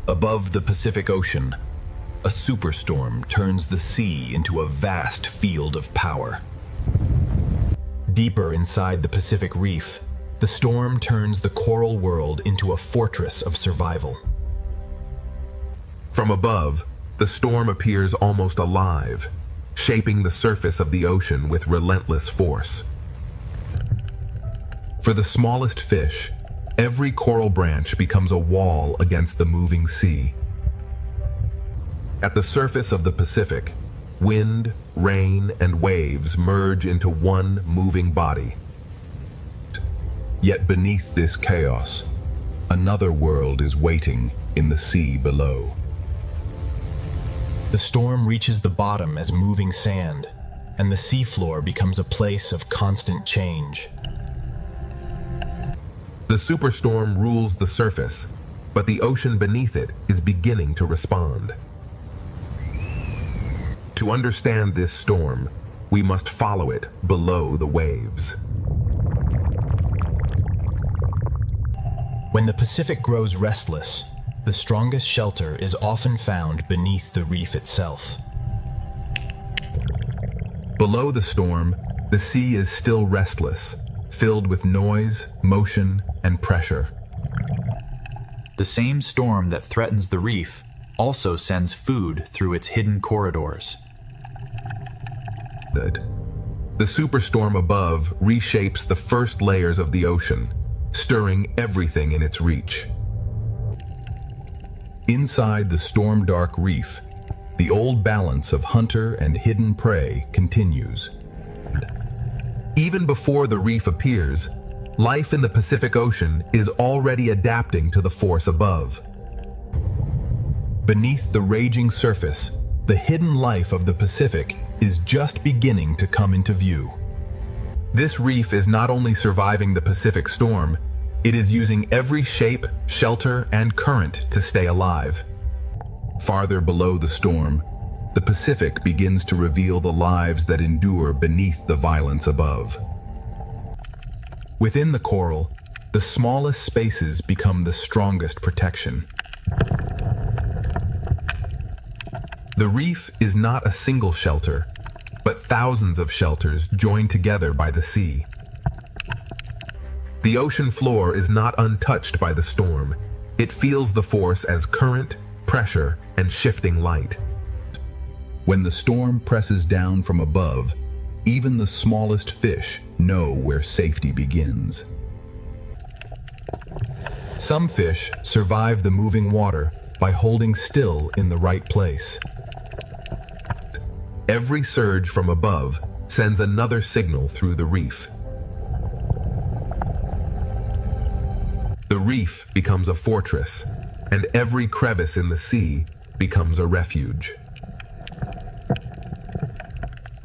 Above the Pacific Ocean, a superstorm turns the sea into a vast field of power. Deeper inside the Pacific Reef, the storm turns the coral world into a fortress of survival. From above, the storm appears almost alive, shaping the surface of the ocean with relentless force. For the smallest fish, every coral branch becomes a wall against the moving sea. At the surface of the Pacific, wind, rain, and waves merge into one moving body. Yet beneath this chaos, another world is waiting in the sea below. The storm reaches the bottom as moving sand, and the seafloor becomes a place of constant change. The superstorm rules the surface, but the ocean beneath it is beginning to respond. To understand this storm, we must follow it below the waves. When the Pacific grows restless, the strongest shelter is often found beneath the reef itself. Below the storm, the sea is still restless, filled with noise, motion, and pressure. The same storm that threatens the reef also sends food through its hidden corridors. The superstorm above reshapes the first layers of the ocean, stirring everything in its reach. Inside the storm-dark reef, the old balance of hunter and hidden prey continues. Even before the reef appears, life in the Pacific Ocean is already adapting to the force above. Beneath the raging surface, the hidden life of the Pacific is just beginning to come into view. This reef is not only surviving the Pacific storm, it is using every shape, shelter, and current to stay alive. Farther below the storm, the Pacific begins to reveal the lives that endure beneath the violence above. Within the coral, the smallest spaces become the strongest protection. The reef is not a single shelter, but thousands of shelters joined together by the sea. The ocean floor is not untouched by the storm. It feels the force as current, pressure, and shifting light. When the storm presses down from above, even the smallest fish know where safety begins. Some fish survive the moving water by holding still in the right place. Every surge from above sends another signal through the reef. The reef becomes a fortress, and every crevice in the sea becomes a refuge.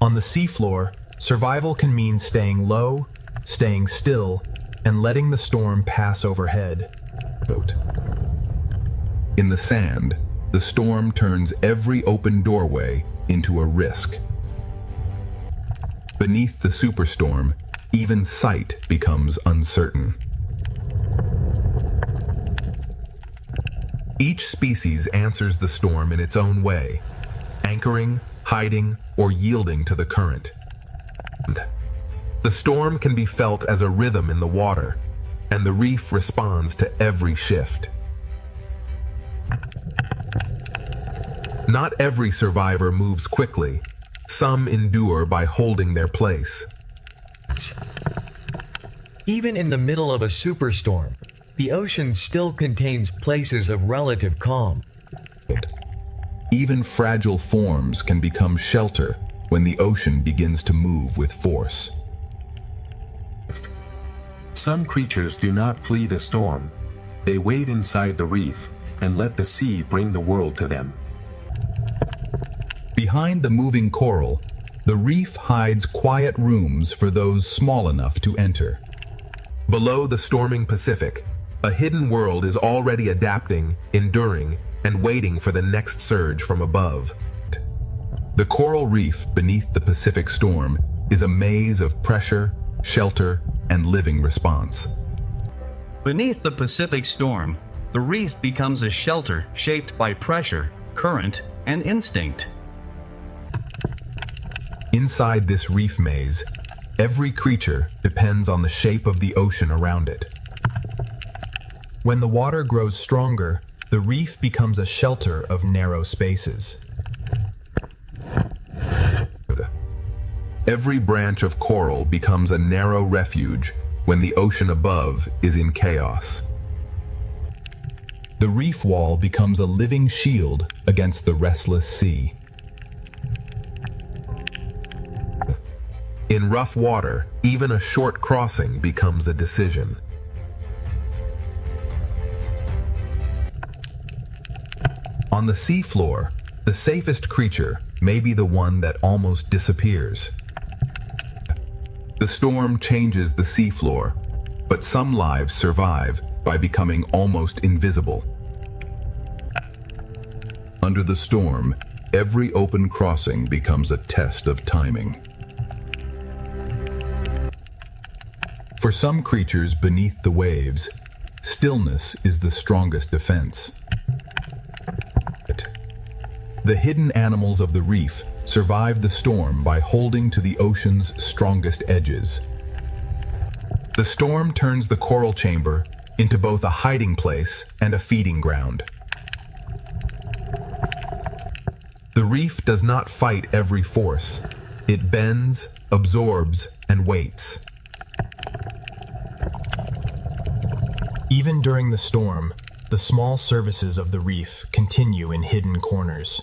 On the seafloor, survival can mean staying low, staying still, and letting the storm pass overhead. In the sand, the storm turns every open doorway into a risk. Beneath the superstorm, even sight becomes uncertain. Each species answers the storm in its own way, anchoring, hiding, or yielding to the current. The storm can be felt as a rhythm in the water, and the reef responds to every shift. Not every survivor moves quickly. Some endure by holding their place. Even in the middle of a superstorm, the ocean still contains places of relative calm. Even fragile forms can become shelter when the ocean begins to move with force. Some creatures do not flee the storm. They wait inside the reef and let the sea bring the world to them. Behind the moving coral, the reef hides quiet rooms for those small enough to enter. Below the storming Pacific, a hidden world is already adapting, enduring, and waiting for the next surge from above. The coral reef beneath the Pacific storm is a maze of pressure, shelter, and living response. Beneath the Pacific storm, The reef becomes a shelter shaped by pressure, current, and instinct. Inside this reef maze, every creature depends on the shape of the ocean around it. When the water grows stronger, the reef becomes a shelter of narrow spaces. Every branch of coral becomes a narrow refuge when the ocean above is in chaos. The reef wall becomes a living shield against the restless sea. In rough water, even a short crossing becomes a decision. On the seafloor, the safest creature may be the one that almost disappears. The storm changes the seafloor, but some lives survive by becoming almost invisible. Under the storm, every open crossing becomes a test of timing. For some creatures beneath the waves, stillness is the strongest defense. The hidden animals of the reef survive the storm by holding to the ocean's strongest edges. The storm turns the coral chamber into both a hiding place and a feeding ground. The reef does not fight every force. It bends, absorbs, and waits. Even during the storm, the small services of the reef continue in hidden corners.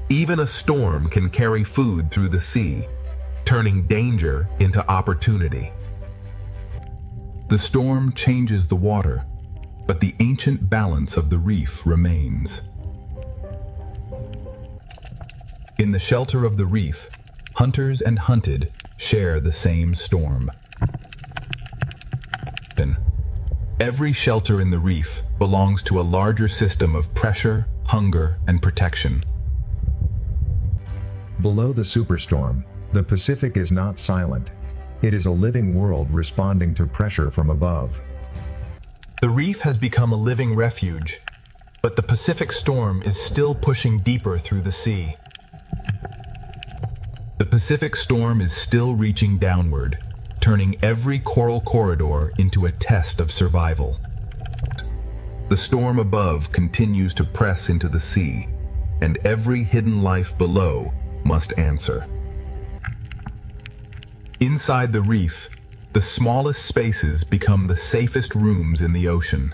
Even a storm can carry food through the sea, turning danger into opportunity. The storm changes the water, but the ancient balance of the reef remains. In the shelter of the reef, hunters and hunted share the same storm. Every shelter in the reef belongs to a larger system of pressure, hunger, and protection. Below the superstorm, the Pacific is not silent. It is a living world responding to pressure from above. The reef has become a living refuge, but the Pacific storm is still pushing deeper through the sea. The Pacific storm is still reaching downward, turning every coral corridor into a test of survival. The storm above continues to press into the sea, and every hidden life below must answer. Inside the reef, the smallest spaces become the safest rooms in the ocean.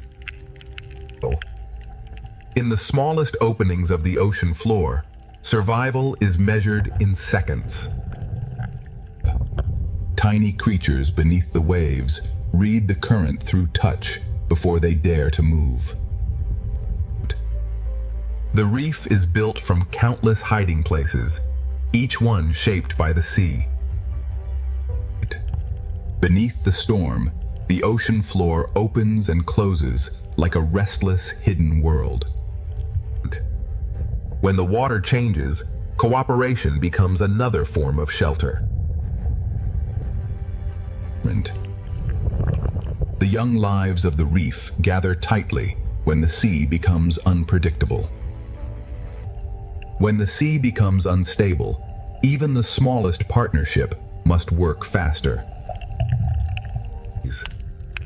In the smallest openings of the ocean floor, survival is measured in seconds. Tiny creatures beneath the waves read the current through touch before they dare to move. The reef is built from countless hiding places, each one shaped by the sea. Beneath the storm, the ocean floor opens and closes like a restless, hidden world. When the water changes, cooperation becomes another form of shelter. The young lives of the reef gather tightly when the sea becomes unpredictable. When the sea becomes unstable, even the smallest partnership must work faster.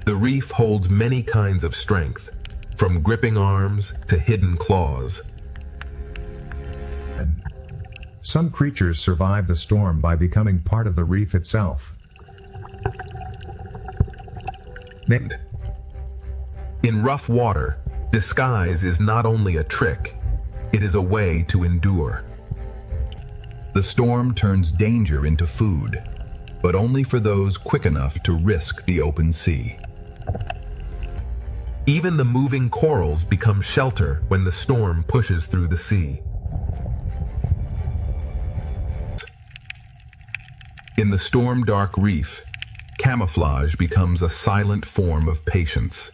The reef holds many kinds of strength, from gripping arms to hidden claws. Some creatures survive the storm by becoming part of the reef itself. In rough water, disguise is not only a trick, it is a way to endure. The storm turns danger into food, but only for those quick enough to risk the open sea. Even the moving corals become shelter when the storm pushes through the sea. In the storm-dark reef, camouflage becomes a silent form of patience.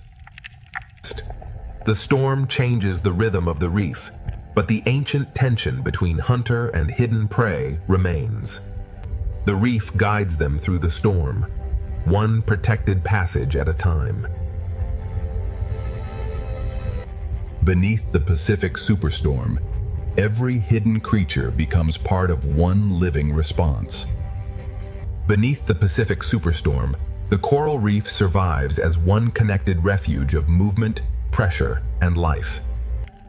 The storm changes the rhythm of the reef, but the ancient tension between hunter and hidden prey remains. The reef guides them through the storm, one protected passage at a time. Beneath the Pacific Superstorm, every hidden creature becomes part of one living response. Beneath the Pacific Superstorm, the coral reef survives as one connected refuge of movement, pressure, and life.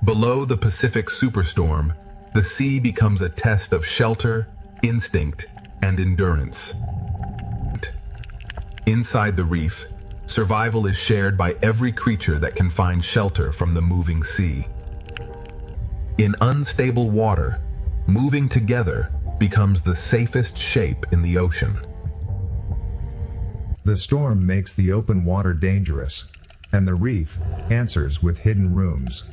Below the Pacific Superstorm, the sea becomes a test of shelter, instinct, and endurance. Inside the reef, survival is shared by every creature that can find shelter from the moving sea. In unstable water, moving together becomes the safest shape in the ocean. The storm makes the open water dangerous, and the reef answers with hidden rooms.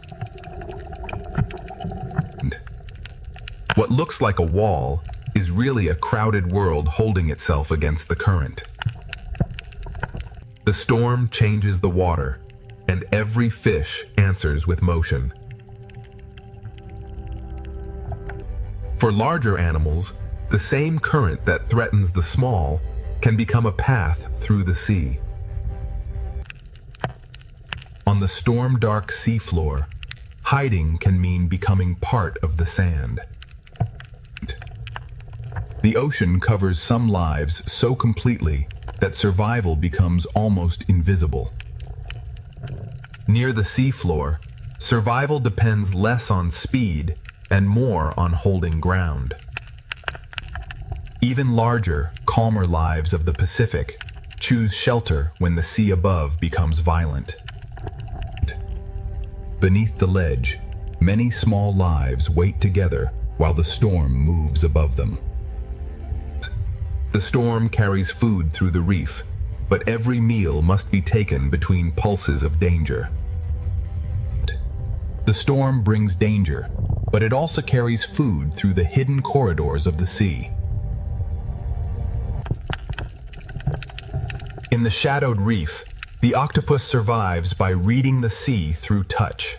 What looks like a wall is really a crowded world holding itself against the current. The storm changes the water, and every fish answers with motion. For larger animals, the same current that threatens the small can become a path through the sea. On the storm-dark seafloor, hiding can mean becoming part of the sand. The ocean covers some lives so completely that survival becomes almost invisible. Near the seafloor, survival depends less on speed and more on holding ground. Even larger, calmer lives of the Pacific choose shelter when the sea above becomes violent. Beneath the ledge, many small lives wait together while the storm moves above them. The storm carries food through the reef, but every meal must be taken between pulses of danger. The storm brings danger, but it also carries food through the hidden corridors of the sea. In the shadowed reef, the octopus survives by reading the sea through touch.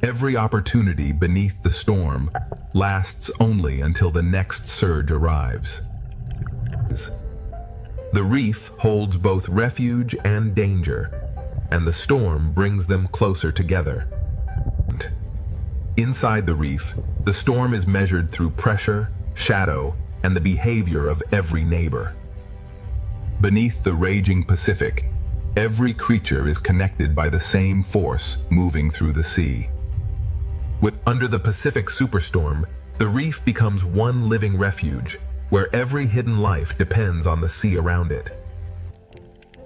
Every opportunity beneath the storm lasts only until the next surge arrives. The reef holds both refuge and danger, and the storm brings them closer together. Inside the reef, the storm is measured through pressure, shadow, and the behavior of every neighbor. Beneath the raging Pacific, every creature is connected by the same force moving through the sea. Under the Pacific Superstorm, the reef becomes one living refuge, where every hidden life depends on the sea around it.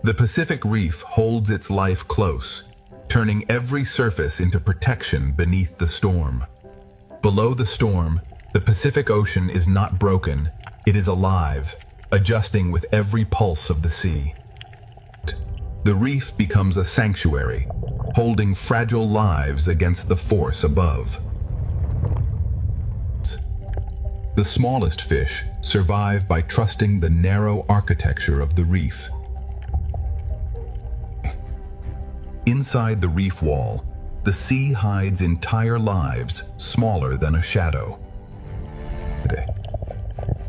The Pacific Reef holds its life close, turning every surface into protection beneath the storm. Below the storm, the Pacific Ocean is not broken, it is alive, adjusting with every pulse of the sea. The reef becomes a sanctuary, holding fragile lives against the force above. The smallest fish survive by trusting the narrow architecture of the reef. Inside the reef wall, the sea hides entire lives smaller than a shadow.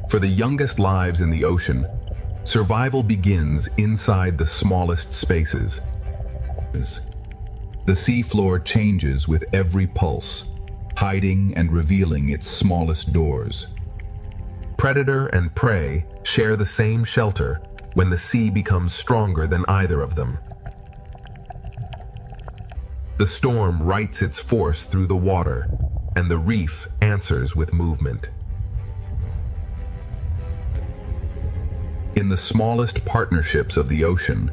For the youngest lives in the ocean, survival begins inside the smallest spaces. The seafloor changes with every pulse, hiding and revealing its smallest doors. Predator and prey share the same shelter when the sea becomes stronger than either of them. The storm writes its force through the water, and the reef answers with movement. In the smallest partnerships of the ocean,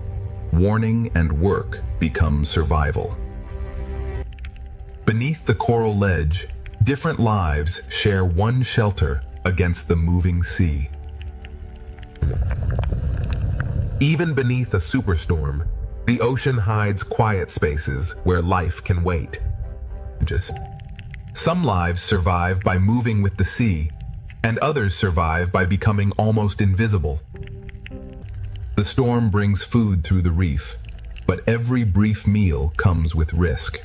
warning and work become survival. Beneath the coral ledge, different lives share one shelter against the moving sea. Even beneath a superstorm, the ocean hides quiet spaces where life can wait. Some lives survive by moving with the sea, and others survive by becoming almost invisible. The storm brings food through the reef, but every brief meal comes with risk.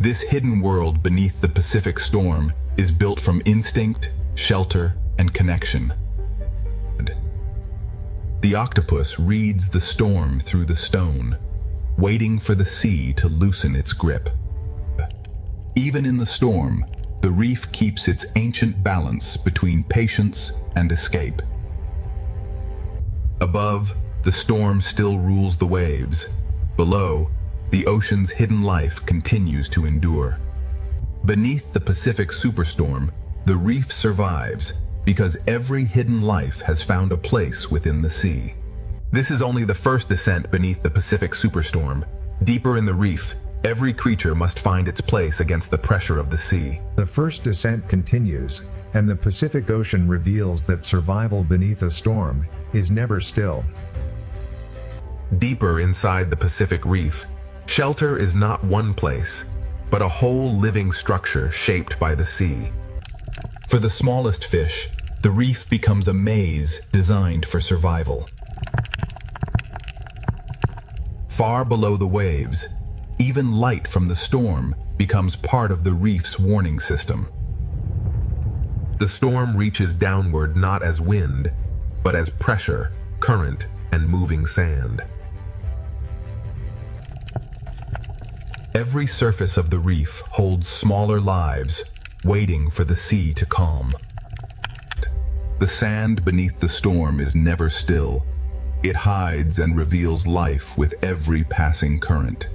This hidden world beneath the Pacific storm is built from instinct, shelter, and connection. The octopus reads the storm through the stone, waiting for the sea to loosen its grip. Even in the storm, the reef keeps its ancient balance between patience and escape. Above, the storm still rules the waves. Below, the ocean's hidden life continues to endure. Beneath the Pacific Superstorm, the reef survives because every hidden life has found a place within the sea. This is only the first descent beneath the Pacific Superstorm. Deeper in the reef, every creature must find its place against the pressure of the sea. The first descent continues, and the Pacific Ocean reveals that survival beneath a storm is never still. Deeper inside the Pacific Reef, shelter is not one place, but a whole living structure shaped by the sea. For the smallest fish, the reef becomes a maze designed for survival. Far below the waves, even light from the storm becomes part of the reef's warning system. The storm reaches downward not as wind, but as pressure, current, and moving sand. Every surface of the reef holds smaller lives, waiting for the sea to calm. The sand beneath the storm is never still. It hides and reveals life with every passing current.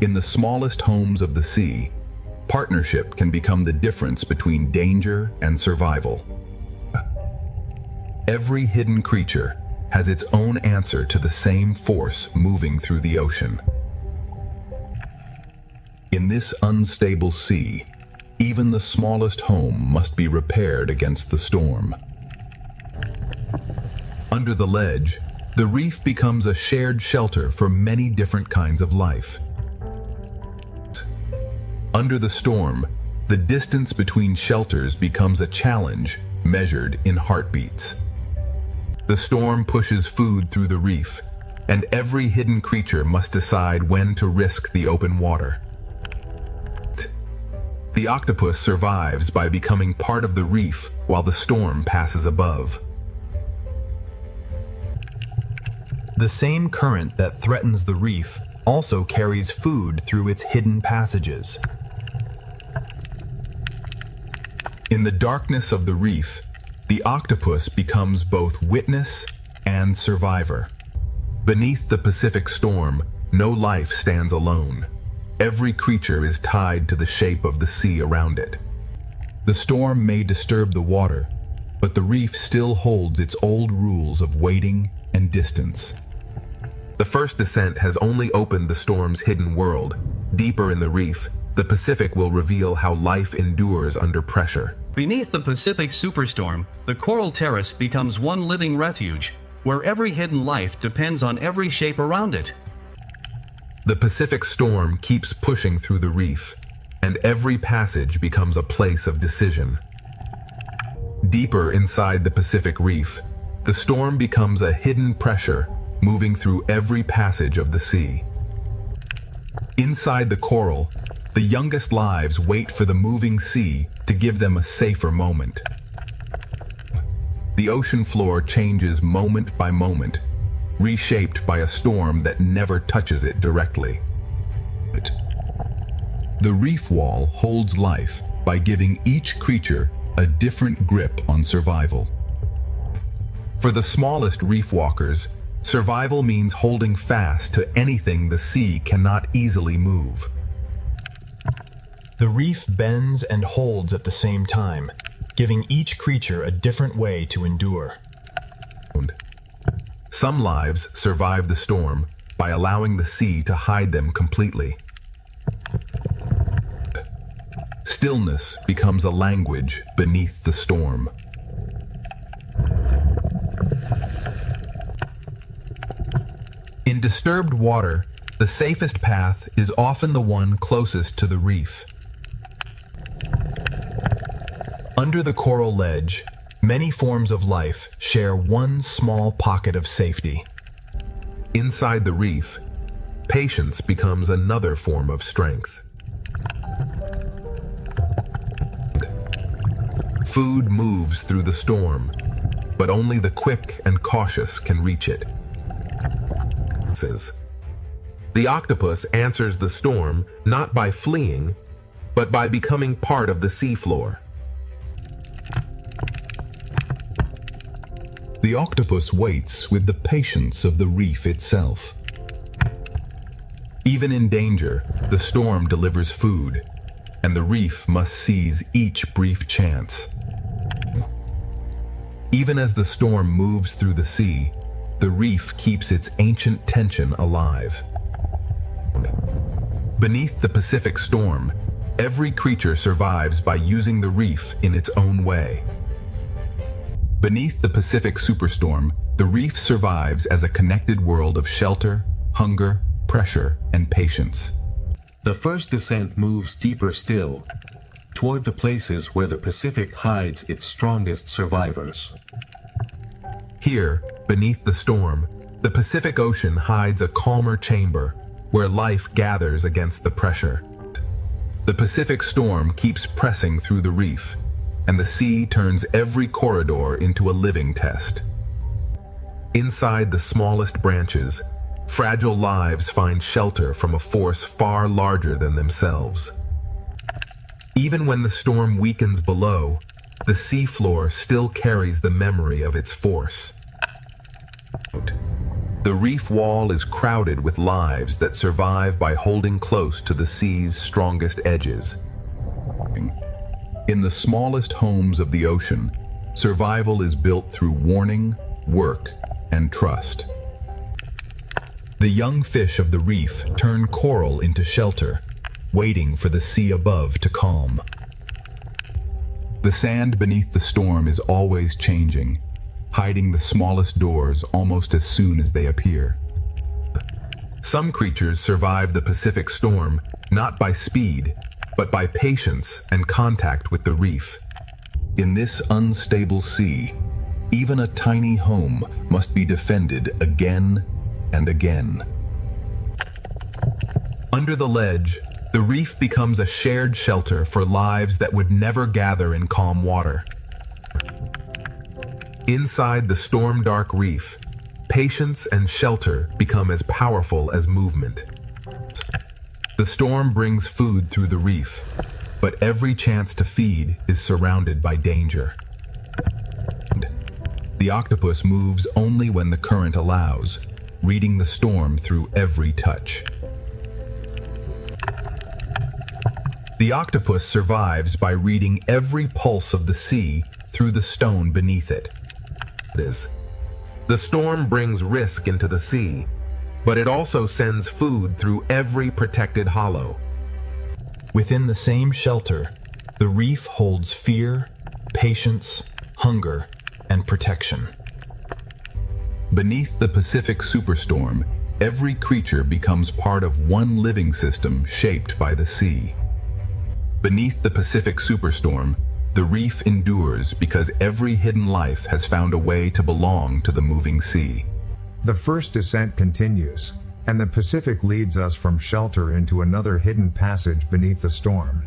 In the smallest homes of the sea, partnership can become the difference between danger and survival. Every hidden creature has its own answer to the same force moving through the ocean. In this unstable sea, even the smallest home must be repaired against the storm. Under the ledge, the reef becomes a shared shelter for many different kinds of life. Under the storm, the distance between shelters becomes a challenge measured in heartbeats. The storm pushes food through the reef, and every hidden creature must decide when to risk the open water. The octopus survives by becoming part of the reef while the storm passes above. The same current that threatens the reef also carries food through its hidden passages. In the darkness of the reef, the octopus becomes both witness and survivor. Beneath the Pacific storm, no life stands alone. Every creature is tied to the shape of the sea around it. The storm may disturb the water, but the reef still holds its old rules of waiting and distance. The first descent has only opened the storm's hidden world. Deeper in the reef, the Pacific will reveal how life endures under pressure. Beneath the Pacific Superstorm, the coral terrace becomes one living refuge, where every hidden life depends on every shape around it. The Pacific storm keeps pushing through the reef, and every passage becomes a place of decision. Deeper inside the Pacific Reef, the storm becomes a hidden pressure moving through every passage of the sea. Inside the coral, the youngest lives wait for the moving sea to give them a safer moment. The ocean floor changes moment by moment, reshaped by a storm that never touches it directly. The reef wall holds life by giving each creature a different grip on survival. For the smallest reef walkers, survival means holding fast to anything the sea cannot easily move. The reef bends and holds at the same time, giving each creature a different way to endure. Some lives survive the storm by allowing the sea to hide them completely. Stillness becomes a language beneath the storm. In disturbed water, the safest path is often the one closest to the reef. Under the coral ledge, many forms of life share one small pocket of safety. Inside the reef, patience becomes another form of strength. Food moves through the storm, but only the quick and cautious can reach it. The octopus answers the storm not by fleeing, but by becoming part of the seafloor. The octopus waits with the patience of the reef itself. Even in danger, the storm delivers food, and the reef must seize each brief chance. Even as the storm moves through the sea, the reef keeps its ancient tension alive. Beneath the Pacific storm, every creature survives by using the reef in its own way. Beneath the Pacific superstorm, the reef survives as a connected world of shelter, hunger, pressure, and patience. The first descent moves deeper still, toward the places where the Pacific hides its strongest survivors. Here, beneath the storm, the Pacific Ocean hides a calmer chamber where life gathers against the pressure. The Pacific storm keeps pressing through the reef, and the sea turns every corridor into a living test. Inside the smallest branches, fragile lives find shelter from a force far larger than themselves. Even when the storm weakens below, the seafloor still carries the memory of its force. The reef wall is crowded with lives that survive by holding close to the sea's strongest edges. In the smallest homes of the ocean, survival is built through warning, work, and trust. The young fish of the reef turn coral into shelter, waiting for the sea above to calm. The sand beneath the storm is always changing, hiding the smallest doors almost as soon as they appear. Some creatures survive the Pacific storm not by speed, but by patience and contact with the reef. In this unstable sea, even a tiny home must be defended again and again. Under the ledge, the reef becomes a shared shelter for lives that would never gather in calm water. Inside the storm-dark reef, patience and shelter become as powerful as movement. The storm brings food through the reef, but every chance to feed is surrounded by danger. The octopus moves only when the current allows, reading the storm through every touch. The octopus survives by reading every pulse of the sea through the stone beneath it. The storm brings risk into the sea, but it also sends food through every protected hollow. Within the same shelter, the reef holds fear, patience, hunger, and protection. Beneath the Pacific superstorm, every creature becomes part of one living system shaped by the sea. Beneath the Pacific superstorm, the reef endures because every hidden life has found a way to belong to the moving sea. The first descent continues, and the Pacific leads us from shelter into another hidden passage beneath the storm.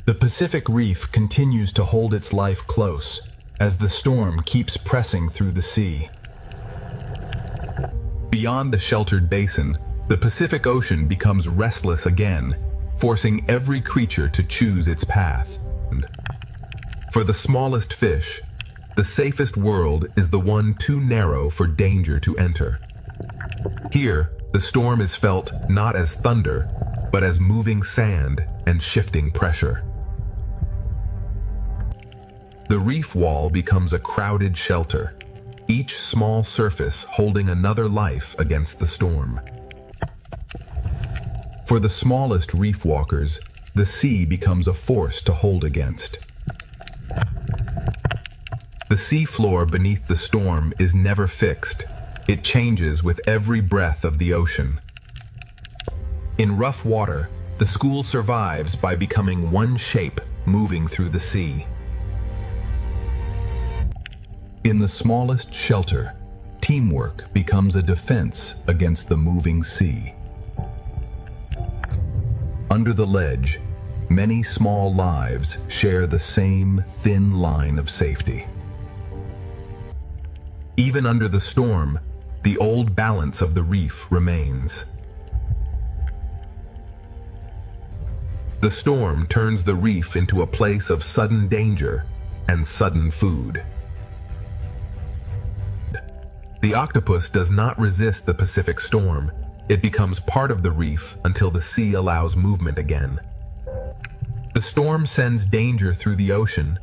The Pacific Reef continues to hold its life close as the storm keeps pressing through the sea. Beyond the sheltered basin, the Pacific Ocean becomes restless again, forcing every creature to choose its path. For the smallest fish, the safest world is the one too narrow for danger to enter. Here, the storm is felt not as thunder, but as moving sand and shifting pressure. The reef wall becomes a crowded shelter, each small surface holding another life against the storm. For the smallest reef walkers, the sea becomes a force to hold against. The seafloor beneath the storm is never fixed. It changes with every breath of the ocean. In rough water, the school survives by becoming one shape moving through the sea. In the smallest shelter, teamwork becomes a defense against the moving sea. Under the ledge, many small lives share the same thin line of safety. Even under the storm, the old balance of the reef remains. The storm turns the reef into a place of sudden danger and sudden food. The octopus does not resist the Pacific storm. It becomes part of the reef until the sea allows movement again. The storm sends danger through the ocean,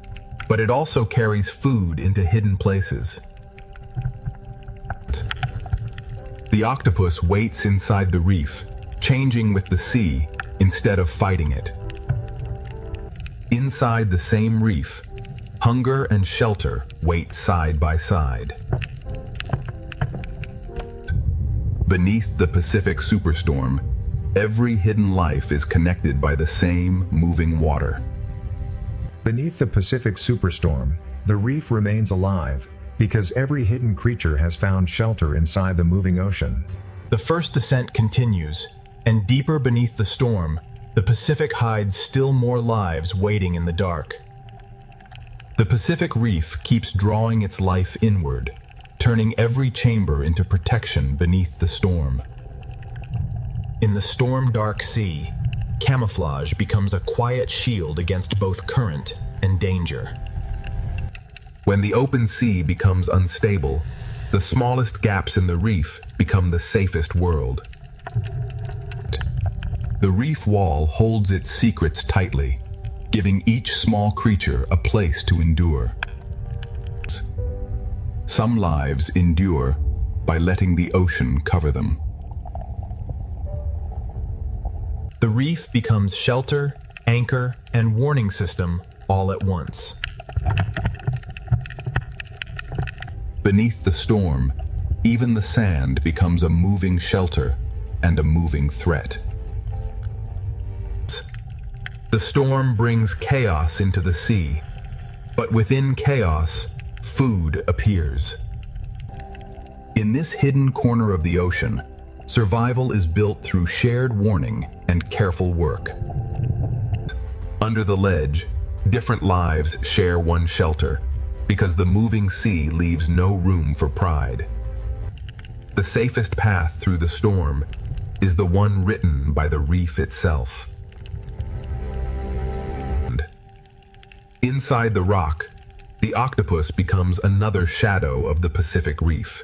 but it also carries food into hidden places. The octopus waits inside the reef, changing with the sea instead of fighting it. Inside the same reef, hunger and shelter wait side by side. Beneath the Pacific Superstorm, every hidden life is connected by the same moving water. Beneath the Pacific Superstorm, the reef remains alive, because every hidden creature has found shelter inside the moving ocean. The first descent continues, and deeper beneath the storm, the Pacific hides still more lives waiting in the dark. The Pacific Reef keeps drawing its life inward, turning every chamber into protection beneath the storm. In the storm-dark sea, camouflage becomes a quiet shield against both current and danger. When the open sea becomes unstable, the smallest gaps in the reef become the safest world. The reef wall holds its secrets tightly, giving each small creature a place to endure. Some lives endure by letting the ocean cover them. The reef becomes shelter, anchor, and warning system all at once. Beneath the storm, even the sand becomes a moving shelter and a moving threat. The storm brings chaos into the sea, but within chaos, food appears. In this hidden corner of the ocean, survival is built through shared warning and careful work. Under the ledge, different lives share one shelter, because the moving sea leaves no room for pride. The safest path through the storm is the one written by the reef itself. Inside the rock, the octopus becomes another shadow of the Pacific Reef.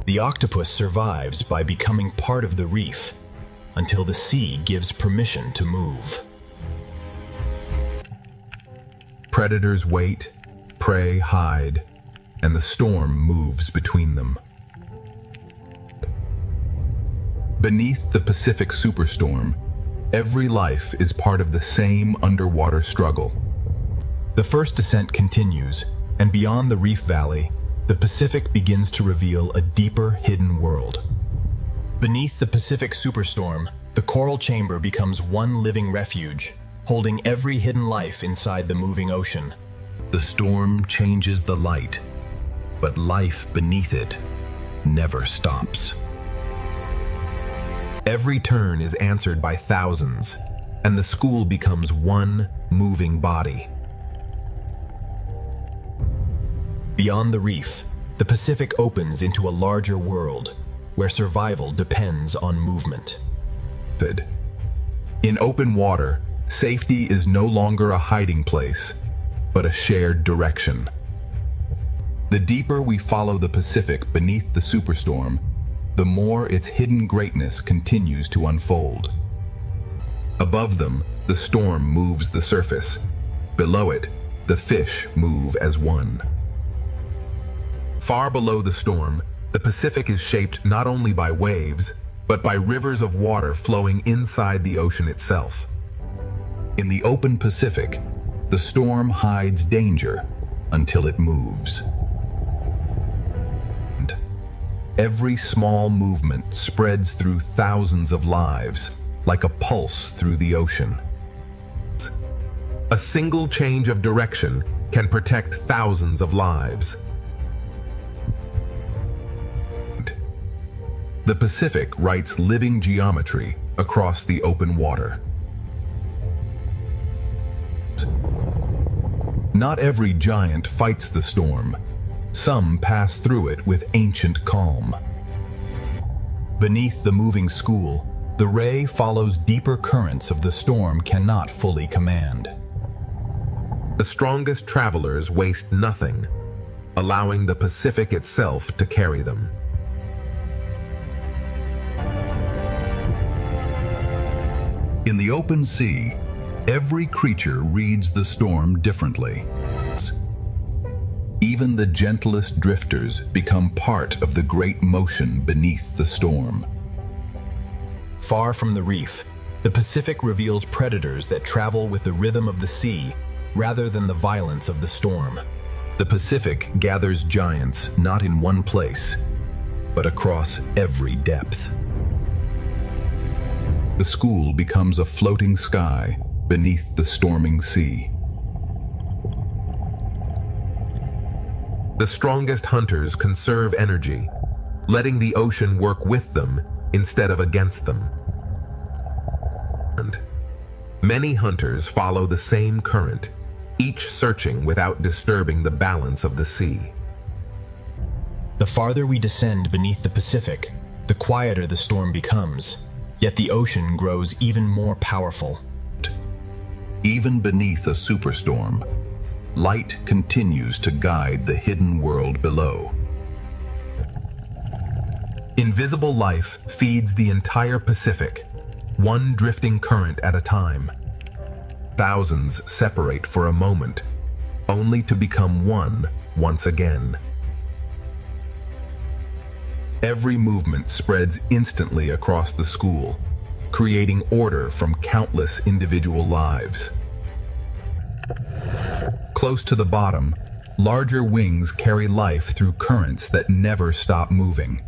The octopus survives by becoming part of the reef until the sea gives permission to move. Predators wait, prey hide, and the storm moves between them. Beneath the Pacific Superstorm, every life is part of the same underwater struggle. The first descent continues, and beyond the reef valley, the Pacific begins to reveal a deeper hidden world. Beneath the Pacific Superstorm, the coral chamber becomes one living refuge, holding every hidden life inside the moving ocean. The storm changes the light, but life beneath it never stops. Every turn is answered by thousands, and the school becomes one moving body. Beyond the reef, the Pacific opens into a larger world, where survival depends on movement. In open water, safety is no longer a hiding place, but a shared direction. The deeper we follow the Pacific beneath the Superstorm, the more its hidden greatness continues to unfold. Above them, the storm moves the surface. Below it, the fish move as one. Far below the storm, the Pacific is shaped not only by waves, but by rivers of water flowing inside the ocean itself. In the open Pacific, the storm hides danger until it moves. And every small movement spreads through thousands of lives, like a pulse through the ocean. A single change of direction can protect thousands of lives. The Pacific writes living geometry across the open water. Not every giant fights the storm. Some pass through it with ancient calm. Beneath the moving school, The ray follows deeper currents of the storm cannot fully command. The strongest travelers waste nothing, allowing the Pacific itself to carry them. In the open sea, every creature reads the storm differently. Even the gentlest drifters become part of the great motion beneath the storm. Far from the reef, the Pacific reveals predators that travel with the rhythm of the sea rather than the violence of the storm. The Pacific gathers giants not in one place, but across every depth. The school becomes a floating sky beneath the storming sea. The strongest hunters conserve energy, letting the ocean work with them instead of against them. And many hunters follow the same current, each searching without disturbing the balance of the sea. The farther we descend beneath the Pacific, the quieter the storm becomes, yet the ocean grows even more powerful. Even beneath a superstorm, light continues to guide the hidden world below. Invisible life feeds the entire Pacific, one drifting current at a time. Thousands separate for a moment, only to become one once again. Every movement spreads instantly across the school, creating order from countless individual lives. Close to the bottom, larger wings carry life through currents that never stop moving.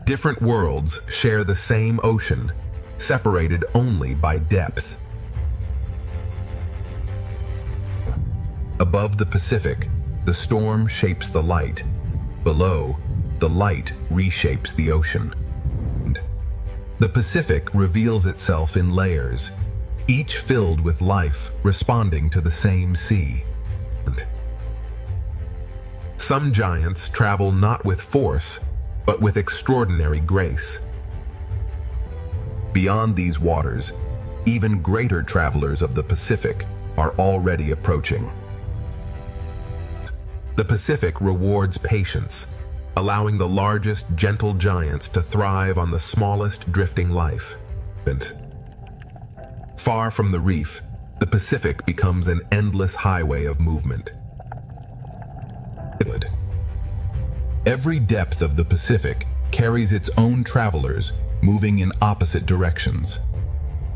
Different worlds share the same ocean, separated only by depth. Above the Pacific, the storm shapes the light. Below, the light reshapes the ocean. The Pacific reveals itself in layers, each filled with life responding to the same sea. Some giants travel not with force, but with extraordinary grace. Beyond these waters, even greater travelers of the Pacific are already approaching. The Pacific rewards patience, allowing the largest gentle giants to thrive on the smallest drifting life. Far from the reef, the Pacific becomes an endless highway of movement. Every depth of the Pacific carries its own travelers moving in opposite directions.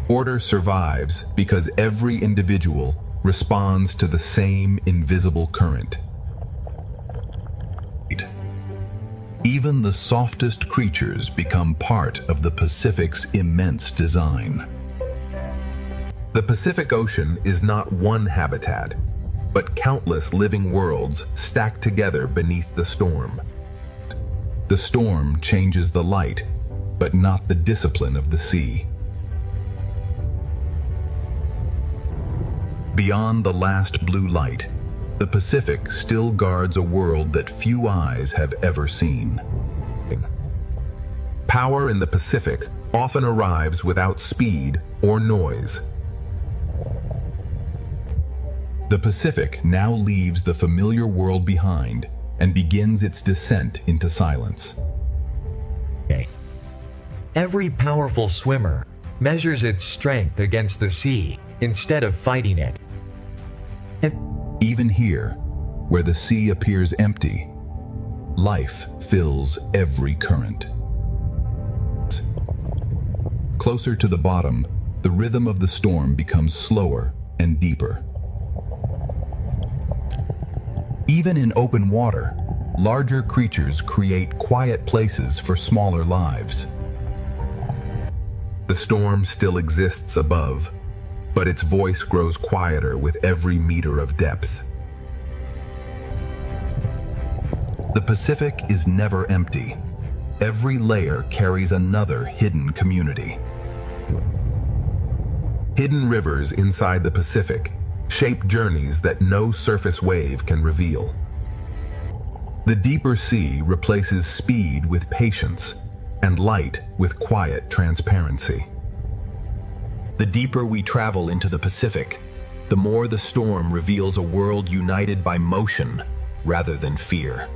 Order survives because every individual responds to the same invisible current. Even the softest creatures become part of the Pacific's immense design. The Pacific Ocean is not one habitat, but countless living worlds stacked together beneath the storm. The storm changes the light, but not the discipline of the sea. Beyond the last blue light, the Pacific still guards a world that few eyes have ever seen. Power in the Pacific often arrives without speed or noise. The Pacific now leaves the familiar world behind and begins its descent into silence. Every powerful swimmer measures its strength against the sea instead of fighting it. Even here, where the sea appears empty, life fills every current. Closer to the bottom, the rhythm of the storm becomes slower and deeper. Even in open water, larger creatures create quiet places for smaller lives. The storm still exists above, but its voice grows quieter with every meter of depth. The Pacific is never empty. Every layer carries another hidden community. Hidden rivers inside the Pacific shape journeys that no surface wave can reveal. The deeper sea replaces speed with patience, and light with quiet transparency. The deeper we travel into the Pacific, the more the storm reveals a world united by motion rather than fear.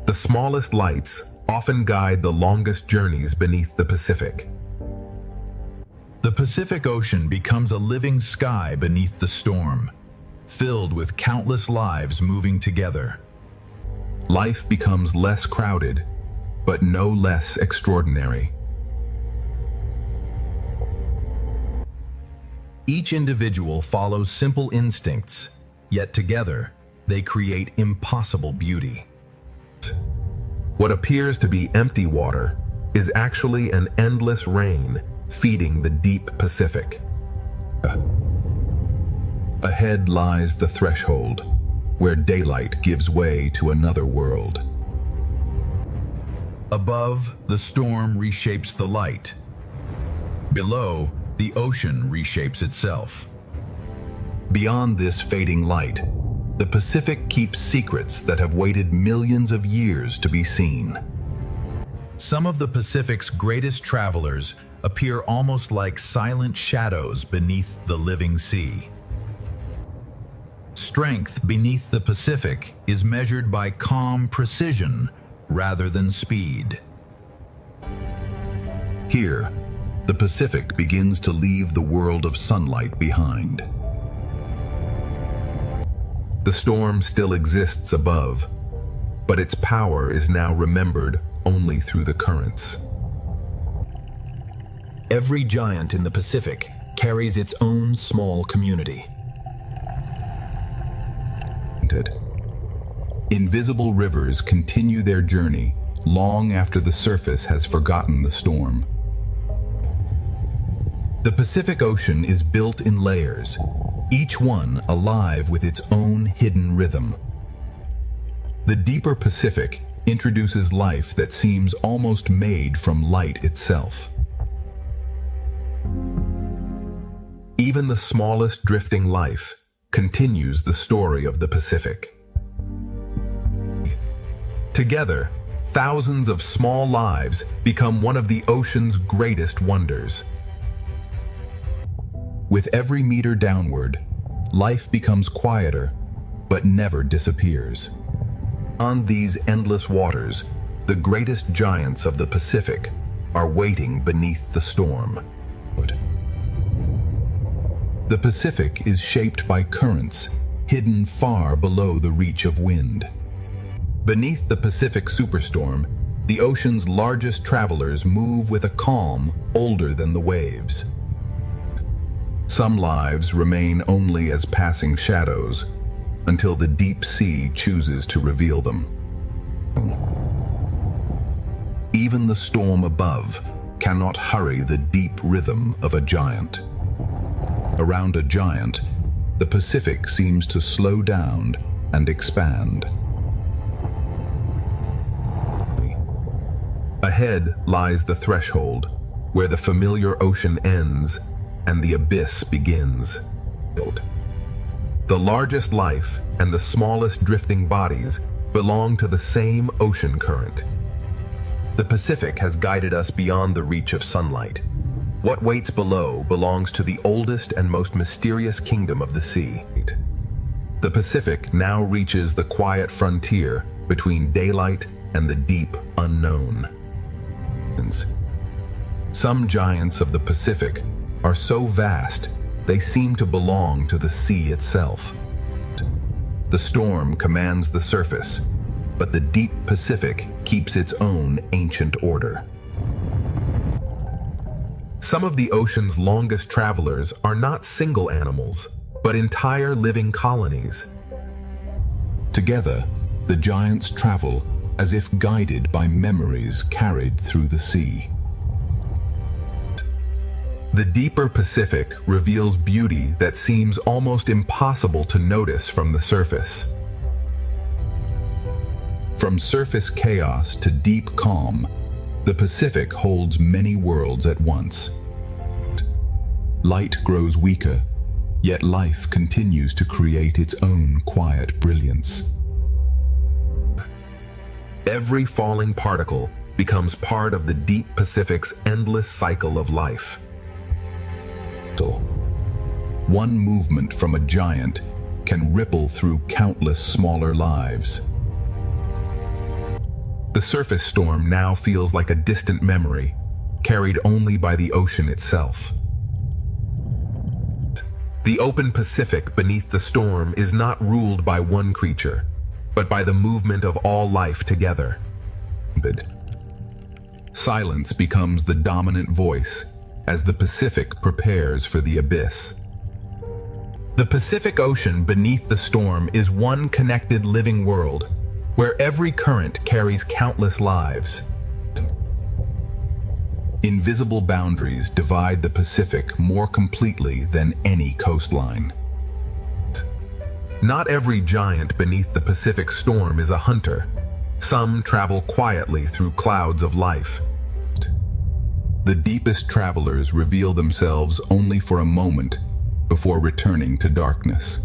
The smallest lights often guide the longest journeys beneath the Pacific. The Pacific Ocean becomes a living sky beneath the storm, filled with countless lives moving together. Life becomes less crowded, but no less extraordinary. Each individual follows simple instincts, yet together they create impossible beauty. What appears to be empty water is actually an endless rain feeding the deep Pacific. Ahead lies the threshold, where daylight gives way to another world. Above, the storm reshapes the light. Below, the ocean reshapes itself. Beyond this fading light, the Pacific keeps secrets that have waited millions of years to be seen. Some of the Pacific's greatest travelers appear almost like silent shadows beneath the living sea. Strength beneath the Pacific is measured by calm precision rather than speed. Here, the Pacific begins to leave the world of sunlight behind. The storm still exists above, but its power is now remembered only through the currents. Every giant in the Pacific carries its own small community. Invisible rivers continue their journey long after the surface has forgotten the storm. The Pacific Ocean is built in layers, each one alive with its own hidden rhythm. The deeper Pacific introduces life that seems almost made from light itself. Even the smallest drifting life continues the story of the Pacific. Together, thousands of small lives become one of the ocean's greatest wonders. With every meter downward, life becomes quieter, but never disappears. On these endless waters, the greatest giants of the Pacific are waiting beneath the storm. The Pacific is shaped by currents hidden far below the reach of wind. Beneath the Pacific Superstorm, the ocean's largest travelers move with a calm older than the waves. Some lives remain only as passing shadows until the deep sea chooses to reveal them. Even the storm above cannot hurry the deep rhythm of a giant. Around a giant, the Pacific seems to slow down and expand. Ahead lies the threshold, where the familiar ocean ends and the abyss begins. The largest life and the smallest drifting bodies belong to the same ocean current. The Pacific has guided us beyond the reach of sunlight. What waits below belongs to the oldest and most mysterious kingdom of the sea. The Pacific now reaches the quiet frontier between daylight and the deep unknown. Some giants of the Pacific are so vast they seem to belong to the sea itself. The storm commands the surface, but the deep Pacific keeps its own ancient order. Some of the ocean's longest travelers are not single animals, but entire living colonies. Together, the giants travel as if guided by memories carried through the sea. The deeper Pacific reveals beauty that seems almost impossible to notice from the surface. From surface chaos to deep calm, the Pacific holds many worlds at once. Light grows weaker, yet life continues to create its own quiet brilliance. Every falling particle becomes part of the deep Pacific's endless cycle of life. One movement from a giant can ripple through countless smaller lives. The surface storm now feels like a distant memory, carried only by the ocean itself. The open Pacific beneath the storm is not ruled by one creature, but by the movement of all life together. Silence becomes the dominant voice as the Pacific prepares for the abyss. The Pacific Ocean beneath the storm is one connected living world, where every current carries countless lives. Invisible boundaries divide the Pacific more completely than any coastline. Not every giant beneath the Pacific storm is a hunter. Some travel quietly through clouds of life. The deepest travelers reveal themselves only for a moment before returning to darkness.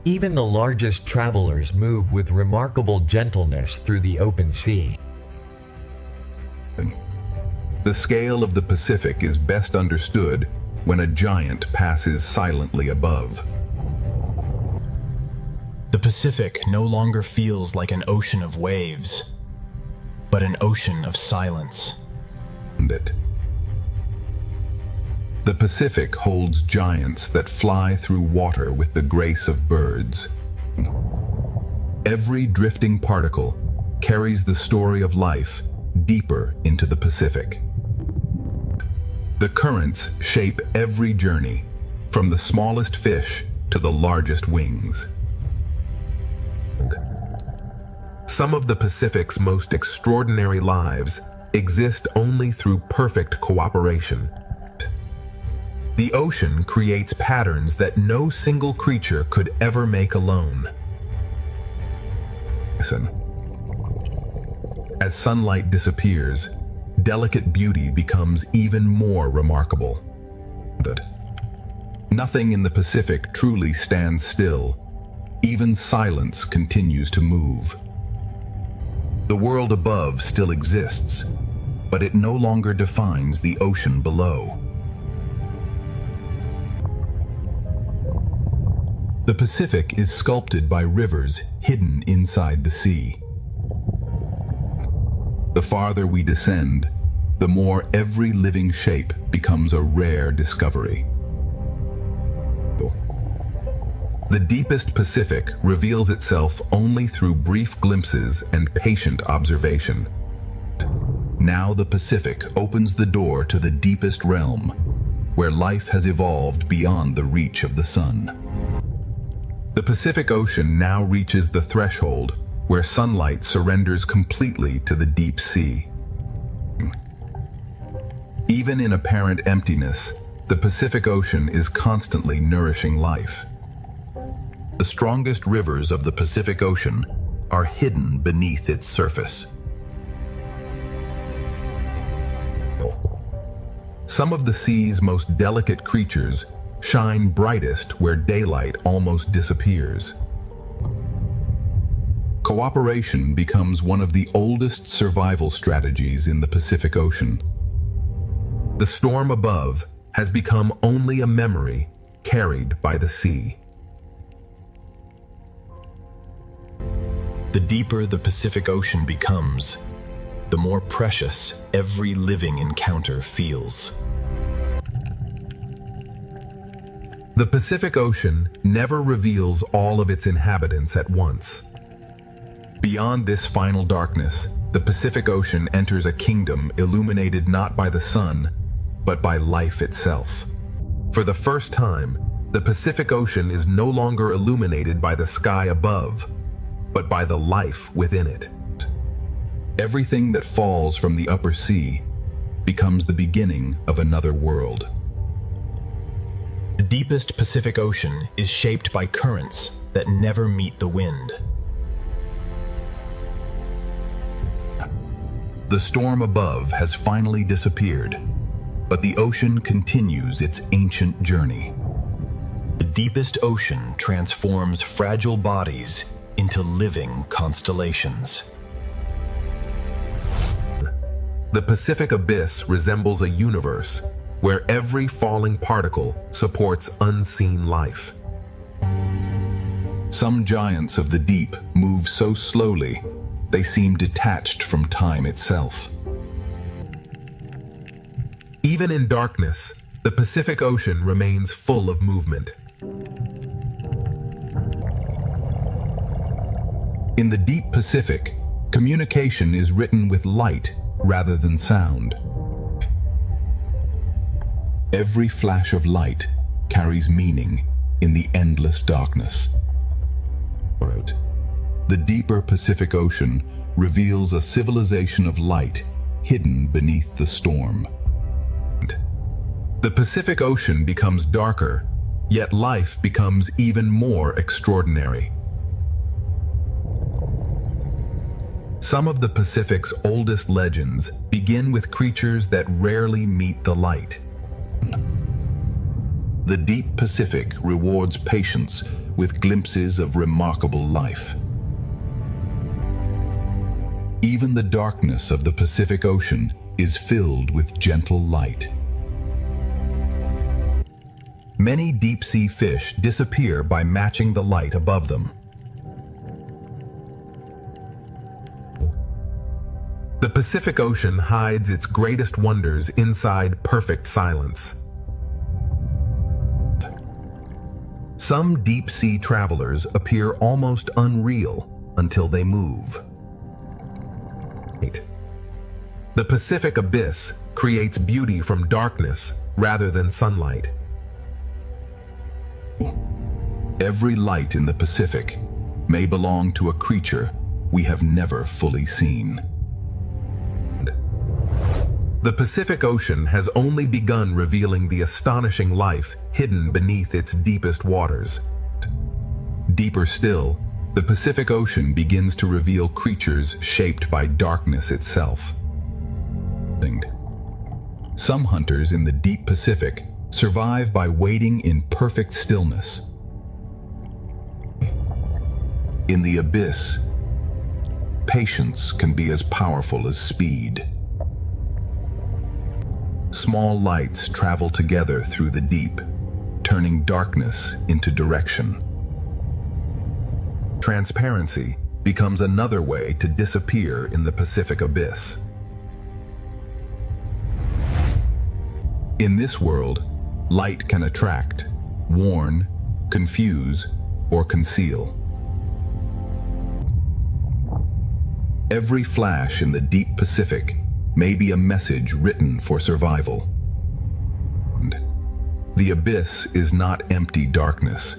Even the largest travelers move with remarkable gentleness through the open sea. The scale of the Pacific is best understood when a giant passes silently above. The Pacific no longer feels like an ocean of waves, but an ocean of silence. The Pacific holds giants that fly through water with the grace of birds. Every drifting particle carries the story of life deeper into the Pacific. The currents shape every journey, from the smallest fish to the largest wings. Some of the Pacific's most extraordinary lives exist only through perfect cooperation. The ocean creates patterns that no single creature could ever make alone. Listen. As sunlight disappears, delicate beauty becomes even more remarkable. Nothing in the Pacific truly stands still. Even silence continues to move. The world above still exists, but it no longer defines the ocean below. The Pacific is sculpted by rivers hidden inside the sea. The farther we descend, the more every living shape becomes a rare discovery. The deepest Pacific reveals itself only through brief glimpses and patient observation. Now the Pacific opens the door to the deepest realm, where life has evolved beyond the reach of the sun. The Pacific Ocean now reaches the threshold where sunlight surrenders completely to the deep sea. Even in apparent emptiness, the Pacific Ocean is constantly nourishing life. The strongest rivers of the Pacific Ocean are hidden beneath its surface. Some of the sea's most delicate creatures shine brightest where daylight almost disappears. Cooperation becomes one of the oldest survival strategies in the Pacific Ocean. The storm above has become only a memory carried by the sea. The deeper the Pacific Ocean becomes, the more precious every living encounter feels. The Pacific Ocean never reveals all of its inhabitants at once. Beyond this final darkness, the Pacific Ocean enters a kingdom illuminated not by the sun, but by life itself. For the first time, the Pacific Ocean is no longer illuminated by the sky above, but by the life within it. Everything that falls from the upper sea becomes the beginning of another world. The deepest Pacific Ocean is shaped by currents that never meet the wind. The storm above has finally disappeared, but the ocean continues its ancient journey. The deepest ocean transforms fragile bodies into living constellations. The Pacific Abyss resembles a universe where every falling particle supports unseen life. Some giants of the deep move so slowly, they seem detached from time itself. Even in darkness, the Pacific Ocean remains full of movement. In the deep Pacific, communication is written with light rather than sound. Every flash of light carries meaning in the endless darkness. The deeper Pacific Ocean reveals a civilization of light hidden beneath the storm. The Pacific Ocean becomes darker, yet life becomes even more extraordinary. Some of the Pacific's oldest legends begin with creatures that rarely meet the light. The deep Pacific rewards patience with glimpses of remarkable life. Even the darkness of the Pacific Ocean is filled with gentle light. Many deep-sea fish disappear by matching the light above them. The Pacific Ocean hides its greatest wonders inside perfect silence. Some deep-sea travelers appear almost unreal until they move. The Pacific Abyss creates beauty from darkness rather than sunlight. Every light in the Pacific may belong to a creature we have never fully seen. The Pacific Ocean has only begun revealing the astonishing life hidden beneath its deepest waters. Deeper still, the Pacific Ocean begins to reveal creatures shaped by darkness itself. Some hunters in the deep Pacific survive by waiting in perfect stillness. In the abyss, patience can be as powerful as speed. Small lights travel together through the deep, turning darkness into direction. Transparency becomes another way to disappear in the Pacific Abyss. In this world, light can attract, warn, confuse, or conceal. Every flash in the deep Pacific may be a message written for survival. The abyss is not empty darkness.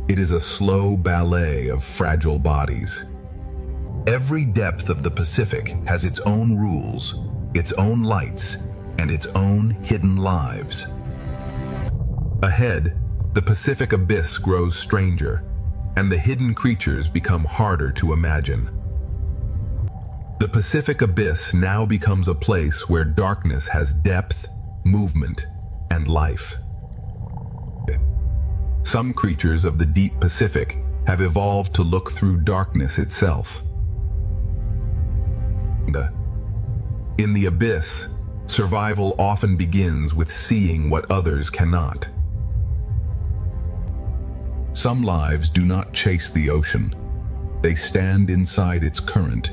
It is a slow ballet of fragile bodies. Every depth of the Pacific has its own rules, its own lights, and its own hidden lives. Ahead, the Pacific Abyss grows stranger, and the hidden creatures become harder to imagine. The Pacific Abyss now becomes a place where darkness has depth, movement, and life. Some creatures of the deep Pacific have evolved to look through darkness itself. In the abyss, survival often begins with seeing what others cannot. Some lives do not chase the ocean. They stand inside its current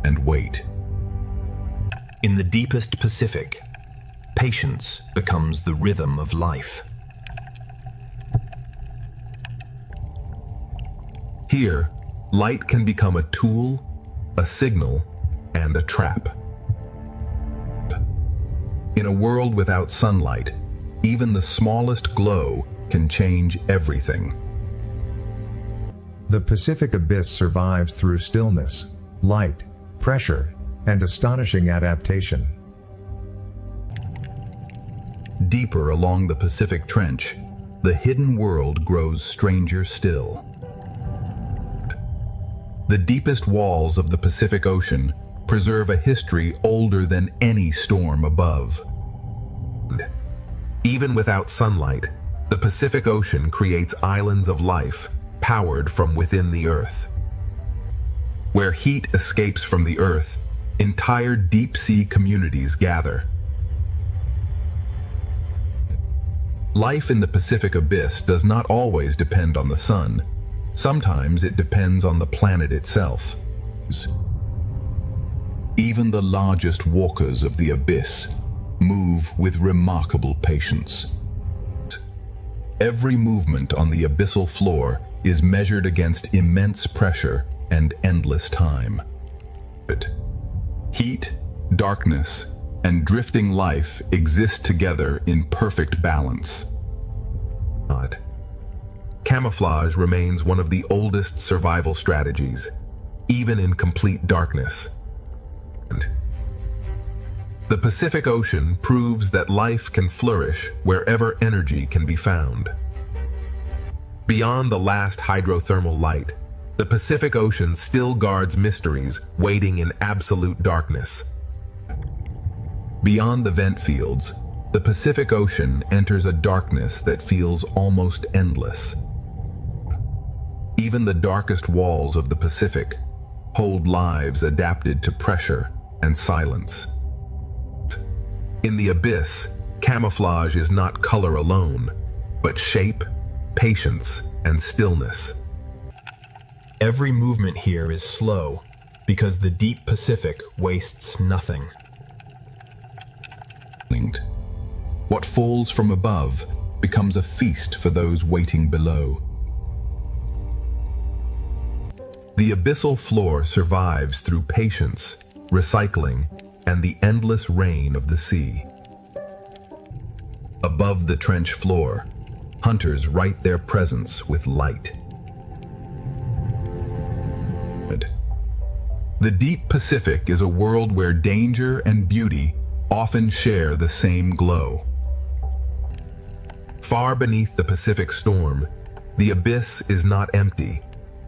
and wait. In the deepest Pacific, patience becomes the rhythm of life. Here, light can become a tool, a signal, and a trap. In a world without sunlight, even the smallest glow can change everything. The Pacific Abyss survives through stillness, light, pressure, and astonishing adaptation. Deeper along the Pacific Trench, the hidden world grows stranger still. The deepest walls of the Pacific Ocean preserve a history older than any storm above. Even without sunlight, the Pacific Ocean creates islands of life powered from within the earth. Where heat escapes from the earth, entire deep-sea communities gather. Life in the Pacific Abyss does not always depend on the sun. Sometimes it depends on the planet itself. Even the largest walkers of the abyss move with remarkable patience. Every movement on the abyssal floor is measured against immense pressure and endless time. Heat, darkness, and drifting life exist together in perfect balance. Camouflage remains one of the oldest survival strategies, even in complete darkness. The Pacific Ocean proves that life can flourish wherever energy can be found. Beyond the last hydrothermal light, the Pacific Ocean still guards mysteries waiting in absolute darkness. Beyond the vent fields, the Pacific Ocean enters a darkness that feels almost endless. Even the darkest walls of the Pacific hold lives adapted to pressure and silence. In the abyss, camouflage is not color alone, but shape, patience, and stillness. Every movement here is slow because the deep Pacific wastes nothing. What falls from above becomes a feast for those waiting below. The abyssal floor survives through patience, recycling, and the endless rain of the sea. Above the trench floor, hunters write their presence with light. The deep Pacific is a world where danger and beauty often share the same glow. Far beneath the Pacific storm, the abyss is not empty.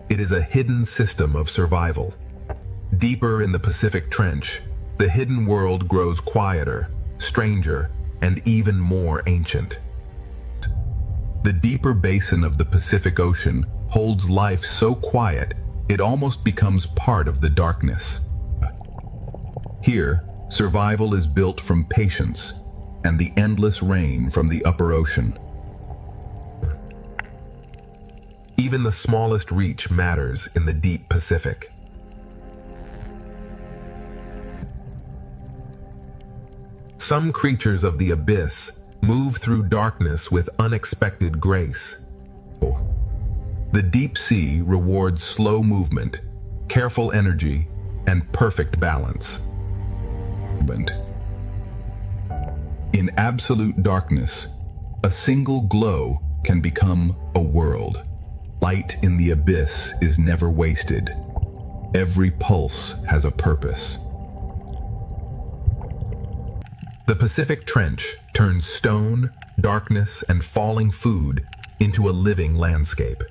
It is a hidden system of survival. Deeper in the Pacific Trench, the hidden world grows quieter, stranger, and even more ancient. The deeper basin of the Pacific Ocean holds life so quiet it almost becomes part of the darkness. Here, survival is built from patience and the endless rain from the upper ocean. Even the smallest reach matters in the deep Pacific. Some creatures of the abyss move through darkness with unexpected grace. The deep sea rewards slow movement, careful energy, and perfect balance. In absolute darkness, a single glow can become a world. Light in the abyss is never wasted. Every pulse has a purpose. The Pacific Trench turns stone, darkness, and falling food into a living landscape.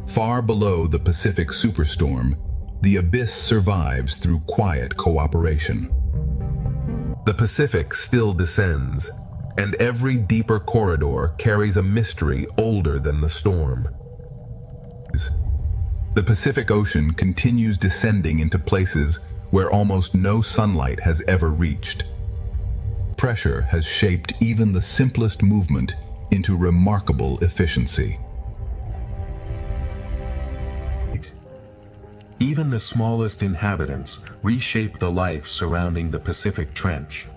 Far below the Pacific Superstorm, the abyss survives through quiet cooperation. The Pacific still descends, and every deeper corridor carries a mystery older than the storm. The Pacific Ocean continues descending into places where almost no sunlight has ever reached. Pressure has shaped even the simplest movement into remarkable efficiency. Even the smallest inhabitants reshape the life surrounding the Pacific Trench.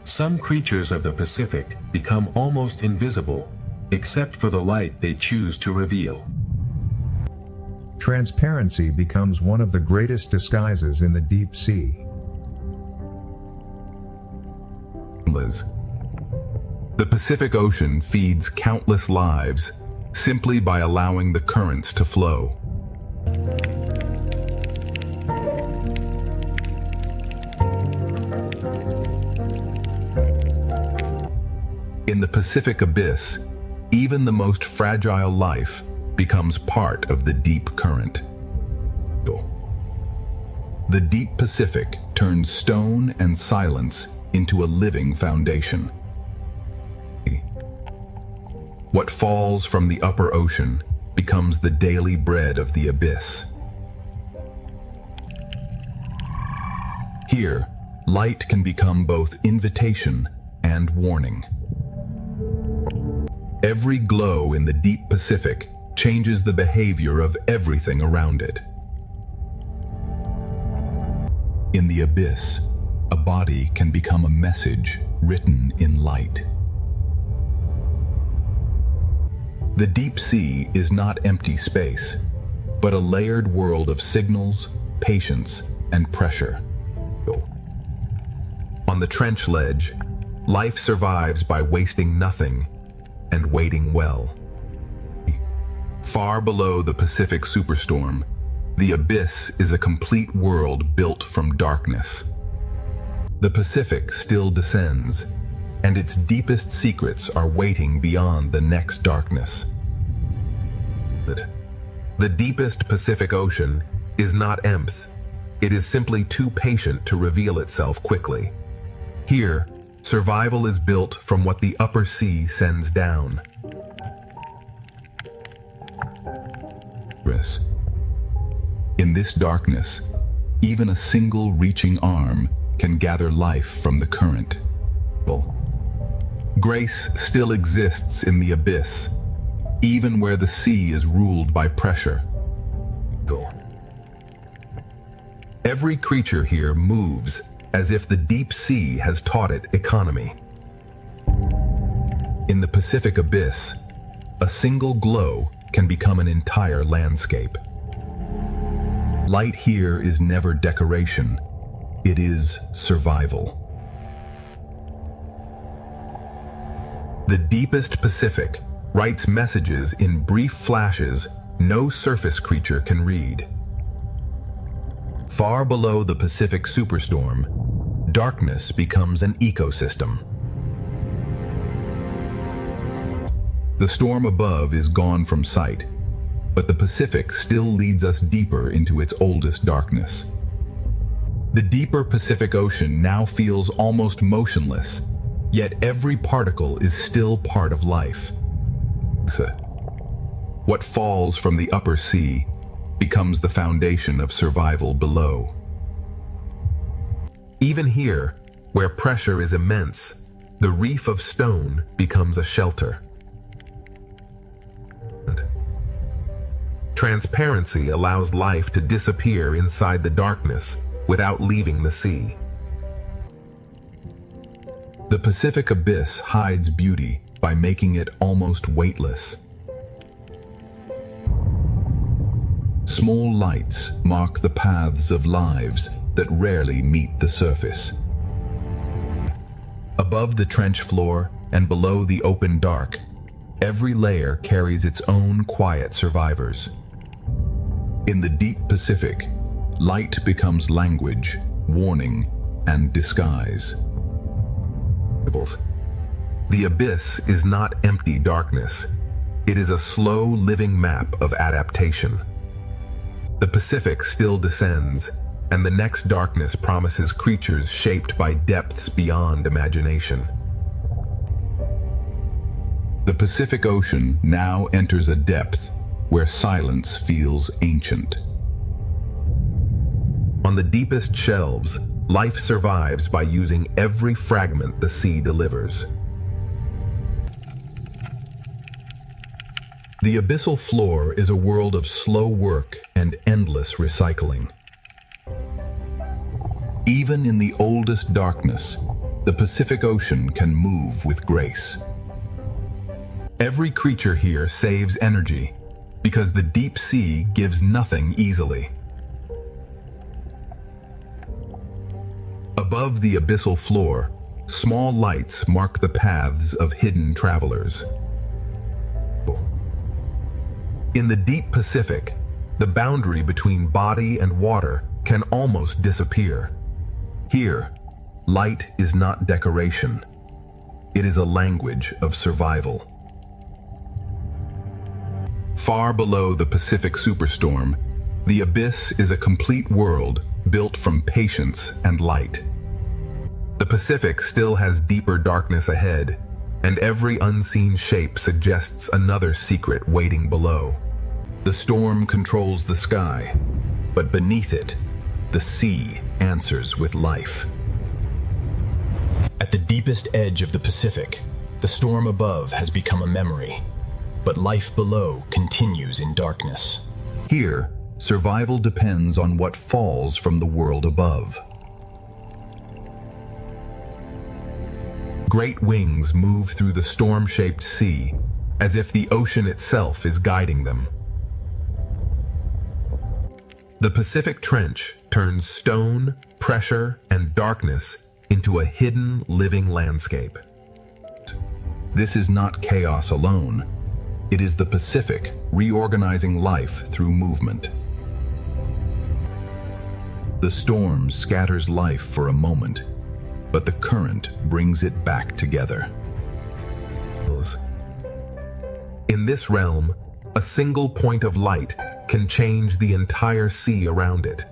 Some creatures of the Pacific become almost invisible, except for the light they choose to reveal. Transparency becomes one of the greatest disguises in the deep sea. The Pacific Ocean feeds countless lives simply by allowing the currents to flow. In the Pacific Abyss, even the most fragile life becomes part of the deep current. The deep Pacific turns stone and silence into a living foundation. What falls from the upper ocean becomes the daily bread of the abyss. Here, light can become both invitation and warning. Every glow in the deep Pacific changes the behavior of everything around it. In the abyss, a body can become a message written in light. The deep sea is not empty space, but a layered world of signals, patience, and pressure. On the trench ledge, life survives by wasting nothing and waiting well. Far below the Pacific Superstorm, the abyss is a complete world built from darkness. The Pacific still descends, and its deepest secrets are waiting beyond the next darkness. The deepest Pacific Ocean is not empty. It is simply too patient to reveal itself quickly. Here, survival is built from what the upper sea sends down. In this darkness, even a single reaching arm can gather life from the current. Grace still exists in the abyss, even where the sea is ruled by pressure. Every creature here moves as if the deep sea has taught it economy. In the Pacific abyss, a single glow can become an entire landscape. Light here is never decoration, it is survival. The deepest Pacific writes messages in brief flashes no surface creature can read. Far below the Pacific Superstorm, darkness becomes an ecosystem. The storm above is gone from sight, but the Pacific still leads us deeper into its oldest darkness. The deeper Pacific Ocean now feels almost motionless, yet every particle is still part of life. What falls from the upper sea becomes the foundation of survival below. Even here, where pressure is immense, the reef of stone becomes a shelter. Transparency allows life to disappear inside the darkness without leaving the sea. The Pacific abyss hides beauty by making it almost weightless. Small lights mark the paths of lives that rarely meet the surface. Above the trench floor and below the open dark, every layer carries its own quiet survivors. In the deep Pacific, light becomes language, warning, and disguise. The abyss is not empty darkness. It is a slow living map of adaptation. The Pacific still descends, and the next darkness promises creatures shaped by depths beyond imagination. The Pacific Ocean now enters a depth where silence feels ancient. On the deepest shelves, life survives by using every fragment the sea delivers. The abyssal floor is a world of slow work and endless recycling. Even in the oldest darkness, the Pacific Ocean can move with grace. Every creature here saves energy, because the deep sea gives nothing easily. Above the abyssal floor, small lights mark the paths of hidden travelers. In the deep Pacific, the boundary between body and water can almost disappear. Here, light is not decoration. It is a language of survival. Far below the Pacific Superstorm, the abyss is a complete world built from patience and light. The Pacific still has deeper darkness ahead, and every unseen shape suggests another secret waiting below. The storm controls the sky, but beneath it, the sea answers with life. At the deepest edge of the Pacific, the storm above has become a memory, but life below continues in darkness. Here, survival depends on what falls from the world above. Great wings move through the storm-shaped sea, as if the ocean itself is guiding them. The Pacific Trench turns stone, pressure, and darkness into a hidden, living landscape. This is not chaos alone. It is the Pacific reorganizing life through movement. The storm scatters life for a moment, but the current brings it back together. In this realm, a single point of light can change the entire sea around it.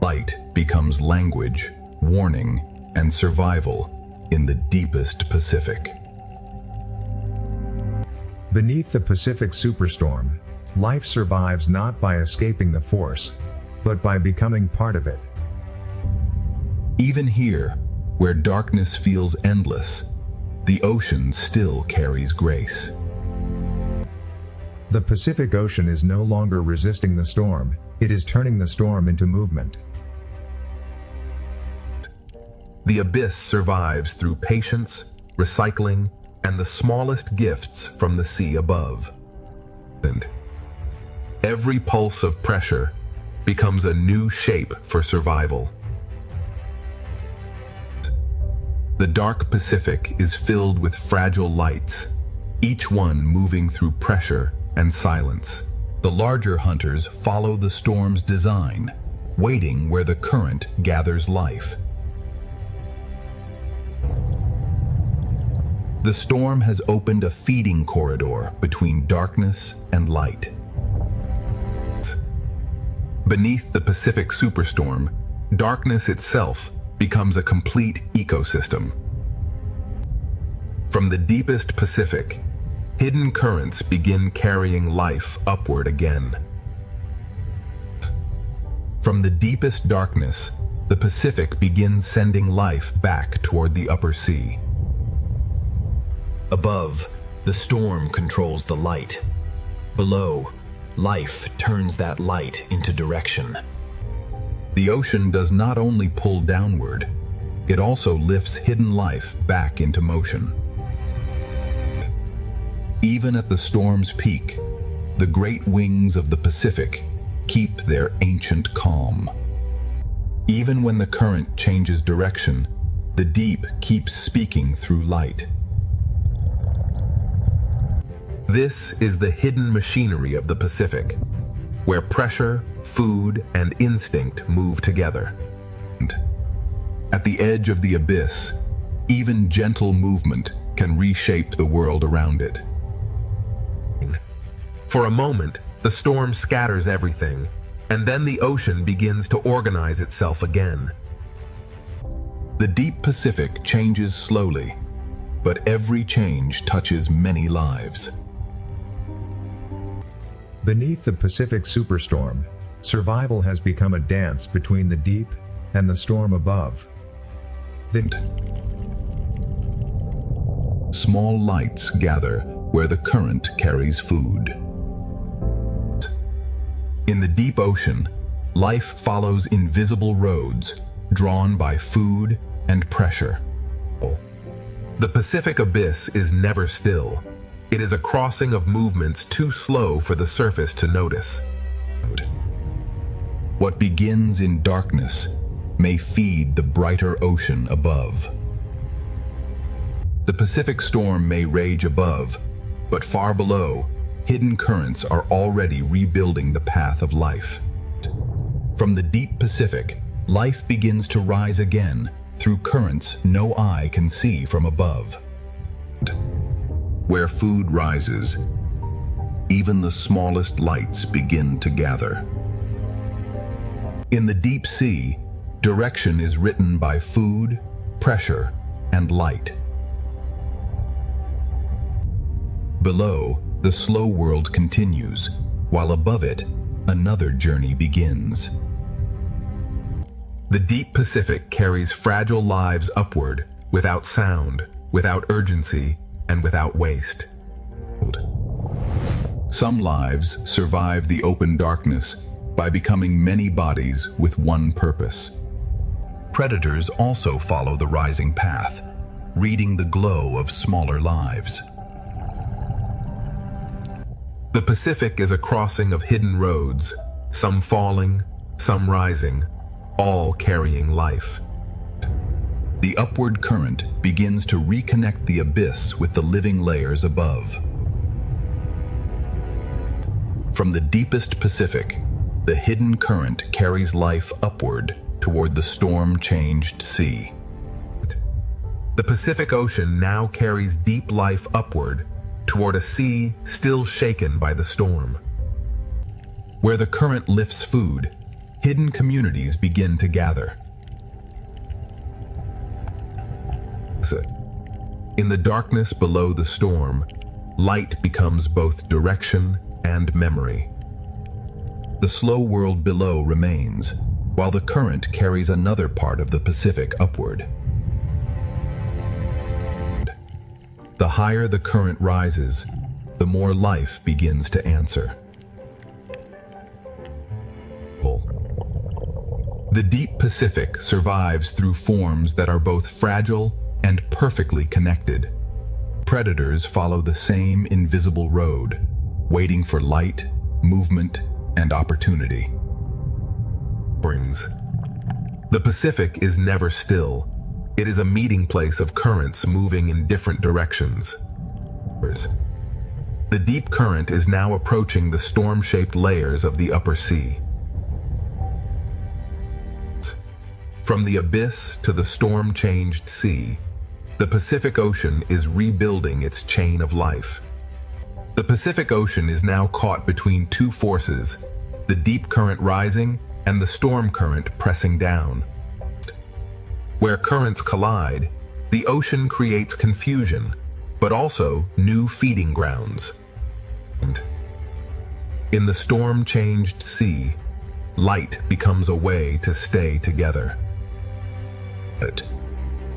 Light becomes language, warning, and survival in the deepest Pacific. Beneath the Pacific Superstorm, life survives not by escaping the force, but by becoming part of it. Even here, where darkness feels endless, the ocean still carries grace. The Pacific Ocean is no longer resisting the storm, it is turning the storm into movement. The abyss survives through patience, recycling, and the smallest gifts from the sea above. And every pulse of pressure becomes a new shape for survival. The dark Pacific is filled with fragile lights, each one moving through pressure and silence. The larger hunters follow the storm's design, waiting where the current gathers life. The storm has opened a feeding corridor between darkness and light. Beneath the Pacific Superstorm, darkness itself becomes a complete ecosystem. From the deepest Pacific, hidden currents begin carrying life upward again. From the deepest darkness, the Pacific begins sending life back toward the upper sea. Above, the storm controls the light. Below, life turns that light into direction. The ocean does not only pull downward, it also lifts hidden life back into motion. Even at the storm's peak, the great wings of the Pacific keep their ancient calm. Even when the current changes direction, the deep keeps speaking through light. This is the hidden machinery of the Pacific, where pressure, food, and instinct move together. And at the edge of the abyss, even gentle movement can reshape the world around it. For a moment, the storm scatters everything, and then the ocean begins to organize itself again. The deep Pacific changes slowly, but every change touches many lives. Beneath the Pacific Superstorm, survival has become a dance between the deep and the storm above. Small lights gather where the current carries food. In the deep ocean, life follows invisible roads drawn by food and pressure. The Pacific Abyss is never still. It is a crossing of movements too slow for the surface to notice. What begins in darkness may feed the brighter ocean above. The Pacific storm may rage above, but far below, hidden currents are already rebuilding the path of life. From the deep Pacific, life begins to rise again through currents no eye can see from above. Where food rises, even the smallest lights begin to gather. In the deep sea, direction is written by food, pressure, and light. Below, the slow world continues, while above it, another journey begins. The deep Pacific carries fragile lives upward, without sound, without urgency, and without waste. Some lives survive the open darkness by becoming many bodies with one purpose. Predators also follow the rising path, reading the glow of smaller lives. The Pacific is a crossing of hidden roads, some falling, some rising, all carrying life. The upward current begins to reconnect the abyss with the living layers above. From the deepest Pacific, the hidden current carries life upward toward the storm-changed sea. The Pacific Ocean now carries deep life upward toward a sea still shaken by the storm. Where the current lifts food, hidden communities begin to gather. In the darkness below the storm, light becomes both direction and memory. The slow world below remains, while the current carries another part of the Pacific upward. The higher the current rises, the more life begins to answer. The deep Pacific survives through forms that are both fragile and perfectly connected. Predators follow the same invisible road, waiting for light, movement, and opportunity. The Pacific is never still. It is a meeting place of currents moving in different directions. The deep current is now approaching the storm-shaped layers of the upper sea. From the abyss to the storm-changed sea, the Pacific Ocean is rebuilding its chain of life. The Pacific Ocean is now caught between two forces, the deep current rising and the storm current pressing down. Where currents collide, the ocean creates confusion, but also new feeding grounds. And in the storm-changed sea, light becomes a way to stay together. But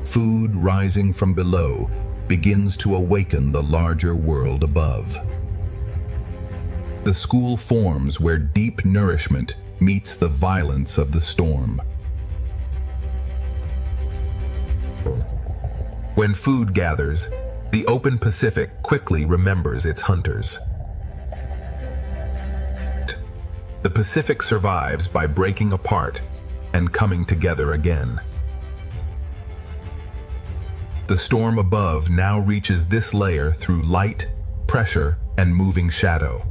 food rising from below begins to awaken the larger world above. The school forms where deep nourishment meets the violence of the storm. When food gathers, the open Pacific quickly remembers its hunters. The Pacific survives by breaking apart and coming together again. The storm above now reaches this layer through light, pressure, and moving shadow.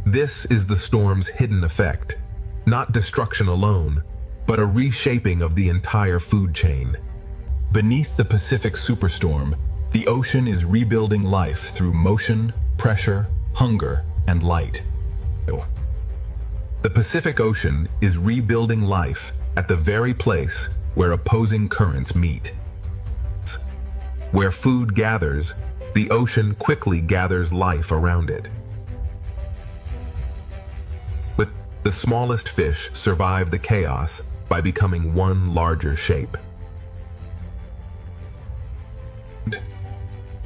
This is the storm's hidden effect, not destruction alone, but a reshaping of the entire food chain. Beneath the Pacific Superstorm, the ocean is rebuilding life through motion, pressure, hunger, and light. The Pacific Ocean is rebuilding life at the very place where opposing currents meet. Where food gathers, the ocean quickly gathers life around it. The smallest fish survive the chaos by becoming one larger shape.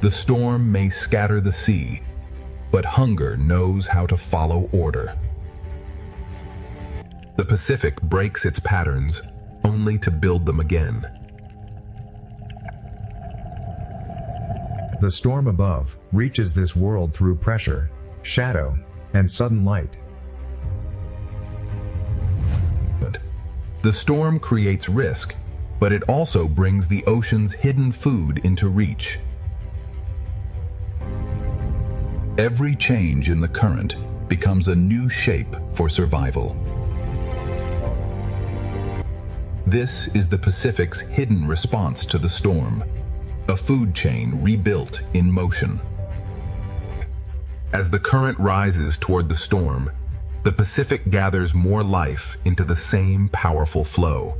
The storm may scatter the sea, but hunger knows how to follow order. The Pacific breaks its patterns only to build them again. The storm above reaches this world through pressure, shadow, and sudden light. The storm creates risk, but it also brings the ocean's hidden food into reach. Every change in the current becomes a new shape for survival. This is the Pacific's hidden response to the storm, a food chain rebuilt in motion. As the current rises toward the storm, the Pacific gathers more life into the same powerful flow.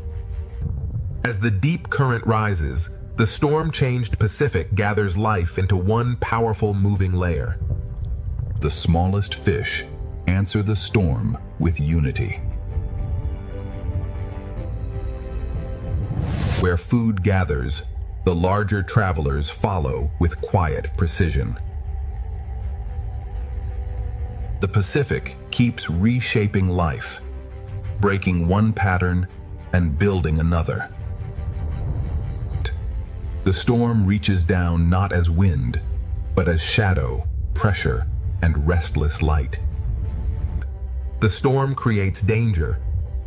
As the deep current rises, the storm-changed Pacific gathers life into one powerful moving layer. the smallest fish answer the storm with unity. Where food gathers, the larger travelers follow with quiet precision. The Pacific keeps reshaping life, breaking one pattern and building another. The storm reaches down not as wind, but as shadow, pressure, and restless light. The storm creates danger,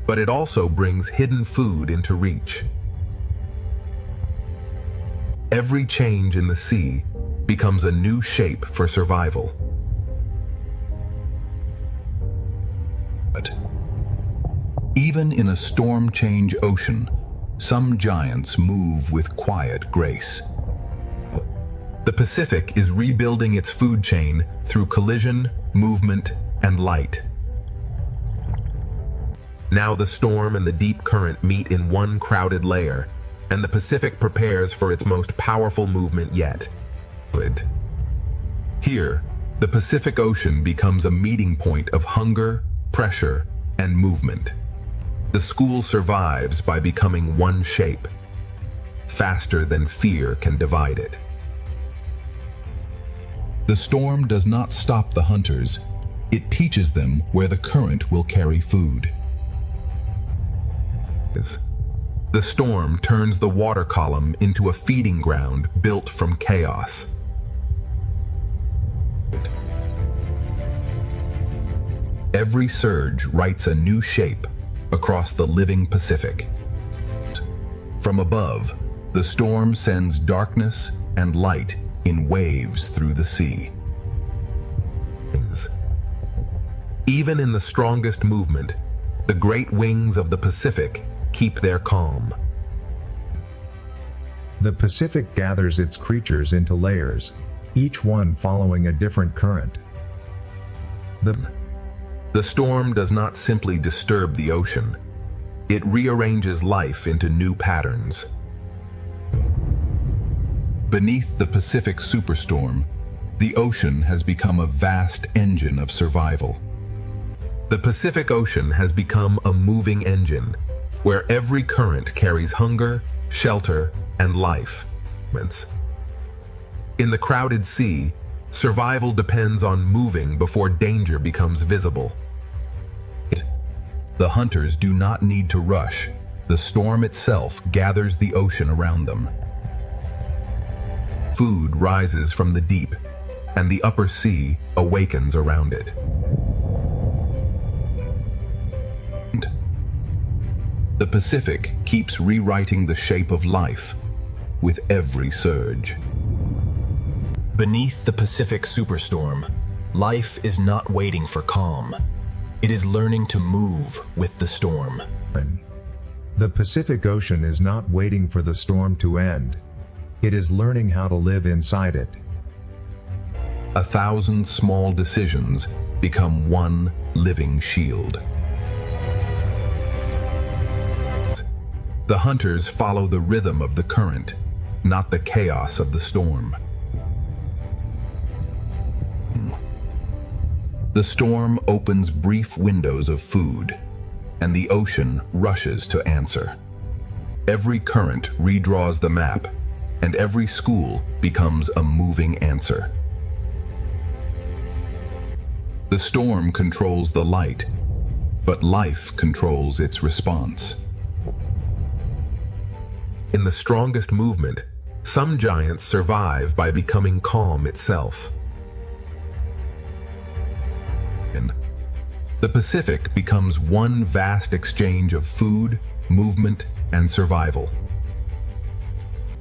but it also brings hidden food into reach. Every change in the sea becomes a new shape for survival. But even in a storm-change ocean, some giants move with quiet grace. The Pacific is rebuilding its food chain through collision, movement, and light. Now the storm and the deep current meet in one crowded layer, and the Pacific prepares for its most powerful movement yet. Here, the Pacific Ocean becomes a meeting point of hunger, pressure, and movement. The school survives by becoming one shape, faster than fear can divide it. The storm does not stop the hunters. It teaches them where the current will carry food. The storm turns the water column into a feeding ground built from chaos. Every surge writes a new shape across the living Pacific. From above, the storm sends darkness and light in waves through the sea. Even in the strongest movement, the great wings of the Pacific keep their calm. The Pacific gathers its creatures into layers, each one following a different current. The storm does not simply disturb the ocean. It rearranges life into new patterns. Beneath the Pacific Superstorm, the ocean has become a vast engine of survival. The Pacific Ocean has become a moving engine, where every current carries hunger, shelter, and life. In the crowded sea, survival depends on moving before danger becomes visible. The hunters do not need to rush. The storm itself gathers the ocean around them. Food rises from the deep, and the upper sea awakens around it. The Pacific keeps rewriting the shape of life with every surge. Beneath the Pacific Superstorm, life is not waiting for calm. It is learning to move with the storm. The Pacific Ocean is not waiting for the storm to end. It is learning how to live inside it. 1,000 small decisions become one living shield. The hunters follow the rhythm of the current, not the chaos of the storm. The storm opens brief windows of food, and the ocean rushes to answer. Every current redraws the map, and every school becomes a moving answer. The storm controls the light, but life controls its response. In the strongest movement, some giants survive by becoming calm itself. The Pacific becomes one vast exchange of food, movement, and survival.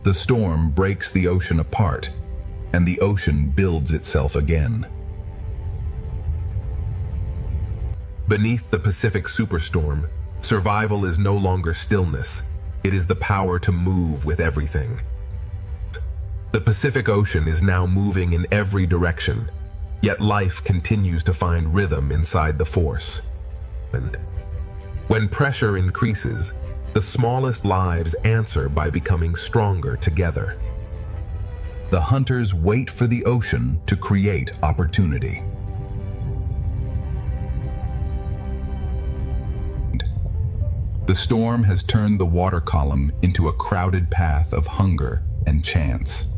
The storm breaks the ocean apart, and the ocean builds itself again. Beneath the Pacific Superstorm, survival is no longer stillness. It is the power to move with everything. The Pacific Ocean is now moving in every direction, yet life continues to find rhythm inside the force. And when pressure increases, the smallest lives answer by becoming stronger together. The hunters wait for the ocean to create opportunity. The storm has turned the water column into a crowded path of hunger and chance.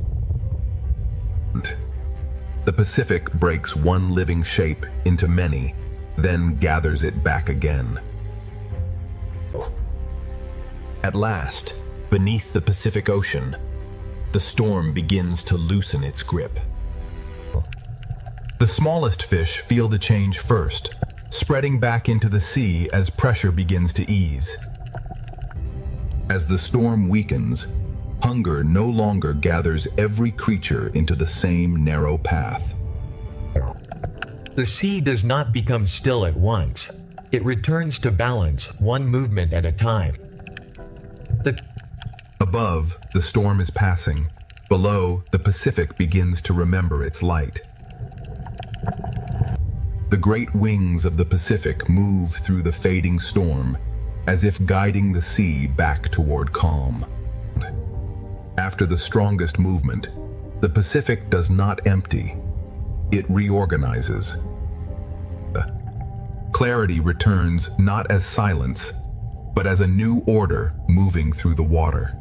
The Pacific breaks one living shape into many, then gathers it back again. At last, beneath the Pacific Ocean, the storm begins to loosen its grip. The smallest fish feel the change first, spreading back into the sea as pressure begins to ease. As the storm weakens, hunger no longer gathers every creature into the same narrow path. The sea does not become still at once. It returns to balance, one movement at a time. Above, the storm is passing. Below, the Pacific begins to remember its light. The great wings of the Pacific move through the fading storm, as if guiding the sea back toward calm. After the strongest movement, the Pacific does not empty. It reorganizes. Clarity returns not as silence, but as a new order moving through the water.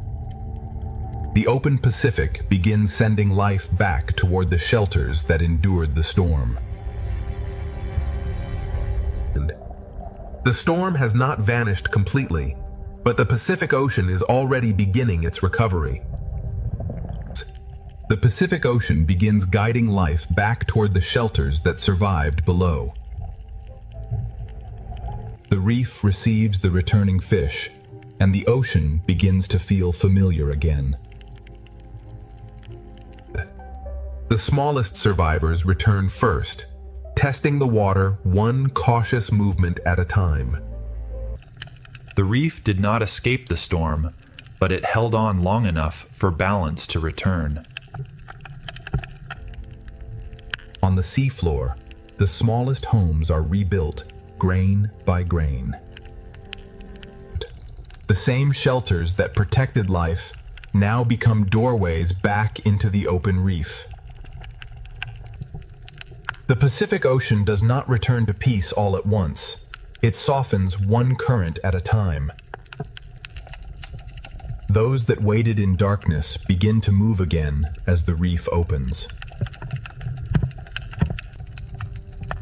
The open Pacific begins sending life back toward the shelters that endured the storm. The storm has not vanished completely, but the Pacific Ocean is already beginning its recovery. The Pacific Ocean begins guiding life back toward the shelters that survived below. The reef receives the returning fish, and the ocean begins to feel familiar again. The smallest survivors return first, testing the water one cautious movement at a time. The reef did not escape the storm, but it held on long enough for balance to return. On the seafloor, the smallest homes are rebuilt, grain by grain. The same shelters that protected life now become doorways back into the open reef. The Pacific Ocean does not return to peace all at once. It softens one current at a time. Those that waited in darkness begin to move again as the reef opens.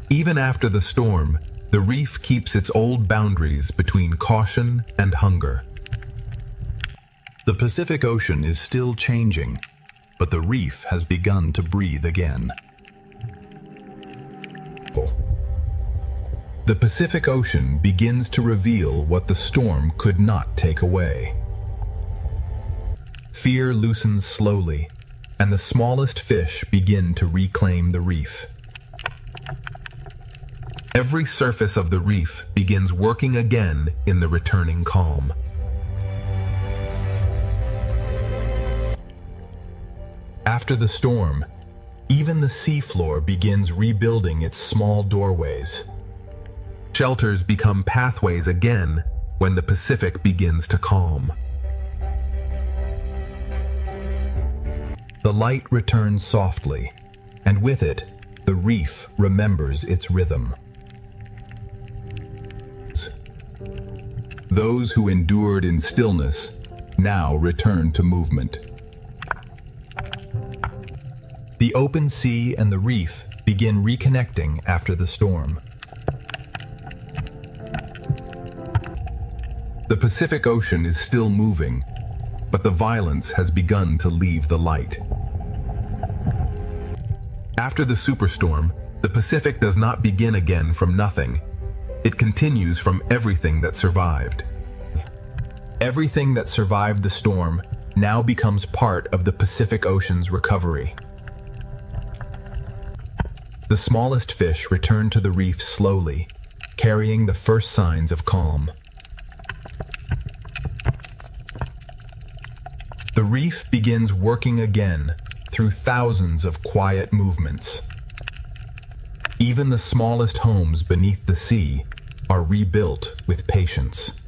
Even after the storm, the reef keeps its old boundaries between caution and hunger. The Pacific Ocean is still changing, but the reef has begun to breathe again. The Pacific Ocean begins to reveal what the storm could not take away. Fear loosens slowly, and the smallest fish begin to reclaim the reef. Every surface of the reef begins working again in the returning calm. After the storm, even the seafloor begins rebuilding its small doorways. Shelters become pathways again when the Pacific begins to calm. The light returns softly, and with it, the reef remembers its rhythm. Those who endured in stillness now return to movement. The open sea and the reef begin reconnecting after the storm. The Pacific Ocean is still moving, but the violence has begun to leave the light. After the superstorm, the Pacific does not begin again from nothing. It continues from everything that survived. Everything that survived the storm now becomes part of the Pacific Ocean's recovery. The smallest fish return to the reef slowly, carrying the first signs of calm. The reef begins working again through thousands of quiet movements. Even the smallest homes beneath the sea are rebuilt with patience.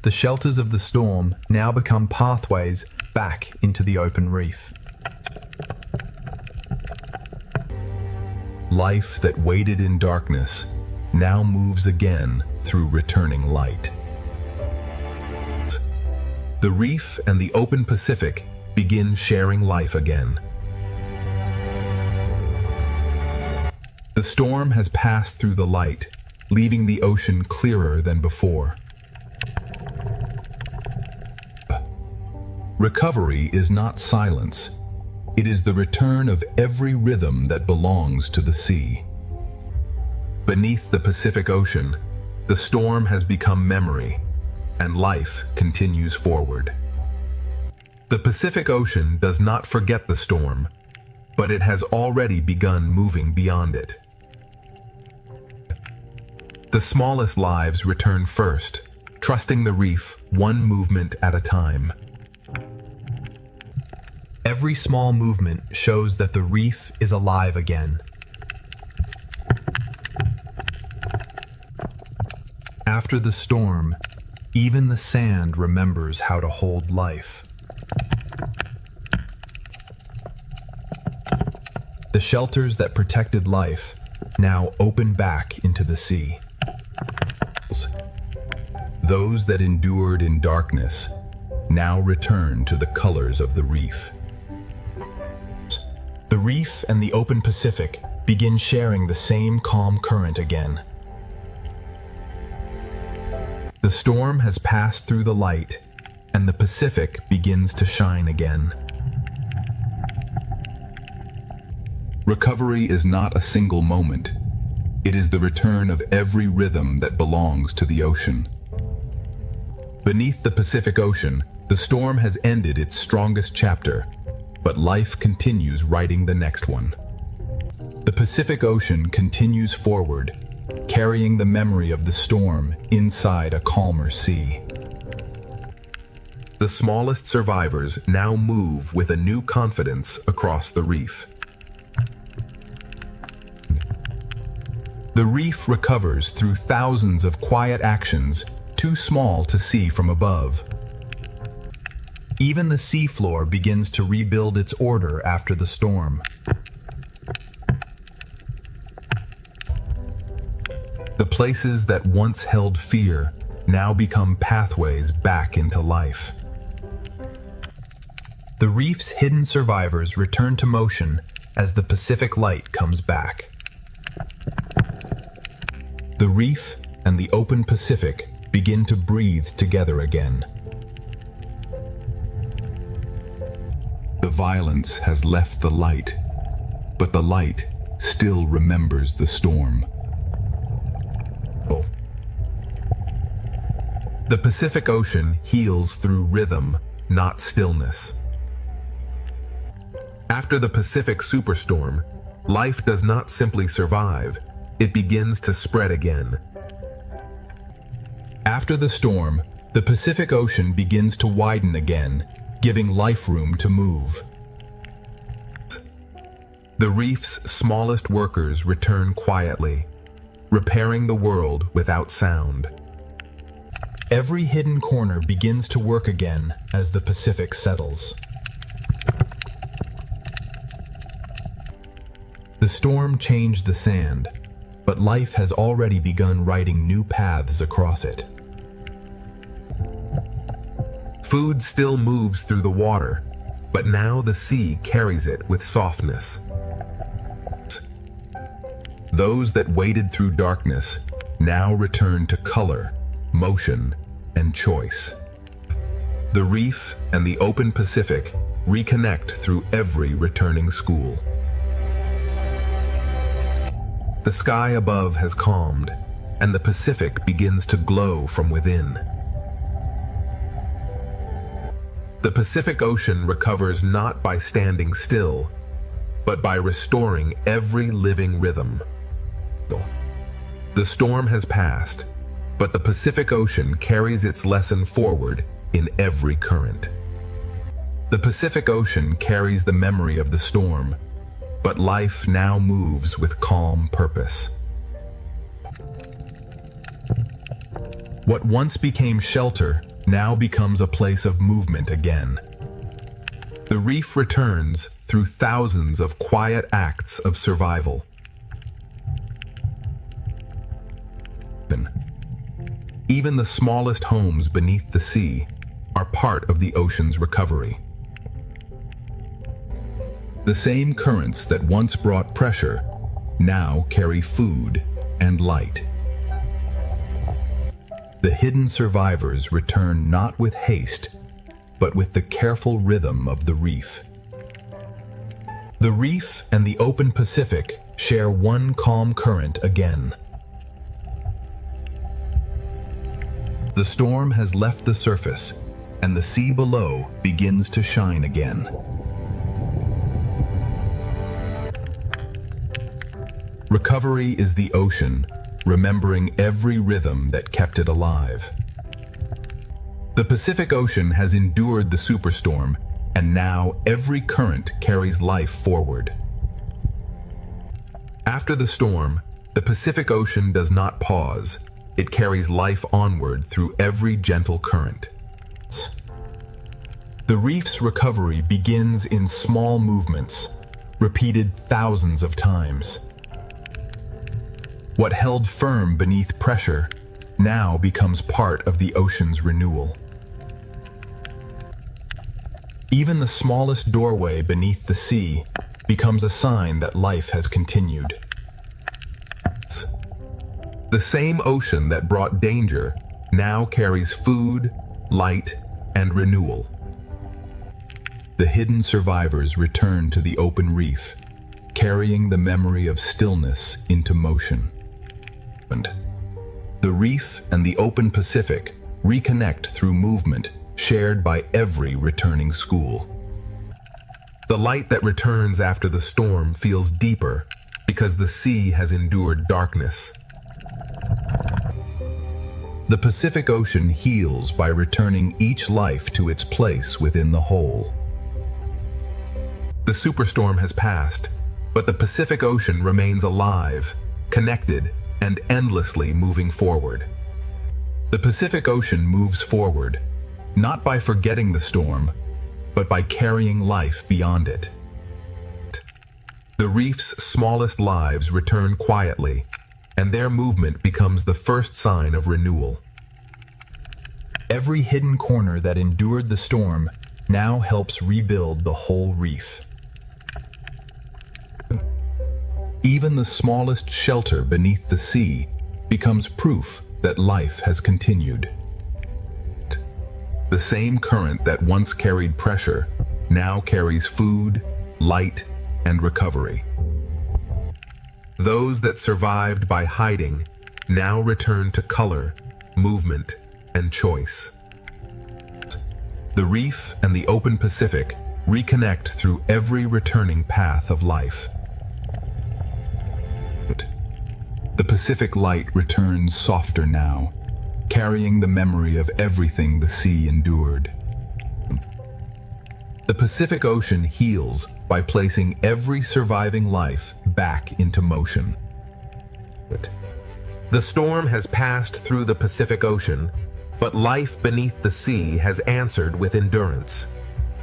The shelters of the storm now become pathways back into the open reef. Life that waited in darkness now moves again through returning light. The reef and the open Pacific begin sharing life again. The storm has passed through the light, leaving the ocean clearer than before. Recovery is not silence. It is the return of every rhythm that belongs to the sea. Beneath the Pacific Ocean, the storm has become memory, and life continues forward. The Pacific Ocean does not forget the storm, but it has already begun moving beyond it. The smallest lives return first, trusting the reef one movement at a time. Every small movement shows that the reef is alive again. After the storm, even the sand remembers how to hold life. The shelters that protected life now open back into the sea. Those that endured in darkness now return to the colors of the reef. The reef and the open Pacific begin sharing the same calm current again. The storm has passed through the light, and the Pacific begins to shine again. Recovery is not a single moment. It is the return of every rhythm that belongs to the ocean. Beneath the Pacific Ocean, the storm has ended its strongest chapter, but life continues writing the next one. The Pacific Ocean continues forward, carrying the memory of the storm inside a calmer sea. The smallest survivors now move with a new confidence across the reef. The reef recovers through thousands of quiet actions too small to see from above. Even the seafloor begins to rebuild its order after the storm. The places that once held fear now become pathways back into life. The reef's hidden survivors return to motion as the Pacific light comes back. The reef and the open Pacific begin to breathe together again. The violence has left the light, but the light still remembers the storm. The Pacific Ocean heals through rhythm, not stillness. After the Pacific Superstorm, life does not simply survive, it begins to spread again. After the storm, the Pacific Ocean begins to widen again, giving life room to move. The reef's smallest workers return quietly, repairing the world without sound. Every hidden corner begins to work again as the Pacific settles. The storm changed the sand, but life has already begun writing new paths across it. Food still moves through the water, but now the sea carries it with softness. Those that waded through darkness now return to color, motion, and choice. The reef and the open Pacific reconnect through every returning school. The sky above has calmed, and the Pacific begins to glow from within. The Pacific Ocean recovers not by standing still, but by restoring every living rhythm. The storm has passed, but the Pacific Ocean carries its lesson forward in every current. The Pacific Ocean carries the memory of the storm, but life now moves with calm purpose. What once became shelter now becomes a place of movement again. The reef returns through thousands of quiet acts of survival. broken. Even the smallest homes beneath the sea are part of the ocean's recovery. The same currents that once brought pressure now carry food and light. The hidden survivors return not with haste, but with the careful rhythm of the reef. The reef and the open Pacific share one calm current again. The storm has left the surface, and the sea below begins to shine again. Recovery is the ocean, remembering every rhythm that kept it alive. The Pacific Ocean has endured the superstorm, and now every current carries life forward. After the storm, the Pacific Ocean does not pause. It carries life onward through every gentle current. The reef's recovery begins in small movements, repeated thousands of times. What held firm beneath pressure now becomes part of the ocean's renewal. Even the smallest doorway beneath the sea becomes a sign that life has continued. The same ocean that brought danger now carries food, light, and renewal. The hidden survivors return to the open reef, carrying the memory of stillness into motion. The reef and the open Pacific reconnect through movement shared by every returning school. The light that returns after the storm feels deeper because the sea has endured darkness. The Pacific Ocean heals by returning each life to its place within the whole. The superstorm has passed, but the Pacific Ocean remains alive, connected, and endlessly moving forward. The Pacific Ocean moves forward, not by forgetting the storm, but by carrying life beyond it. The reef's smallest lives return quietly, and their movement becomes the first sign of renewal. Every hidden corner that endured the storm now helps rebuild the whole reef. Even the smallest shelter beneath the sea becomes proof that life has continued. The same current that once carried pressure now carries food, light, and recovery. Those that survived by hiding now return to color, movement, and choice. The reef and the open Pacific reconnect through every returning path of life. The Pacific light returns softer now, carrying the memory of everything the sea endured. The Pacific Ocean heals by placing every surviving life back into motion. The storm has passed through the Pacific Ocean, but life beneath the sea has answered with endurance.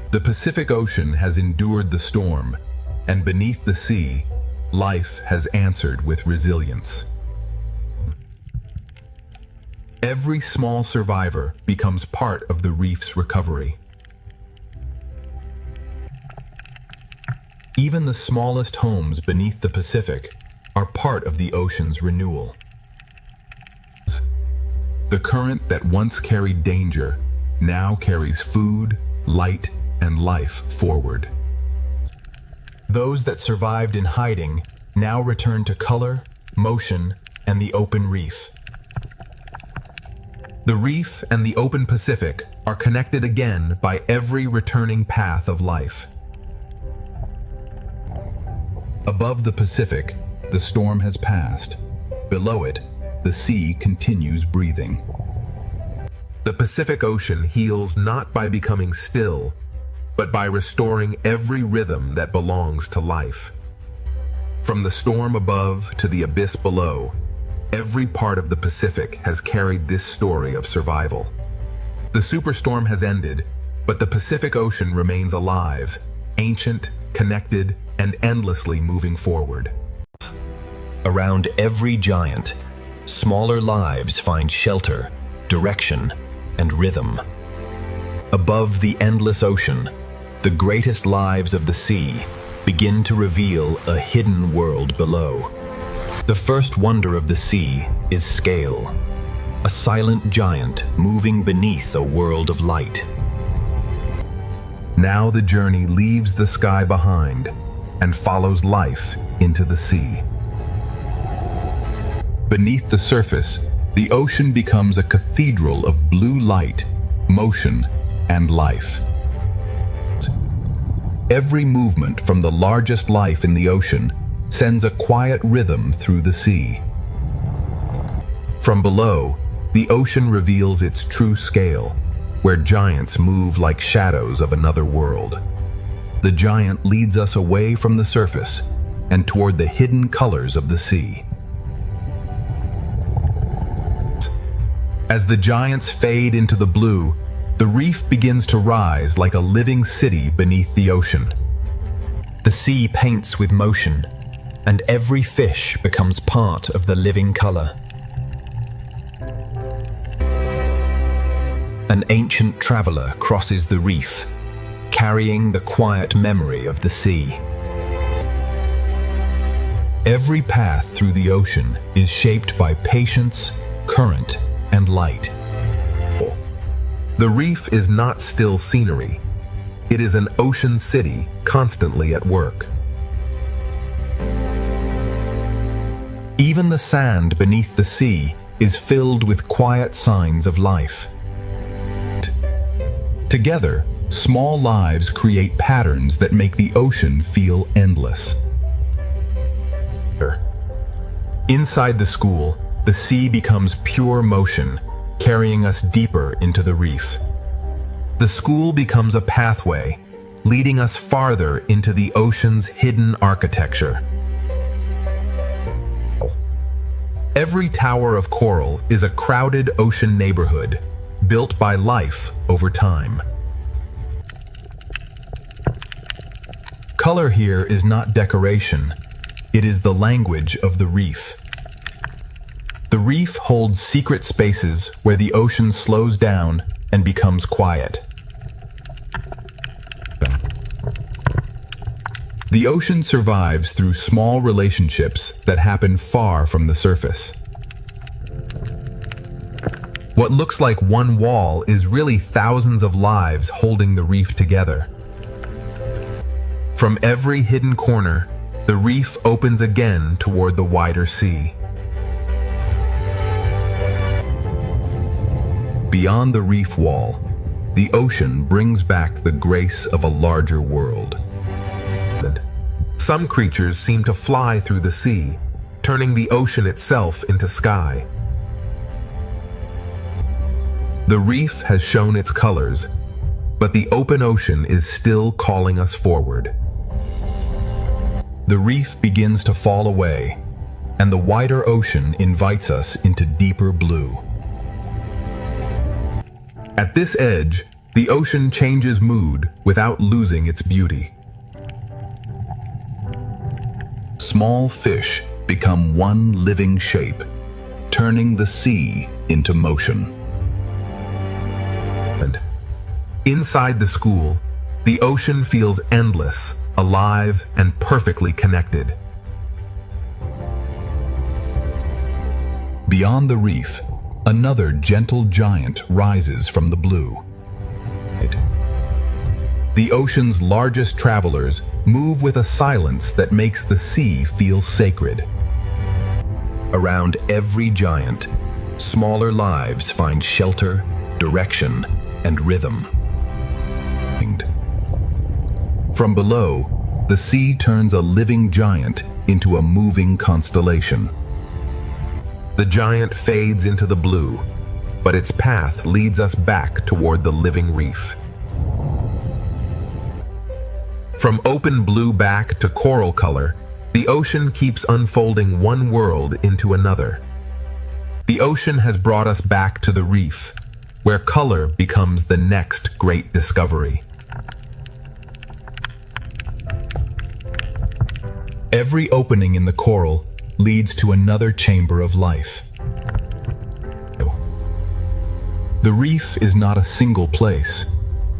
The Pacific Ocean has endured the storm, and beneath the sea, life has answered with resilience. Every small survivor becomes part of the reef's recovery. Even the smallest homes beneath the Pacific are part of the ocean's renewal. The current that once carried danger now carries food, light, and life forward. Those that survived in hiding now return to color, motion, and the open reef. The reef and the open Pacific are connected again by every returning path of life. Above the Pacific, the storm has passed. Below it, the sea continues breathing. The Pacific Ocean heals not by becoming still, but by restoring every rhythm that belongs to life. From the storm above to the abyss below, every part of the Pacific has carried this story of survival. The superstorm has ended, but the Pacific Ocean remains alive, ancient, connected, and endlessly moving forward. Around every giant, smaller lives find shelter, direction, and rhythm. Above the endless ocean, the greatest lives of the sea begin to reveal a hidden world below. The first wonder of the sea is scale, a silent giant moving beneath a world of light. Now the journey leaves the sky behind and follows life into the sea. Beneath the surface, the ocean becomes a cathedral of blue light, motion, and life. Every movement from the largest life in the ocean sends a quiet rhythm through the sea. From below, the ocean reveals its true scale, where giants move like shadows of another world. The giant leads us away from the surface and toward the hidden colors of the sea. As the giants fade into the blue, the reef begins to rise like a living city beneath the ocean. The sea paints with motion, and every fish becomes part of the living color. An ancient traveler crosses the reef, carrying the quiet memory of the sea. Every path through the ocean is shaped by patience, current, and light. The reef is not still scenery. It is an ocean city constantly at work. Even the sand beneath the sea is filled with quiet signs of life. Together, small lives create patterns that make the ocean feel endless. Inside the school, the sea becomes pure motion, carrying us deeper into the reef. The school becomes a pathway, leading us farther into the ocean's hidden architecture. Every tower of coral is a crowded ocean neighborhood, built by life over time. Color here is not decoration, it is the language of the reef. The reef holds secret spaces where the ocean slows down and becomes quiet. The ocean survives through small relationships that happen far from the surface. What looks like one wall is really thousands of lives holding the reef together. From every hidden corner, the reef opens again toward the wider sea. Beyond the reef wall, the ocean brings back the grace of a larger world. Some creatures seem to fly through the sea, turning the ocean itself into sky. The reef has shown its colors, but the open ocean is still calling us forward. The reef begins to fall away, and the wider ocean invites us into deeper blue. At this edge, the ocean changes mood without losing its beauty. Small fish become one living shape, turning the sea into motion. And inside the school, the ocean feels endless, alive, and perfectly connected. Beyond the reef, another gentle giant rises from the blue. The ocean's largest travelers move with a silence that makes the sea feel sacred. Around every giant, smaller lives find shelter, direction, and rhythm. From below, the sea turns a living giant into a moving constellation. The giant fades into the blue, but its path leads us back toward the living reef. From open blue back to coral color, the ocean keeps unfolding one world into another. The ocean has brought us back to the reef, where color becomes the next great discovery. Every opening in the coral leads to another chamber of life. The reef is not a single place,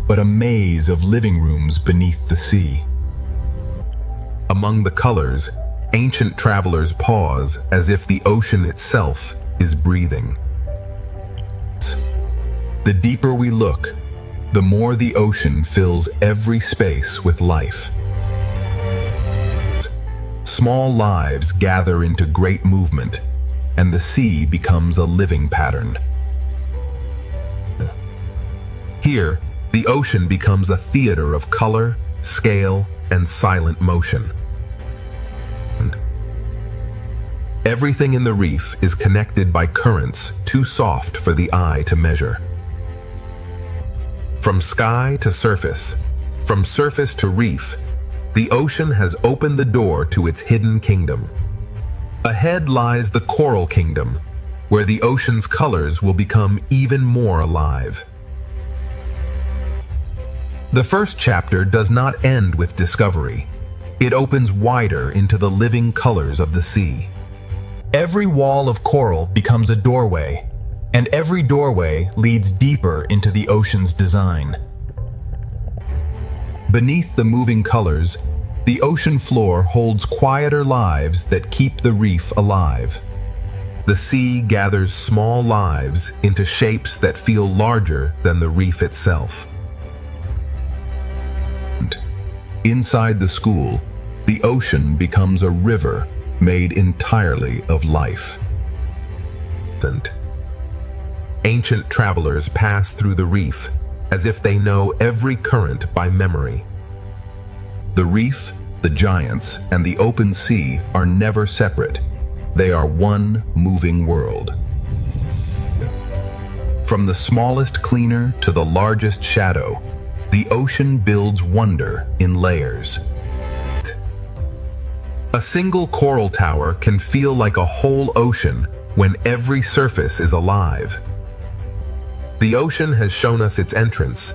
but a maze of living rooms beneath the sea. Among the colors, ancient travelers pause as if the ocean itself is breathing. The deeper we look, the more the ocean fills every space with life. Small lives gather into great movement, and the sea becomes a living pattern. Here, the ocean becomes a theater of color, scale, and silent motion. Everything in the reef is connected by currents too soft for the eye to measure. From sky to surface, from surface to reef, the ocean has opened the door to its hidden kingdom. Ahead lies the coral kingdom, where the ocean's colors will become even more alive. The first chapter does not end with discovery. It opens wider into the living colors of the sea. Every wall of coral becomes a doorway, and every doorway leads deeper into the ocean's design. Beneath the moving colors, the ocean floor holds quieter lives that keep the reef alive. The sea gathers small lives into shapes that feel larger than the reef itself. Inside the school, the ocean becomes a river made entirely of life. Ancient travelers pass through the reef as if they know every current by memory. The reef, the giants, and the open sea are never separate. They are one moving world. From the smallest cleaner to the largest shadow, the ocean builds wonder in layers. A single coral tower can feel like a whole ocean when every surface is alive. The ocean has shown us its entrance,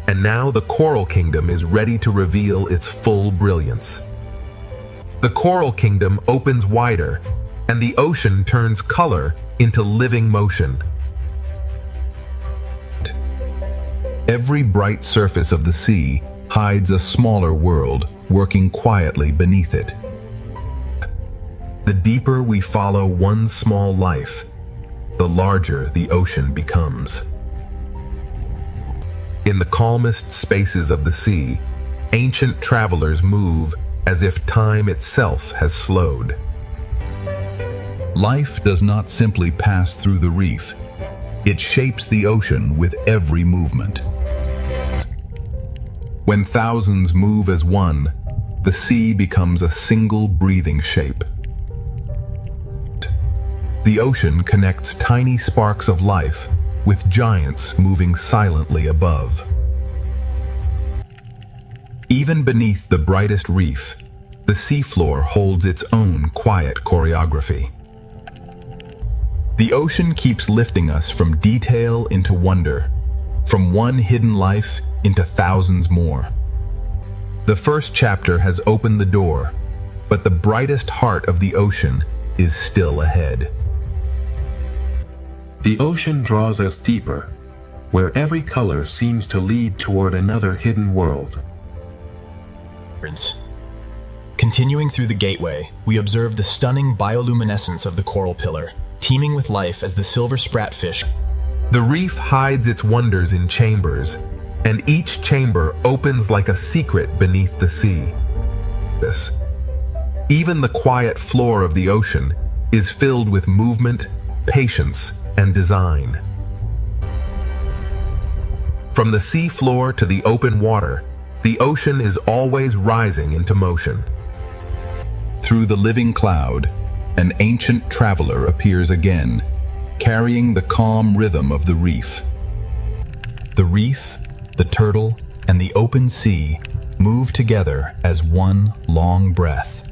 and now the coral kingdom is ready to reveal its full brilliance. The coral kingdom opens wider, and the ocean turns color into living motion. Every bright surface of the sea hides a smaller world working quietly beneath it. The deeper we follow one small life, the larger the ocean becomes. In the calmest spaces of the sea, ancient travelers move as if time itself has slowed. Life does not simply pass through the reef. It shapes the ocean with every movement. When thousands move as one, the sea becomes a single breathing shape. The ocean connects tiny sparks of life with giants moving silently above. Even beneath the brightest reef, the seafloor holds its own quiet choreography. The ocean keeps lifting us from detail into wonder, from one hidden life into thousands more. The first chapter has opened the door, but the brightest heart of the ocean is still ahead. The ocean draws us deeper, where every color seems to lead toward another hidden world. Continuing through the gateway, we observe the stunning bioluminescence of the coral pillar, teeming with life as the silver spratfish. The reef hides its wonders in chambers, and each chamber opens like a secret beneath the sea. Even the quiet floor of the ocean is filled with movement, patience, and design. From the sea floor to the open water, the ocean is always rising into motion. Through the living cloud, an ancient traveler appears again, carrying the calm rhythm of the reef. The reef, the turtle, and the open sea move together as one long breath.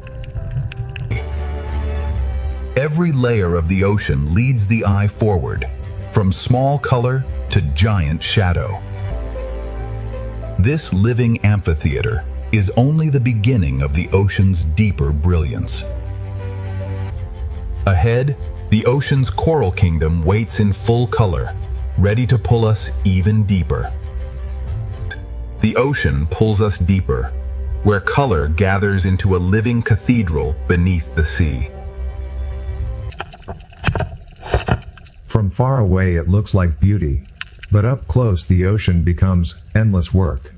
Every layer of the ocean leads the eye forward, from small color to giant shadow. This living amphitheater is only the beginning of the ocean's deeper brilliance. Ahead, the ocean's coral kingdom waits in full color, ready to pull us even deeper. The ocean pulls us deeper, where color gathers into a living cathedral beneath the sea. From far away it looks like beauty, but up close the ocean becomes endless work.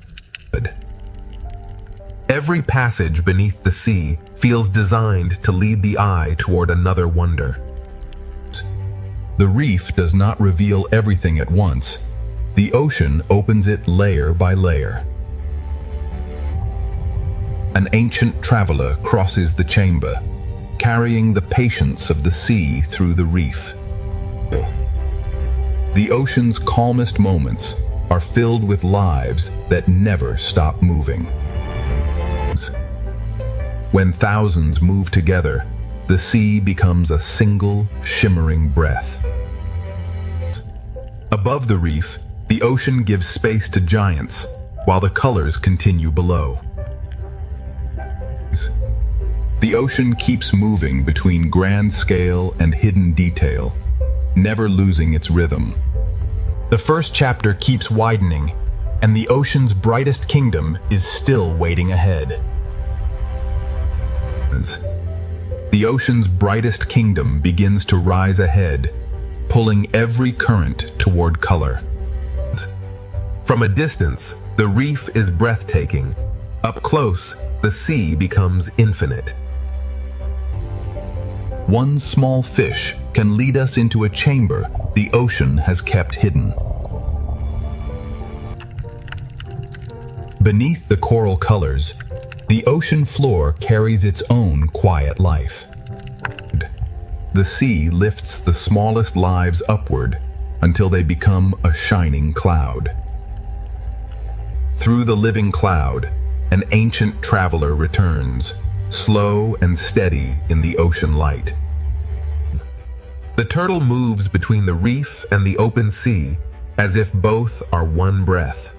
Every passage beneath the sea feels designed to lead the eye toward another wonder. The reef does not reveal everything at once. The ocean opens it layer by layer. An ancient traveler crosses the chamber, carrying the patience of the sea through the reef. The ocean's calmest moments are filled with lives that never stop moving. When thousands move together, the sea becomes a single, shimmering breath. Above the reef, the ocean gives space to giants, while the colors continue below. The ocean keeps moving between grand scale and hidden detail, never losing its rhythm. The first chapter keeps widening, and the ocean's brightest kingdom is still waiting ahead. The ocean's brightest kingdom begins to rise ahead, pulling every current toward color. From a distance, the reef is breathtaking. Up close, the sea becomes infinite. One small fish can lead us into a chamber the ocean has kept hidden. Beneath the coral colors, the ocean floor carries its own quiet life. The sea lifts the smallest lives upward until they become a shining cloud. Through the living cloud, an ancient traveler returns, slow and steady in the ocean light. The turtle moves between the reef and the open sea as if both are one breath.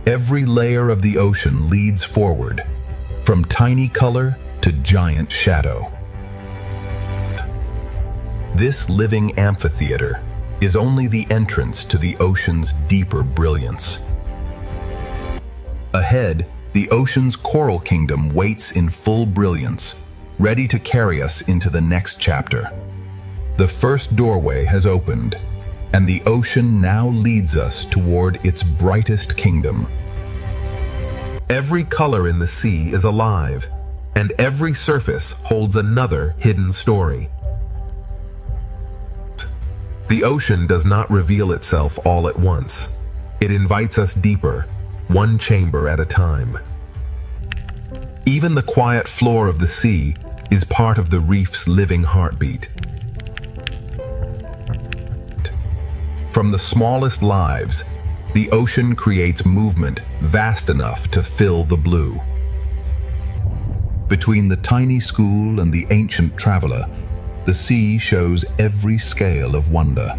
Every layer of the ocean leads forward, from tiny color to giant shadow. This living amphitheater is only the entrance to the ocean's deeper brilliance. Ahead, the ocean's coral kingdom waits in full brilliance, ready to carry us into the next chapter. The first doorway has opened, and the ocean now leads us toward its brightest kingdom. Every color in the sea is alive, and every surface holds another hidden story. The ocean does not reveal itself all at once. It invites us deeper, one chamber at a time. Even the quiet floor of the sea is part of the reef's living heartbeat. From the smallest lives, the ocean creates movement vast enough to fill the blue. Between the tiny school and the ancient traveler, the sea shows every scale of wonder.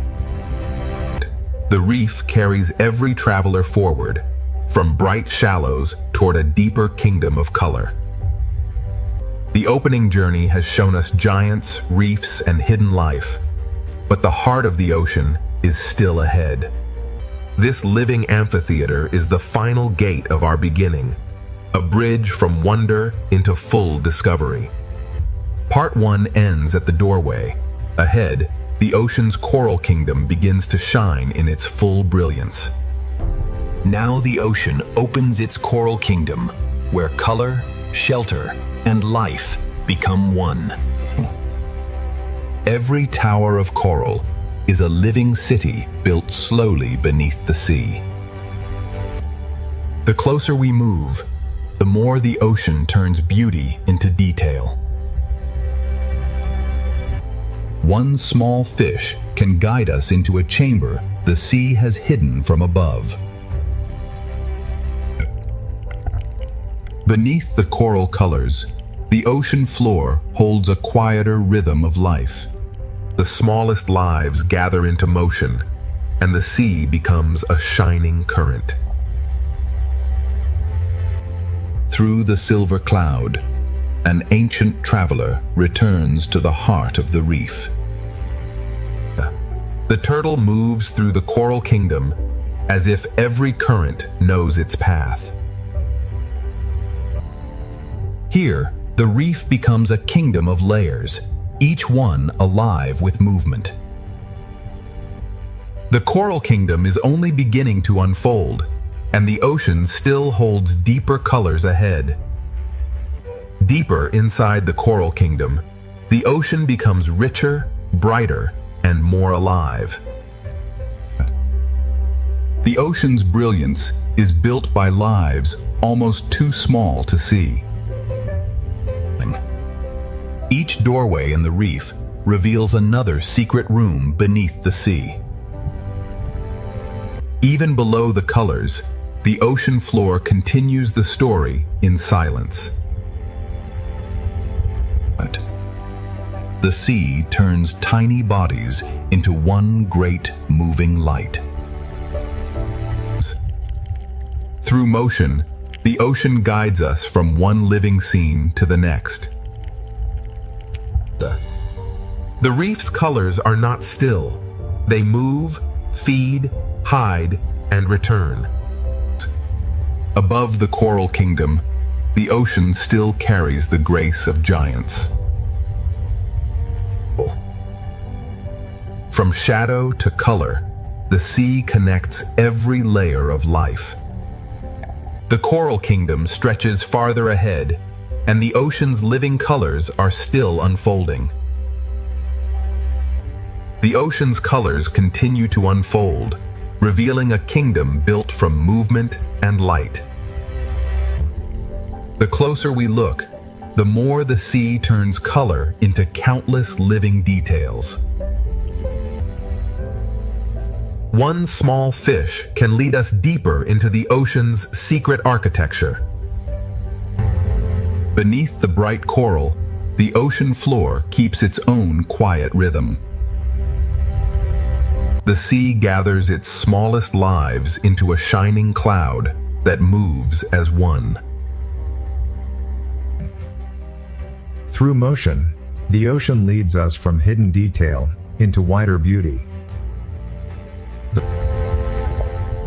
The reef carries every traveler forward, from bright shallows toward a deeper kingdom of color. The opening journey has shown us giants, reefs, and hidden life, but the heart of the ocean is still ahead. This living amphitheater is the final gate of our beginning, a bridge from wonder into full discovery. Part 1 ends at the doorway. Ahead, the ocean's coral kingdom begins to shine in its full brilliance. Now the ocean opens its coral kingdom, where color, shelter, and life become one. Every tower of coral is a living city built slowly beneath the sea. The closer we move, the more the ocean turns beauty into detail. One small fish can guide us into a chamber the sea has hidden from above. Beneath the coral colors, the ocean floor holds a quieter rhythm of life. The smallest lives gather into motion, and the sea becomes a shining current. Through the silver cloud, an ancient traveler returns to the heart of the reef. The turtle moves through the coral kingdom as if every current knows its path. Here, the reef becomes a kingdom of layers, each one alive with movement. The coral kingdom is only beginning to unfold, and the ocean still holds deeper colors ahead. Deeper inside the coral kingdom, the ocean becomes richer, brighter, and more alive. The ocean's brilliance is built by lives almost too small to see. Each doorway in the reef reveals another secret room beneath the sea. Even below the colors, the ocean floor continues the story in silence. The sea turns tiny bodies into one great moving light. Through motion, the ocean guides us from one living scene to the next. The reef's colors are not still. They move, feed, hide, and return. Above the coral kingdom, the ocean still carries the grace of giants. From shadow to color, the sea connects every layer of life. The coral kingdom stretches farther ahead, and the ocean's living colors are still unfolding. The ocean's colors continue to unfold, revealing a kingdom built from movement and light. The closer we look, the more the sea turns color into countless living details. One small fish can lead us deeper into the ocean's secret architecture. Beneath the bright coral, the ocean floor keeps its own quiet rhythm. The sea gathers its smallest lives into a shining cloud that moves as one. Through motion, the ocean leads us from hidden detail into wider beauty.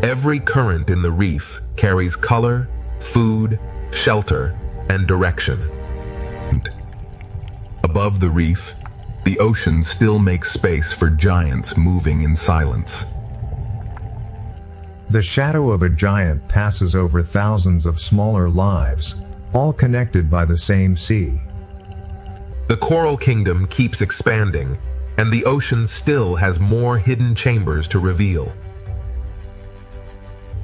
Every current in the reef carries color, food, shelter, and direction. Above the reef, the ocean still makes space for giants moving in silence. The shadow of a giant passes over thousands of smaller lives, all connected by the same sea. The coral kingdom keeps expanding, and the ocean still has more hidden chambers to reveal.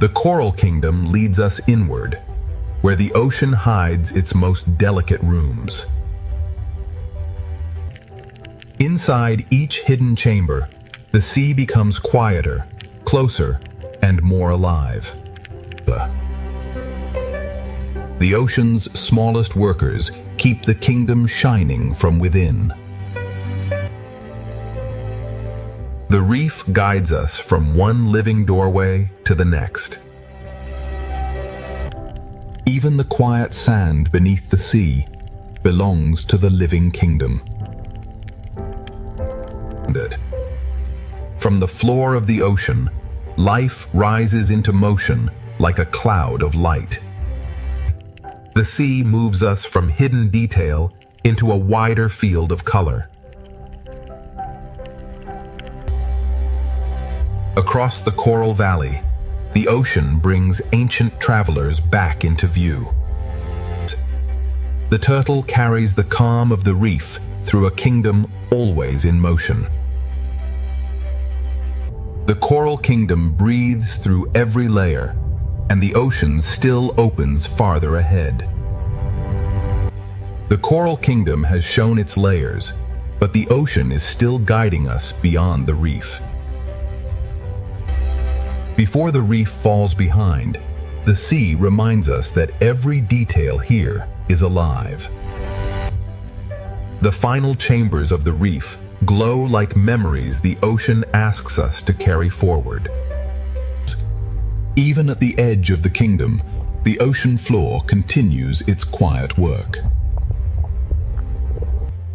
The coral kingdom leads us inward, where the ocean hides its most delicate rooms. Inside each hidden chamber, the sea becomes quieter, closer, and more alive. The ocean's smallest workers keep the kingdom shining from within. The reef guides us from one living doorway to the next. Even the quiet sand beneath the sea belongs to the living kingdom. From the floor of the ocean, life rises into motion like a cloud of light. The sea moves us from hidden detail into a wider field of color. Across the coral valley, the ocean brings ancient travelers back into view. The turtle carries the calm of the reef through a kingdom always in motion. The coral kingdom breathes through every layer, and the ocean still opens farther ahead. The coral kingdom has shown its layers, but the ocean is still guiding us beyond the reef. Before the reef falls behind, the sea reminds us that every detail here is alive. The final chambers of the reef glow like memories the ocean asks us to carry forward. Even at the edge of the kingdom, the ocean floor continues its quiet work.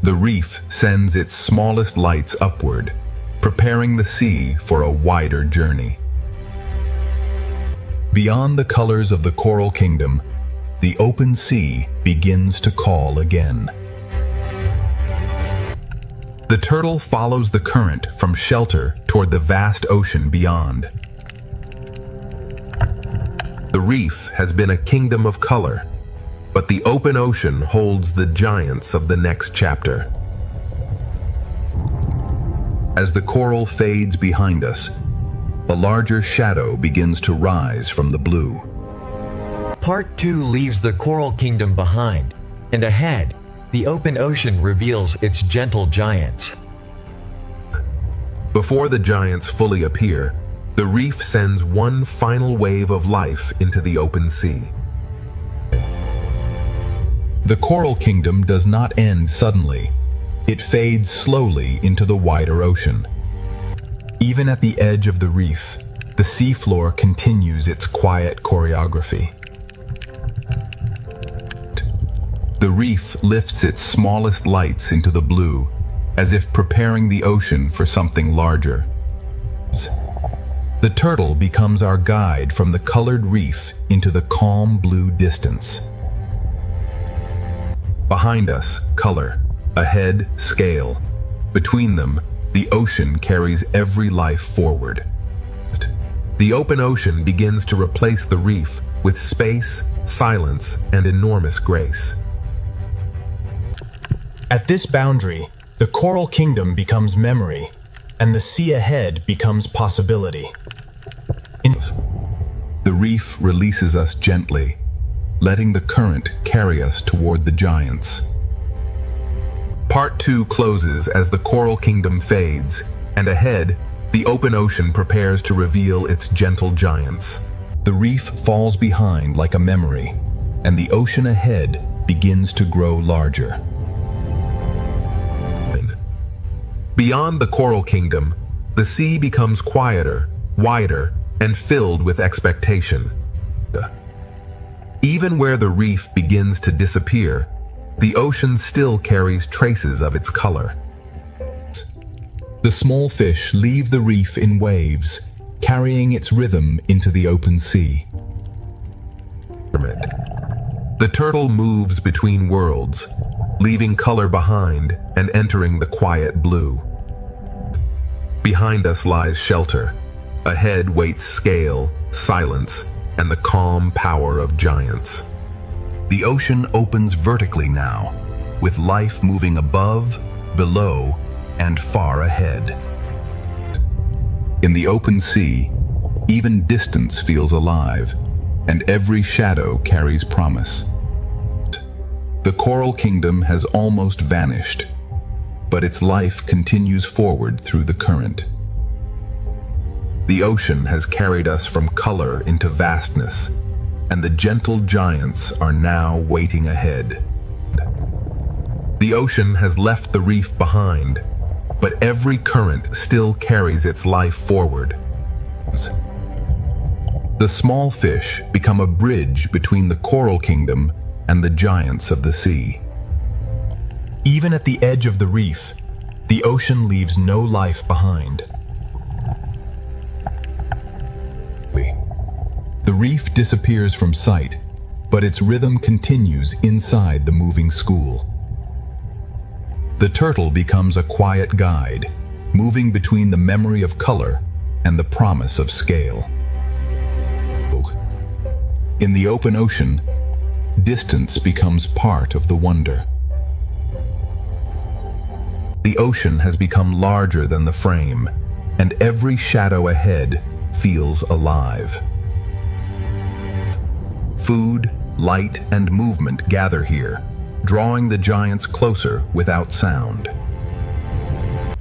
The reef sends its smallest lights upward, preparing the sea for a wider journey. Beyond the colors of the Coral Kingdom, the open sea begins to call again. The turtle follows the current from shelter toward the vast ocean beyond. The reef has been a kingdom of color, but the open ocean holds the giants of the next chapter. As the coral fades behind us, a larger shadow begins to rise from the blue. Part 2 leaves the Coral Kingdom behind, and ahead, the open ocean reveals its gentle giants. Before the giants fully appear, the reef sends one final wave of life into the open sea. The Coral Kingdom does not end suddenly. It fades slowly into the wider ocean. Even at the edge of the reef, the seafloor continues its quiet choreography. The reef lifts its smallest lights into the blue, as if preparing the ocean for something larger. The turtle becomes our guide from the colored reef into the calm blue distance. Behind us, color. Ahead, scale. Between them, the ocean carries every life forward. The open ocean begins to replace the reef with space, silence, and enormous grace. At this boundary, the Coral Kingdom becomes memory, and the sea ahead becomes possibility. The reef releases us gently, letting the current carry us toward the giants. Part 2 closes as the Coral Kingdom fades, and ahead, the open ocean prepares to reveal its gentle giants. The reef falls behind like a memory, and the ocean ahead begins to grow larger. Beyond the Coral Kingdom, the sea becomes quieter, wider, and filled with expectation. Even where the reef begins to disappear, the ocean still carries traces of its color. The small fish leave the reef in waves, carrying its rhythm into the open sea. The turtle moves between worlds, leaving color behind and entering the quiet blue. Behind us lies shelter. Ahead waits scale, silence, and the calm power of giants. The ocean opens vertically now, with life moving above, below, and far ahead. In the open sea, even distance feels alive, and every shadow carries promise. The Coral Kingdom has almost vanished, but its life continues forward through the current. The ocean has carried us from color into vastness, and the gentle giants are now waiting ahead. The ocean has left the reef behind, but every current still carries its life forward. The small fish become a bridge between the Coral Kingdom and the giants of the sea. Even at the edge of the reef, the ocean leaves no life behind. The reef disappears from sight, but its rhythm continues inside the moving school. The turtle becomes a quiet guide, moving between the memory of color and the promise of scale. In the open ocean, distance becomes part of the wonder. The ocean has become larger than the frame, and every shadow ahead feels alive. Food, light, and movement gather here, drawing the giants closer without sound.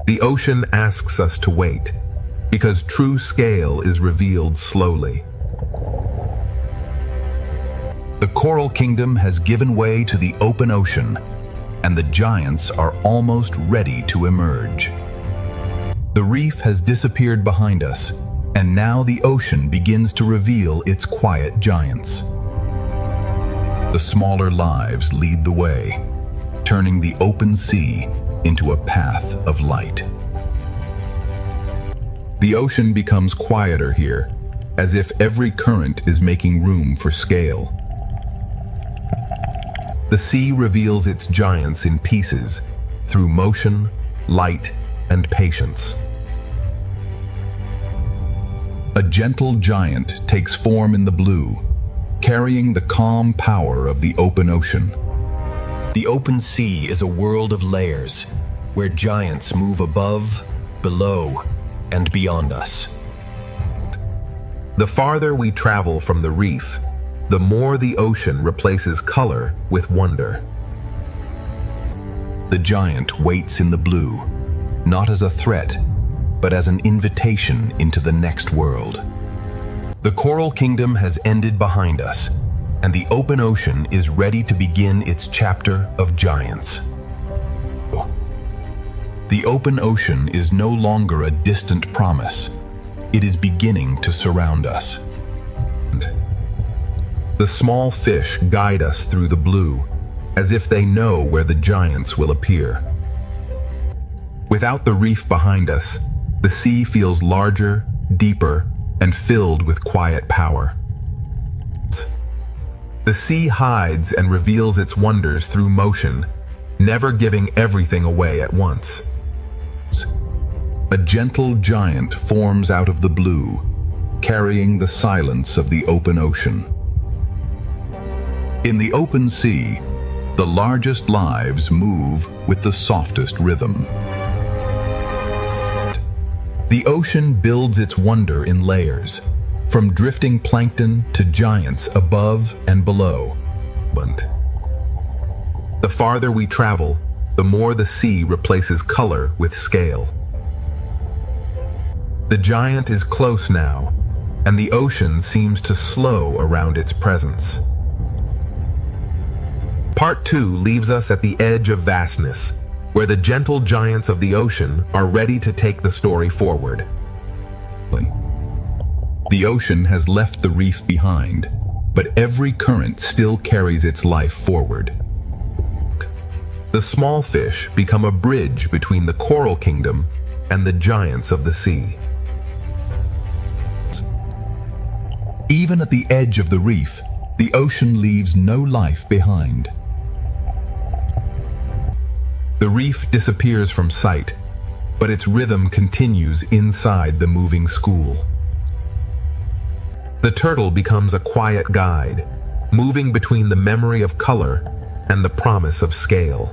The ocean asks us to wait, because true scale is revealed slowly. The Coral Kingdom has given way to the open ocean, and the giants are almost ready to emerge. The reef has disappeared behind us, and now the ocean begins to reveal its quiet giants. The smaller lives lead the way, turning the open sea into a path of light. The ocean becomes quieter here, as if every current is making room for scale. The sea reveals its giants in pieces through motion, light, and patience. A gentle giant takes form in the blue, carrying the calm power of the open ocean. The open sea is a world of layers, where giants move above, below, and beyond us. The farther we travel from the reef, the more the ocean replaces color with wonder. The giant waits in the blue, not as a threat, but as an invitation into the next world. The Coral Kingdom has ended behind us, and the open ocean is ready to begin its chapter of giants. The open ocean is no longer a distant promise. It is beginning to surround us. The small fish guide us through the blue, as if they know where the giants will appear. Without the reef behind us, the sea feels larger, deeper, and filled with quiet power. The sea hides and reveals its wonders through motion, never giving everything away at once. A gentle giant forms out of the blue, carrying the silence of the open ocean. In the open sea, the largest lives move with the softest rhythm. The ocean builds its wonder in layers, from drifting plankton to giants above and below. The farther we travel, the more the sea replaces color with scale. The giant is close now, and the ocean seems to slow around its presence. Part 2 leaves us at the edge of vastness, where the gentle giants of the ocean are ready to take the story forward. The ocean has left the reef behind, but every current still carries its life forward. The small fish become a bridge between the Coral Kingdom and the giants of the sea. Even at the edge of the reef, the ocean leaves no life behind. The reef disappears from sight, but its rhythm continues inside the moving school. The turtle becomes a quiet guide, moving between the memory of color and the promise of scale.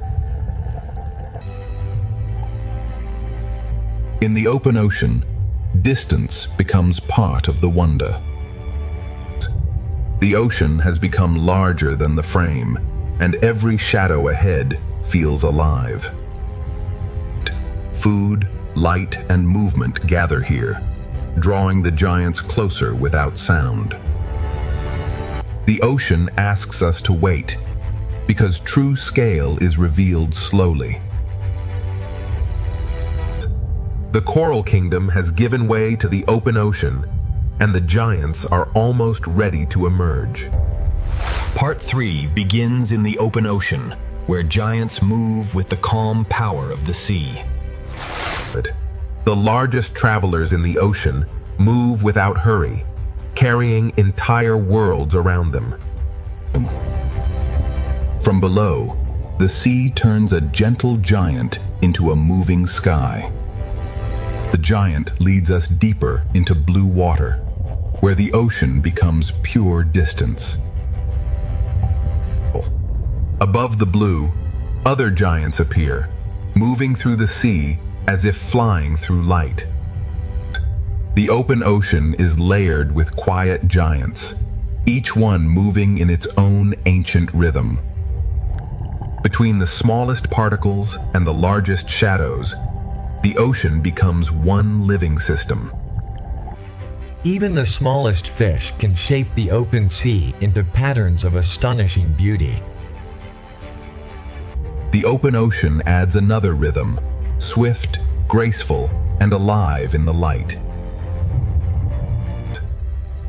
In the open ocean, distance becomes part of the wonder. The ocean has become larger than the frame, and every shadow ahead feels alive. Food, light, and movement gather here, drawing the giants closer without sound. The ocean asks us to wait, because true scale is revealed slowly. The Coral Kingdom has given way to the open ocean, and the giants are almost ready to emerge. Part 3 begins in the open ocean, where giants move with the calm power of the sea. The largest travelers in the ocean move without hurry, carrying entire worlds around them. From below, the sea turns a gentle giant into a moving sky. The giant leads us deeper into blue water, where the ocean becomes pure distance. Above the blue, other giants appear, moving through the sea as if flying through light. The open ocean is layered with quiet giants, each one moving in its own ancient rhythm. Between the smallest particles and the largest shadows, the ocean becomes one living system. Even the smallest fish can shape the open sea into patterns of astonishing beauty. The open ocean adds another rhythm, swift, graceful, and alive in the light.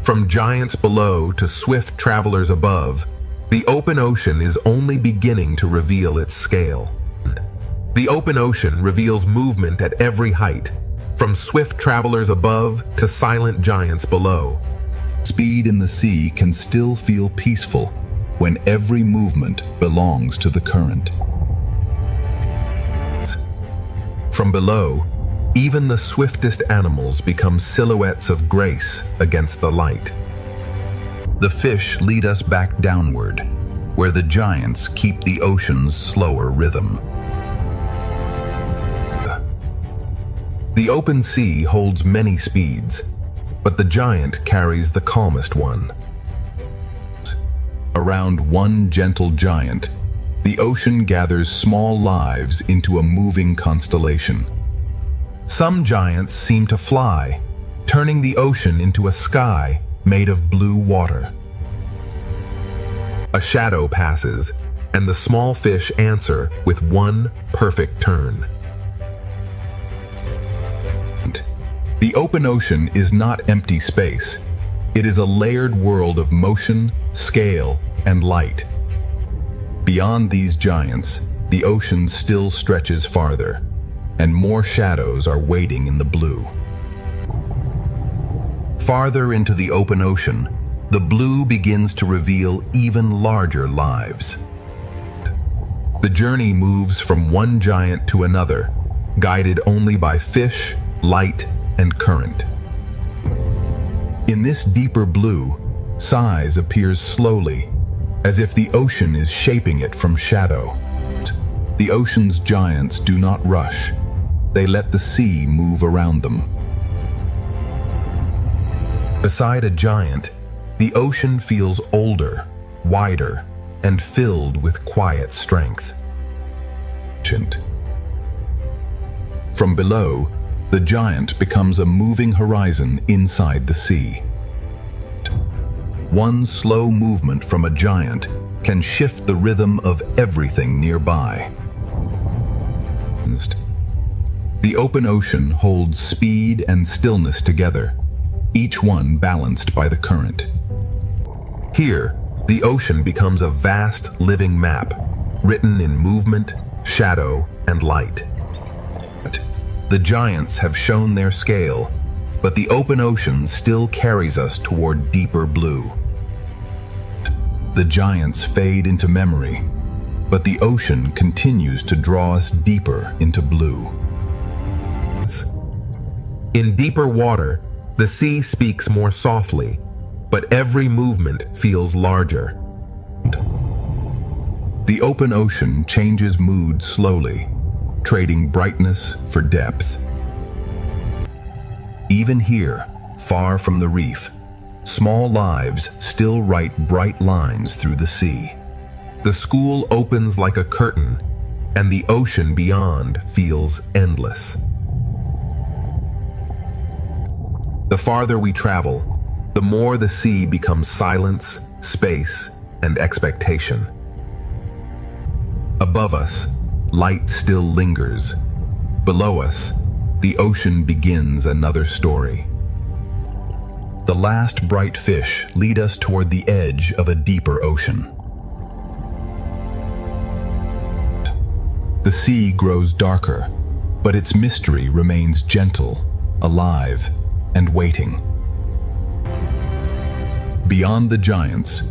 From giants below to swift travelers above, the open ocean is only beginning to reveal its scale. The open ocean reveals movement at every height, from swift travelers above to silent giants below. Speed in the sea can still feel peaceful when every movement belongs to the current. From below, even the swiftest animals become silhouettes of grace against the light. The fish lead us back downward, where the giants keep the ocean's slower rhythm. The open sea holds many speeds, but the giant carries the calmest one. Around one gentle giant, the ocean gathers small lives into a moving constellation. Some giants seem to fly, turning the ocean into a sky made of blue water. A shadow passes, and the small fish answer with one perfect turn. The open ocean is not empty space. It is a layered world of motion, scale, and light. Beyond these giants, the ocean still stretches farther, and more shadows are waiting in the blue. Farther into the open ocean, the blue begins to reveal even larger lives. The journey moves from one giant to another, guided only by fish, light, and current. In this deeper blue, size appears slowly, as if the ocean is shaping it from shadow. The ocean's giants do not rush. They let the sea move around them. Beside a giant, the ocean feels older, wider, and filled with quiet strength. From below, the giant becomes a moving horizon inside the sea. One slow movement from a giant can shift the rhythm of everything nearby. The open ocean holds speed and stillness together, each one balanced by the current. Here, the ocean becomes a vast living map, written in movement, shadow, and light. The giants have shown their scale, but the open ocean still carries us toward deeper blue. The giants fade into memory, but the ocean continues to draw us deeper into blue. In deeper water, the sea speaks more softly, but every movement feels larger. The open ocean changes mood slowly, trading brightness for depth. Even here, far from the reef, small lives still write bright lines through the sea. The school opens like a curtain, and the ocean beyond feels endless. The farther we travel, the more the sea becomes silence, space, and expectation. Above us, light still lingers. Below us, the ocean begins another story. The last bright fish lead us toward the edge of a deeper ocean. The sea grows darker, but its mystery remains gentle, alive, and waiting. Beyond the giants,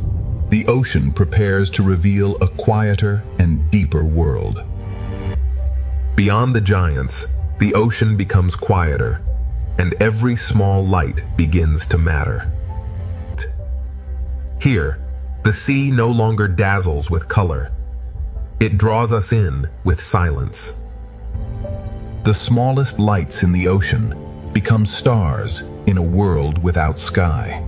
the ocean prepares to reveal a quieter and deeper world. Beyond the giants, the ocean becomes quieter, and every small light begins to matter. Here, the sea no longer dazzles with color. It draws us in with silence. The smallest lights in the ocean become stars in a world without sky.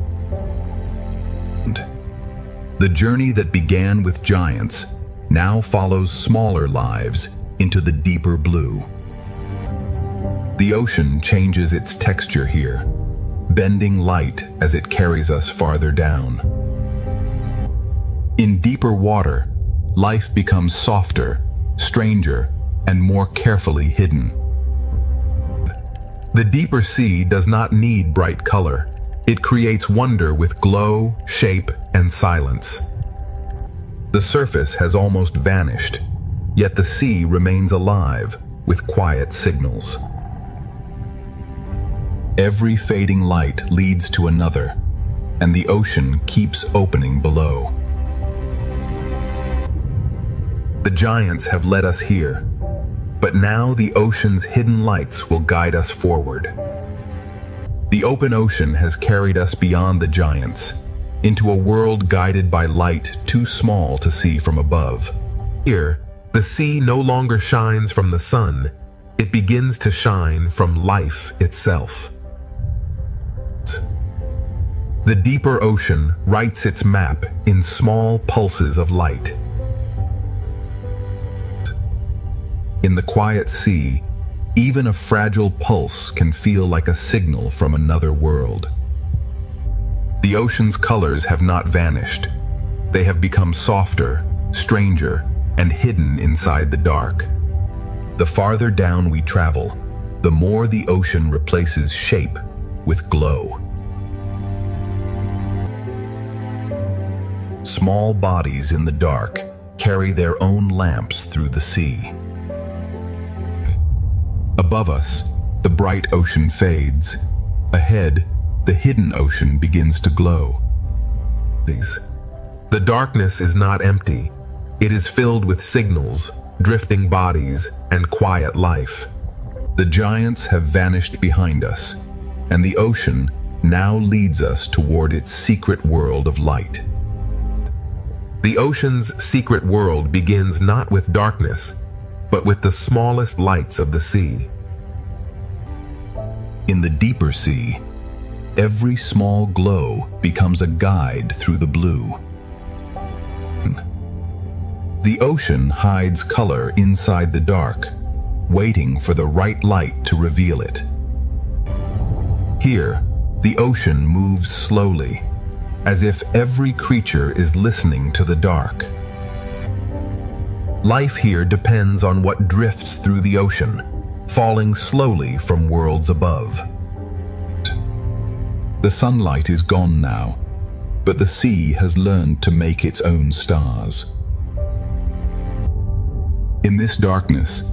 The journey that began with giants now follows smaller lives into the deeper blue. The ocean changes its texture here, bending light as it carries us farther down. In deeper water, life becomes softer, stranger, and more carefully hidden. The deeper sea does not need bright color. It creates wonder with glow, shape, and silence. The surface has almost vanished, yet the sea remains alive with quiet signals. Every fading light leads to another, and the ocean keeps opening below. The giants have led us here, but now the ocean's hidden lights will guide us forward. The open ocean has carried us beyond the giants, into a world guided by light too small to see from above. Here, the sea no longer shines from the sun, it begins to shine from life itself. The deeper ocean writes its map in small pulses of light. In the quiet sea, even a fragile pulse can feel like a signal from another world. The ocean's colors have not vanished. They have become softer, stranger, and hidden inside the dark. The farther down we travel, the more the ocean replaces shape with glow. Small bodies in the dark carry their own lamps through the sea. Above us, the bright ocean fades. Ahead, the hidden ocean begins to glow. The darkness is not empty. It is filled with signals, drifting bodies, and quiet life. The giants have vanished behind us, and the ocean now leads us toward its secret world of light. The ocean's secret world begins not with darkness, but with the smallest lights of the sea. In the deeper sea, every small glow becomes a guide through the blue. The ocean hides color inside the dark, waiting for the right light to reveal it. Here, the ocean moves slowly, as if every creature is listening to the dark. Life here depends on what drifts through the ocean, falling slowly from worlds above. The sunlight is gone now, but the sea has learned to make its own stars. In this darkness,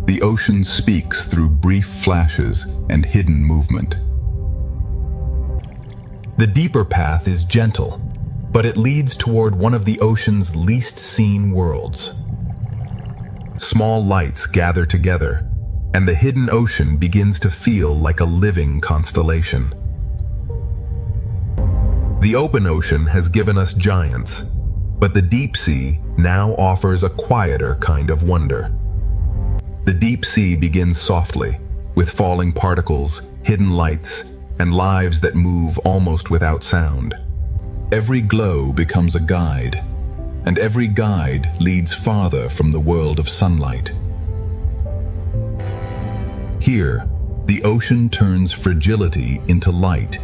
the ocean speaks through brief flashes and hidden movement. The deeper path is gentle, but it leads toward one of the ocean's least seen worlds. Small lights gather together, and the hidden ocean begins to feel like a living constellation. The open ocean has given us giants, but the deep sea now offers a quieter kind of wonder. The deep sea begins softly, with falling particles, hidden lights, and lives that move almost without sound. Every glow becomes a guide, and every guide leads farther from the world of sunlight. Here, the ocean turns fragility into light,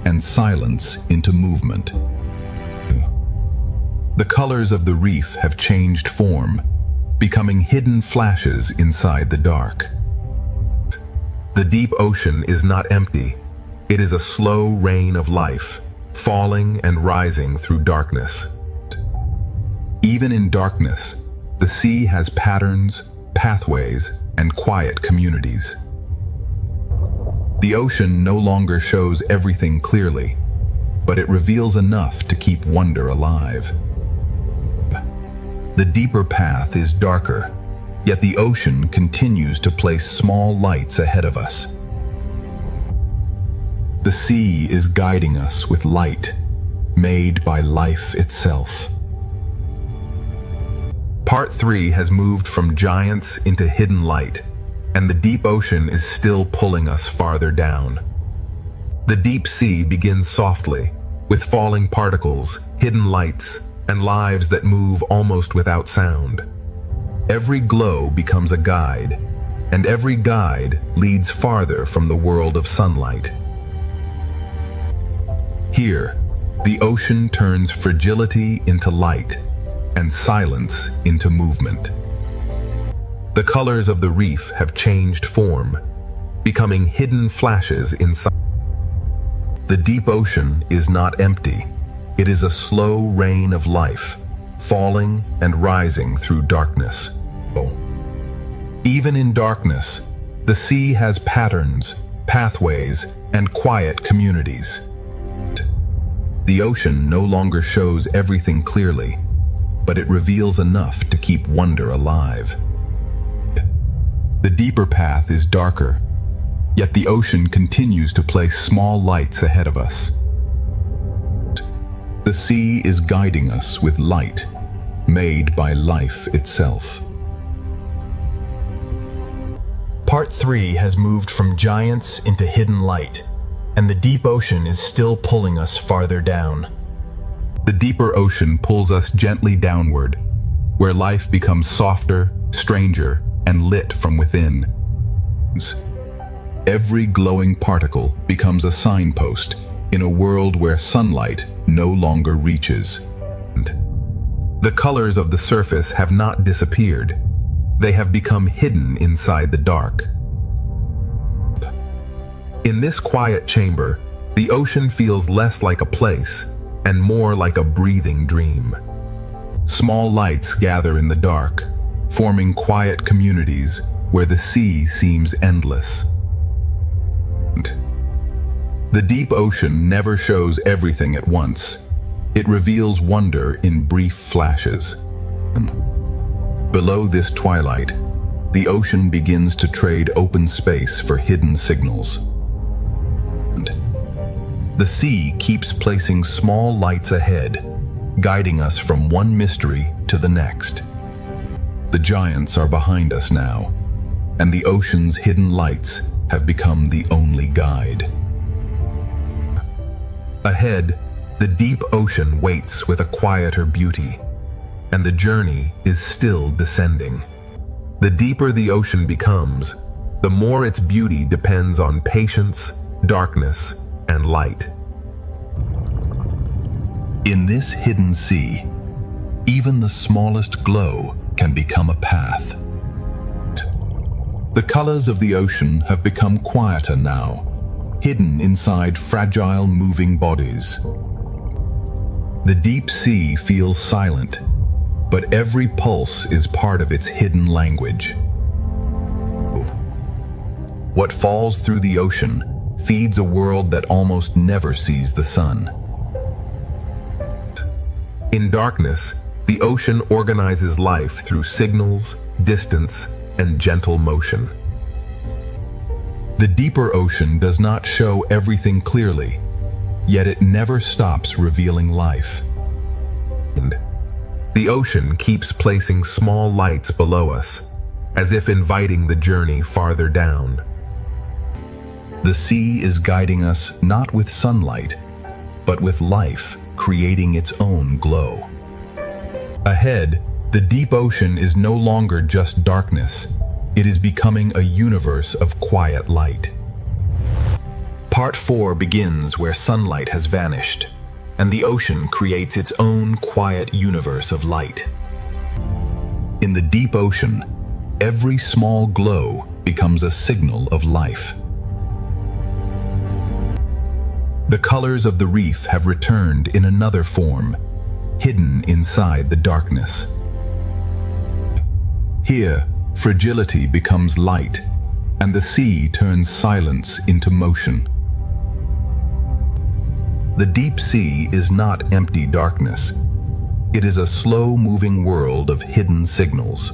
and silence into movement. The colors of the reef have changed form, becoming hidden flashes inside the dark. The deep ocean is not empty. It is a slow rain of life, falling and rising through darkness. Even in darkness, the sea has patterns, pathways, and quiet communities. The ocean no longer shows everything clearly, but it reveals enough to keep wonder alive. The deeper path is darker, yet the ocean continues to place small lights ahead of us. The sea is guiding us with light, made by life itself. Part 3 has moved from giants into hidden light, and the deep ocean is still pulling us farther down. The deep sea begins softly, with falling particles, hidden lights, and lives that move almost without sound. Every glow becomes a guide, and every guide leads farther from the world of sunlight. Here, the ocean turns fragility into light, and silence into movement. The colors of the reef have changed form, becoming hidden flashes inside. The deep ocean is not empty. It is a slow rain of life, falling and rising through darkness. Even in darkness, the sea has patterns, pathways, and quiet communities. The ocean no longer shows everything clearly, but it reveals enough to keep wonder alive. The deeper path is darker, yet the ocean continues to place small lights ahead of us. The sea is guiding us with light, made by life itself. Part 3 has moved from giants into hidden light, and the deep ocean is still pulling us farther down. The deeper ocean pulls us gently downward, where life becomes softer, stranger, and lit from within. Every glowing particle becomes a signpost in a world where sunlight no longer reaches. The colors of the surface have not disappeared. They have become hidden inside the dark. In this quiet chamber, the ocean feels less like a place and more like a breathing dream. Small lights gather in the dark, forming quiet communities where the sea seems endless. The deep ocean never shows everything at once. It reveals wonder in brief flashes. Below this twilight, the ocean begins to trade open space for hidden signals. The sea keeps placing small lights ahead, guiding us from one mystery to the next. The giants are behind us now, and the ocean's hidden lights have become the only guide. Ahead, the deep ocean waits with a quieter beauty, and the journey is still descending. The deeper the ocean becomes, the more its beauty depends on patience, darkness, and light. In this hidden sea, even the smallest glow can become a path. The colors of the ocean have become quieter now, hidden inside fragile moving bodies. The deep sea feels silent, but every pulse is part of its hidden language. What falls through the ocean feeds a world that almost never sees the sun. In darkness, the ocean organizes life through signals, distance, and gentle motion. The deeper ocean does not show everything clearly, yet it never stops revealing life. The ocean keeps placing small lights below us, as if inviting the journey farther down. The sea is guiding us not with sunlight, but with life creating its own glow. Ahead, the deep ocean is no longer just darkness. It is becoming a universe of quiet light. Part 4 begins where sunlight has vanished, and the ocean creates its own quiet universe of light. In the deep ocean, every small glow becomes a signal of life. The colors of the reef have returned in another form, hidden inside the darkness. Here, fragility becomes light, and the sea turns silence into motion. The deep sea is not empty darkness. It is a slow-moving world of hidden signals.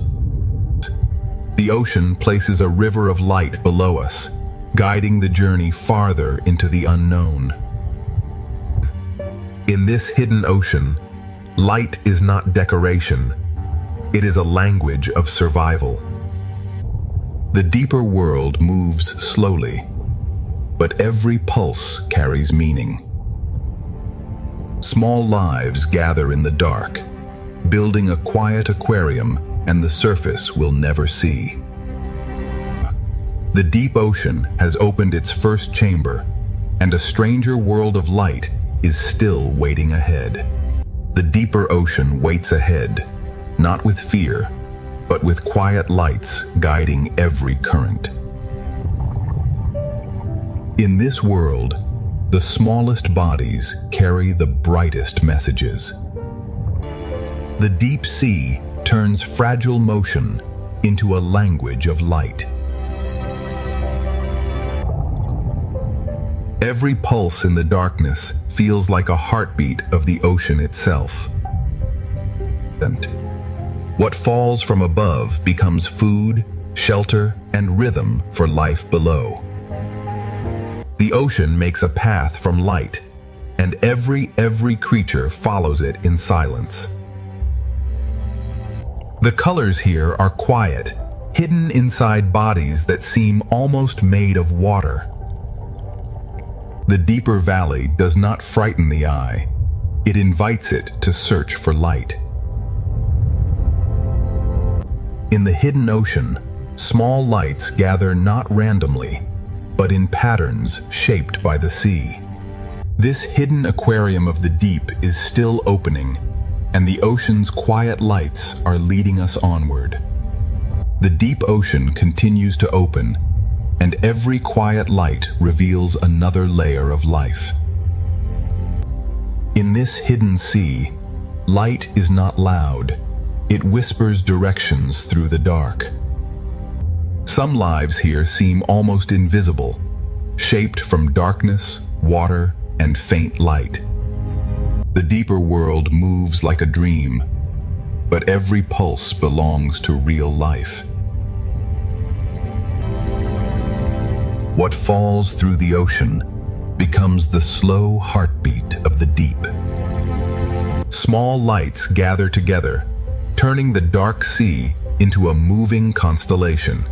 The ocean places a river of light below us, guiding the journey farther into the unknown. In this hidden ocean, light is not decoration. It is a language of survival. The deeper world moves slowly, but every pulse carries meaning. Small lives gather in the dark, building a quiet aquarium and the surface we'll never see. The deep ocean has opened its first chamber, and a stranger world of light is still waiting ahead. The deeper ocean waits ahead, not with fear, but with quiet lights guiding every current. In this world, the smallest bodies carry the brightest messages. The deep sea turns fragile motion into a language of light. Every pulse in the darkness feels like a heartbeat of the ocean itself. And what falls from above becomes food, shelter, and rhythm for life below. The ocean makes a path from light, and every creature follows it in silence. The colors here are quiet, hidden inside bodies that seem almost made of water. The deeper valley does not frighten the eye. It invites it to search for light. In the hidden ocean, small lights gather not randomly, but in patterns shaped by the sea. This hidden aquarium of the deep is still opening, and the ocean's quiet lights are leading us onward. The deep ocean continues to open, and every quiet light reveals another layer of life. In this hidden sea, light is not loud. It whispers directions through the dark. Some lives here seem almost invisible, shaped from darkness, water, and faint light. The deeper world moves like a dream, but every pulse belongs to real life. What falls through the ocean becomes the slow heartbeat of the deep. Small lights gather together, turning the dark sea into a moving constellation.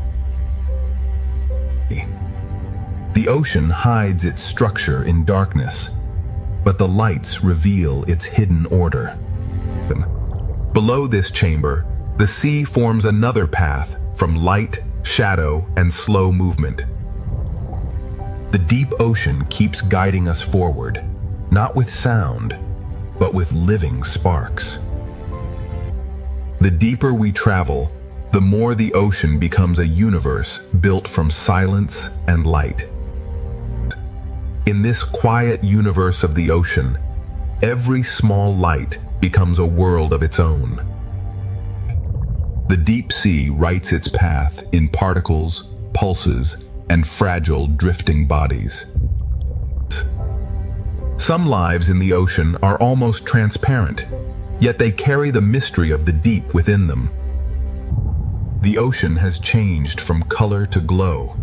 The ocean hides its structure in darkness, but the lights reveal its hidden order. Below this chamber, the sea forms another path from light, shadow, and slow movement. The deep ocean keeps guiding us forward, not with sound, but with living sparks. The deeper we travel, the more the ocean becomes a universe built from silence and light. In this quiet universe of the ocean, every small light becomes a world of its own. The deep sea writes its path in particles, pulses, and fragile drifting bodies. Some lives in the ocean are almost transparent, yet they carry the mystery of the deep within them. The ocean has changed from color to glow,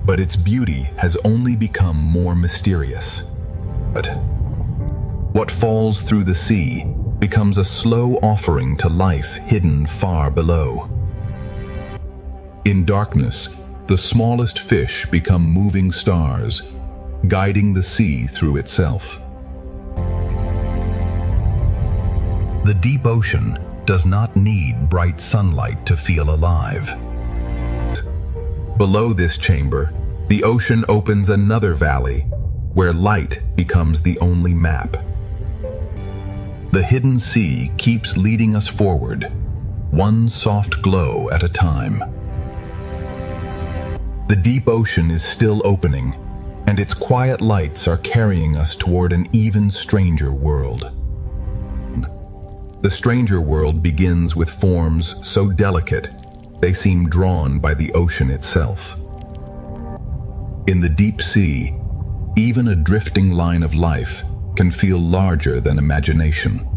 but its beauty has only become more mysterious. But what falls through the sea becomes a slow offering to life hidden far below. In darkness, the smallest fish become moving stars, guiding the sea through itself. The deep ocean does not need bright sunlight to feel alive. Below this chamber, the ocean opens another valley, where light becomes the only map. The hidden sea keeps leading us forward, one soft glow at a time. The deep ocean is still opening, and its quiet lights are carrying us toward an even stranger world. The stranger world begins with forms so delicate, they seem drawn by the ocean itself. In the deep sea, even a drifting line of life can feel larger than imagination.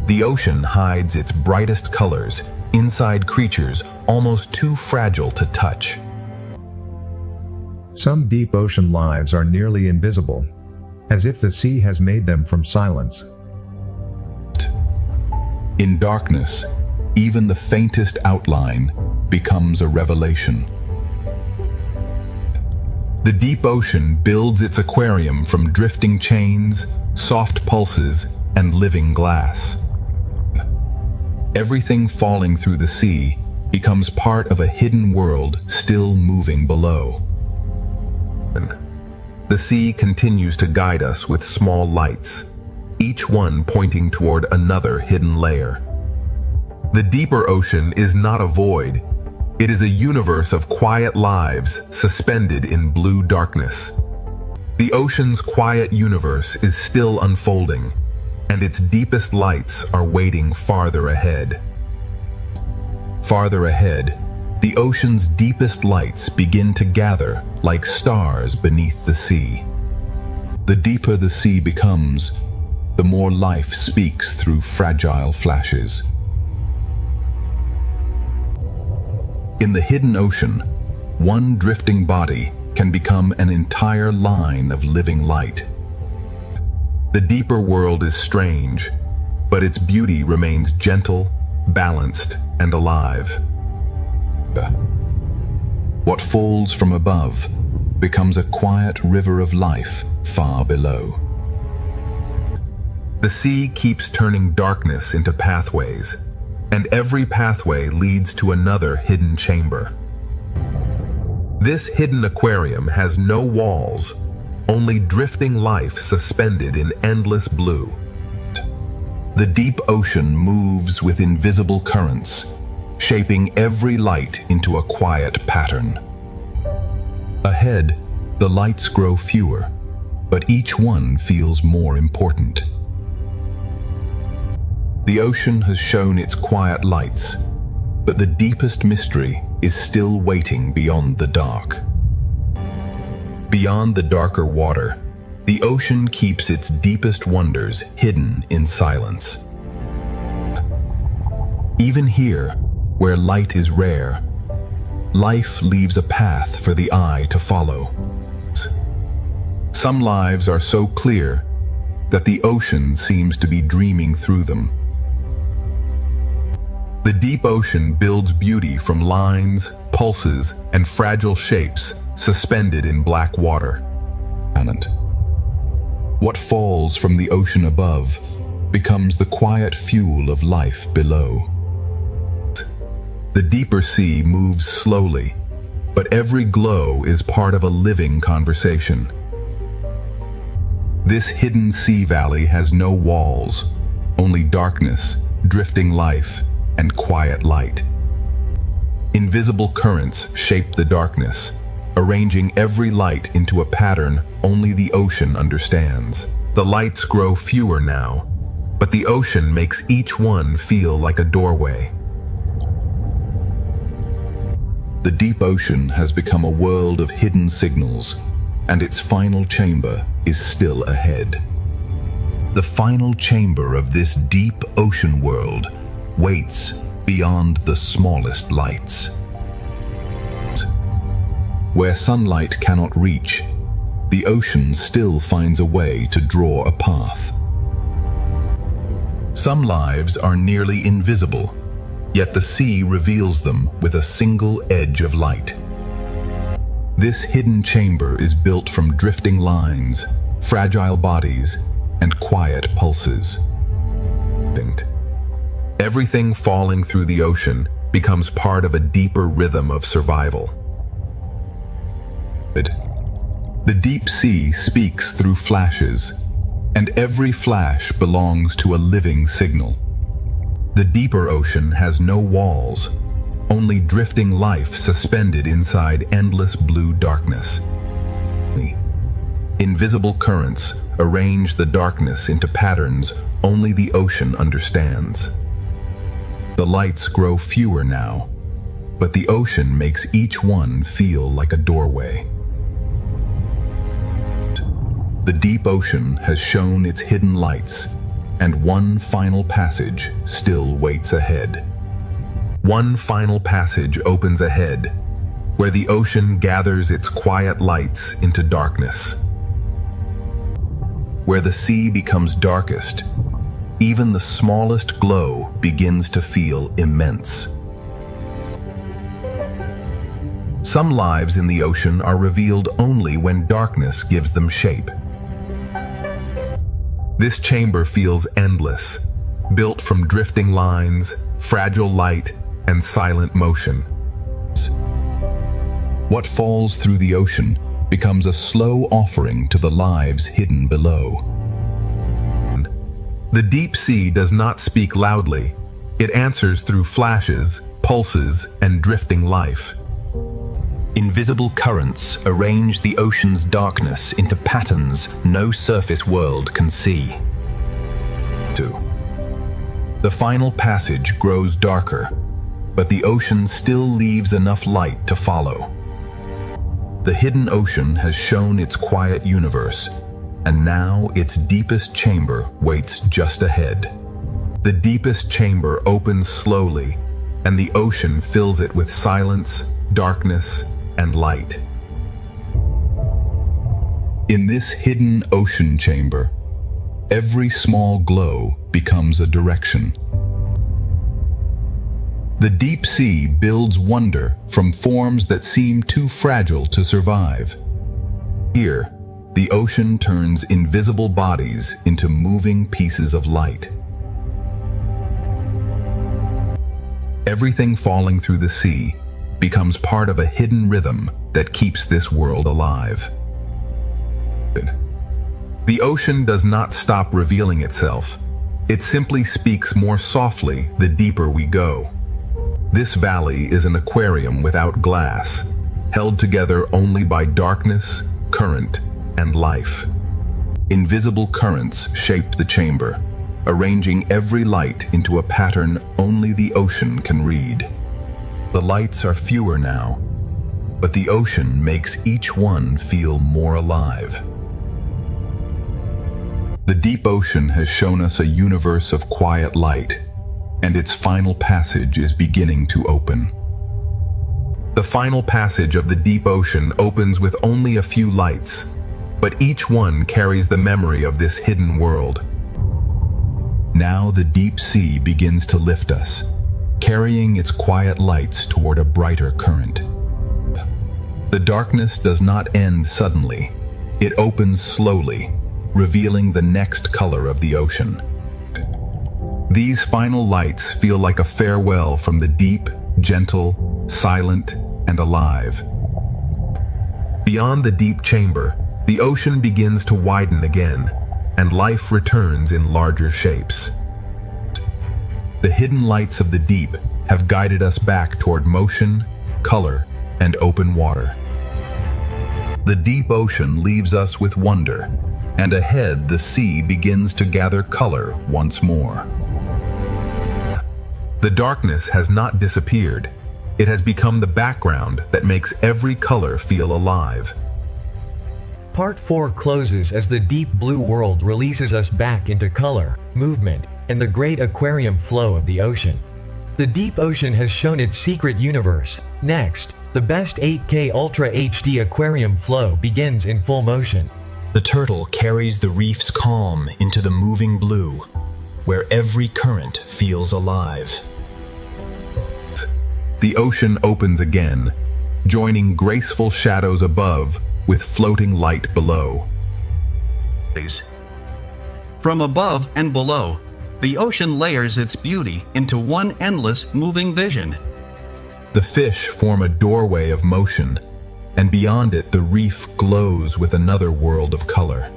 The ocean hides its brightest colors inside creatures almost too fragile to touch. Some deep ocean lives are nearly invisible, as if the sea has made them from silence. In darkness, even the faintest outline becomes a revelation. The deep ocean builds its aquarium from drifting chains, soft pulses, and living glass. Everything falling through the sea becomes part of a hidden world still moving below. The sea continues to guide us with small lights, each one pointing toward another hidden layer. The deeper ocean is not a void. It is a universe of quiet lives suspended in blue darkness. The ocean's quiet universe is still unfolding, and its deepest lights are waiting farther ahead. Farther ahead, the ocean's deepest lights begin to gather like stars beneath the sea. The deeper the sea becomes, the more life speaks through fragile flashes. In the hidden ocean, one drifting body can become an entire line of living light. The deeper world is strange, but its beauty remains gentle, balanced, and alive. What falls from above becomes a quiet river of life far below. The sea keeps turning darkness into pathways, and every pathway leads to another hidden chamber. This hidden aquarium has no walls, only drifting life suspended in endless blue. The deep ocean moves with invisible currents, shaping every light into a quiet pattern. Ahead, the lights grow fewer, but each one feels more important. The ocean has shown its quiet lights, but the deepest mystery is still waiting beyond the dark. Beyond the darker water, the ocean keeps its deepest wonders hidden in silence. Even here, where light is rare, life leaves a path for the eye to follow. Some lives are so clear that the ocean seems to be dreaming through them. The deep ocean builds beauty from lines, pulses, and fragile shapes suspended in black water. What falls from the ocean above becomes the quiet fuel of life below. The deeper sea moves slowly, but every glow is part of a living conversation. This hidden sea valley has no walls, only darkness, drifting life, and quiet light. Invisible currents shape the darkness, arranging every light into a pattern only the ocean understands. The lights grow fewer now, but the ocean makes each one feel like a doorway. The deep ocean has become a world of hidden signals, and its final chamber is still ahead. The final chamber of this deep ocean world waits beyond the smallest lights. Where sunlight cannot reach, the ocean still finds a way to draw a path. Some lives are nearly invisible, yet the sea reveals them with a single edge of light. This hidden chamber is built from drifting lines, fragile bodies, and quiet pulses. Everything falling through the ocean becomes part of a deeper rhythm of survival. The deep sea speaks through flashes, and every flash belongs to a living signal. The deeper ocean has no walls, only drifting life suspended inside endless blue darkness. Invisible currents arrange the darkness into patterns only the ocean understands. The lights grow fewer now, but the ocean makes each one feel like a doorway. The deep ocean has shown its hidden lights, and one final passage still waits ahead. One final passage opens ahead, where the ocean gathers its quiet lights into darkness. Where the sea becomes darkest, even the smallest glow begins to feel immense. Some lives in the ocean are revealed only when darkness gives them shape. This chamber feels endless, built from drifting lines, fragile light, and silent motion. What falls through the ocean becomes a slow offering to the lives hidden below. The deep sea does not speak loudly. It answers through flashes, pulses, and drifting life. Invisible currents arrange the ocean's darkness into patterns no surface world can see. 2. The final passage grows darker, but the ocean still leaves enough light to follow. The hidden ocean has shown its quiet universe, and now its deepest chamber waits just ahead. The deepest chamber opens slowly, and the ocean fills it with silence, darkness, and light. In this hidden ocean chamber, every small glow becomes a direction. The deep sea builds wonder from forms that seem too fragile to survive. Here, the ocean turns invisible bodies into moving pieces of light. Everything falling through the sea becomes part of a hidden rhythm that keeps this world alive. The ocean does not stop revealing itself. It simply speaks more softly the deeper we go. This valley is an aquarium without glass, held together only by darkness, current, and life. Invisible currents shape the chamber, arranging every light into a pattern only the ocean can read. The lights are fewer now, but the ocean makes each one feel more alive. The deep ocean has shown us a universe of quiet light, and its final passage is beginning to open. The final passage of the deep ocean opens with only a few lights, but each one carries the memory of this hidden world. Now the deep sea begins to lift us, carrying its quiet lights toward a brighter current. The darkness does not end suddenly. It opens slowly, revealing the next color of the ocean. These final lights feel like a farewell from the deep, gentle, silent, and alive. Beyond the deep chamber, the ocean begins to widen again, and life returns in larger shapes. The hidden lights of the deep have guided us back toward motion, color, and open water. The deep ocean leaves us with wonder, and ahead the sea begins to gather color once more. The darkness has not disappeared. It has become the background that makes every color feel alive. Part 4 closes as the deep blue world releases us back into color, movement, and the great aquarium flow of the ocean. The deep ocean has shown its secret universe. Next, the best 8K Ultra HD aquarium flow begins in full motion. The turtle carries the reef's calm into the moving blue, where every current feels alive. The ocean opens again, joining graceful shadows above with floating light below. From above and below, the ocean layers its beauty into one endless moving vision. The fish form a doorway of motion, and beyond it the reef glows with another world of color.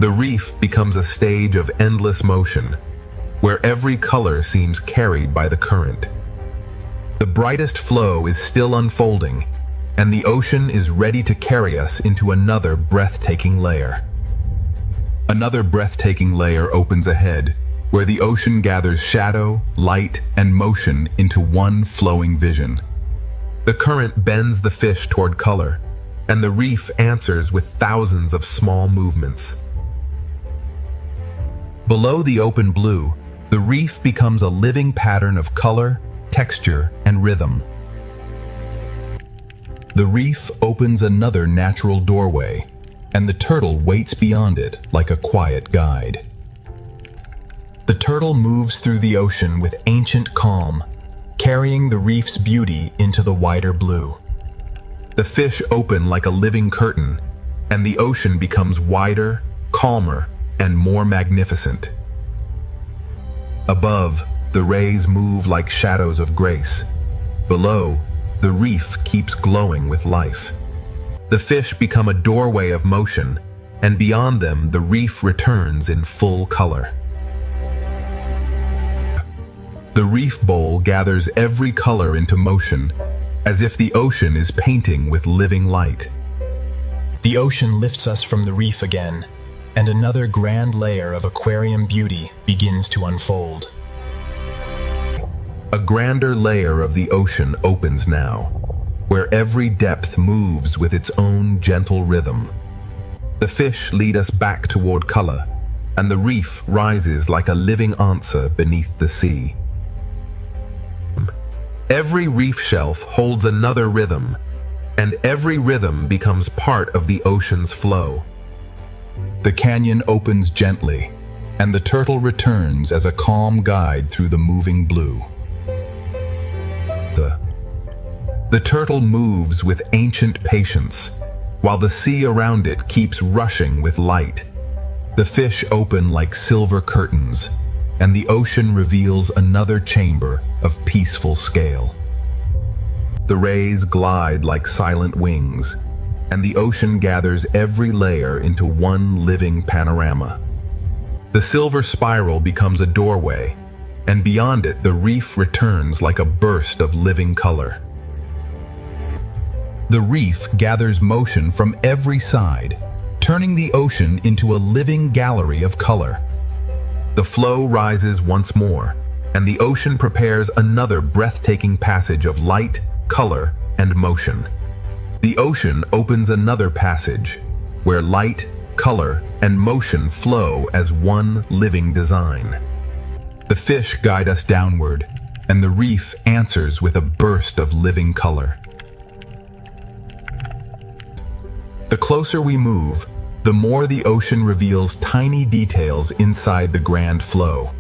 The reef becomes a stage of endless motion, where every color seems carried by the current. The brightest flow is still unfolding, and the ocean is ready to carry us into another breathtaking layer. Another breathtaking layer opens ahead, where the ocean gathers shadow, light, and motion into one flowing vision. The current bends the fish toward color, and the reef answers with thousands of small movements. Below the open blue, the reef becomes a living pattern of color, texture, and rhythm. The reef opens another natural doorway, and the turtle waits beyond it like a quiet guide. The turtle moves through the ocean with ancient calm, carrying the reef's beauty into the wider blue. The fish open like a living curtain, and the ocean becomes wider, calmer, and more magnificent. Above, the rays move like shadows of grace. Below, the reef keeps glowing with life. The fish become a doorway of motion, and beyond them the reef returns in full color. The reef bowl gathers every color into motion, as if the ocean is painting with living light. The ocean lifts us from the reef again, and another grand layer of aquarium beauty begins to unfold. A grander layer of the ocean opens now, where every depth moves with its own gentle rhythm. The fish lead us back toward color, and the reef rises like a living answer beneath the sea. Every reef shelf holds another rhythm, and every rhythm becomes part of the ocean's flow. The canyon opens gently, and the turtle returns as a calm guide through the moving blue. The turtle moves with ancient patience, while the sea around it keeps rushing with light. The fish open like silver curtains, and the ocean reveals another chamber of peaceful scale. The rays glide like silent wings, and the ocean gathers every layer into one living panorama. The silver spiral becomes a doorway, and beyond it the reef returns like a burst of living color. The reef gathers motion from every side, turning the ocean into a living gallery of color. The flow rises once more, and the ocean prepares another breathtaking passage of light, color, and motion. The ocean opens another passage, where light, color, and motion flow as one living design. The fish guide us downward, and the reef answers with a burst of living color. The closer we move, the more the ocean reveals tiny details inside the grand flow.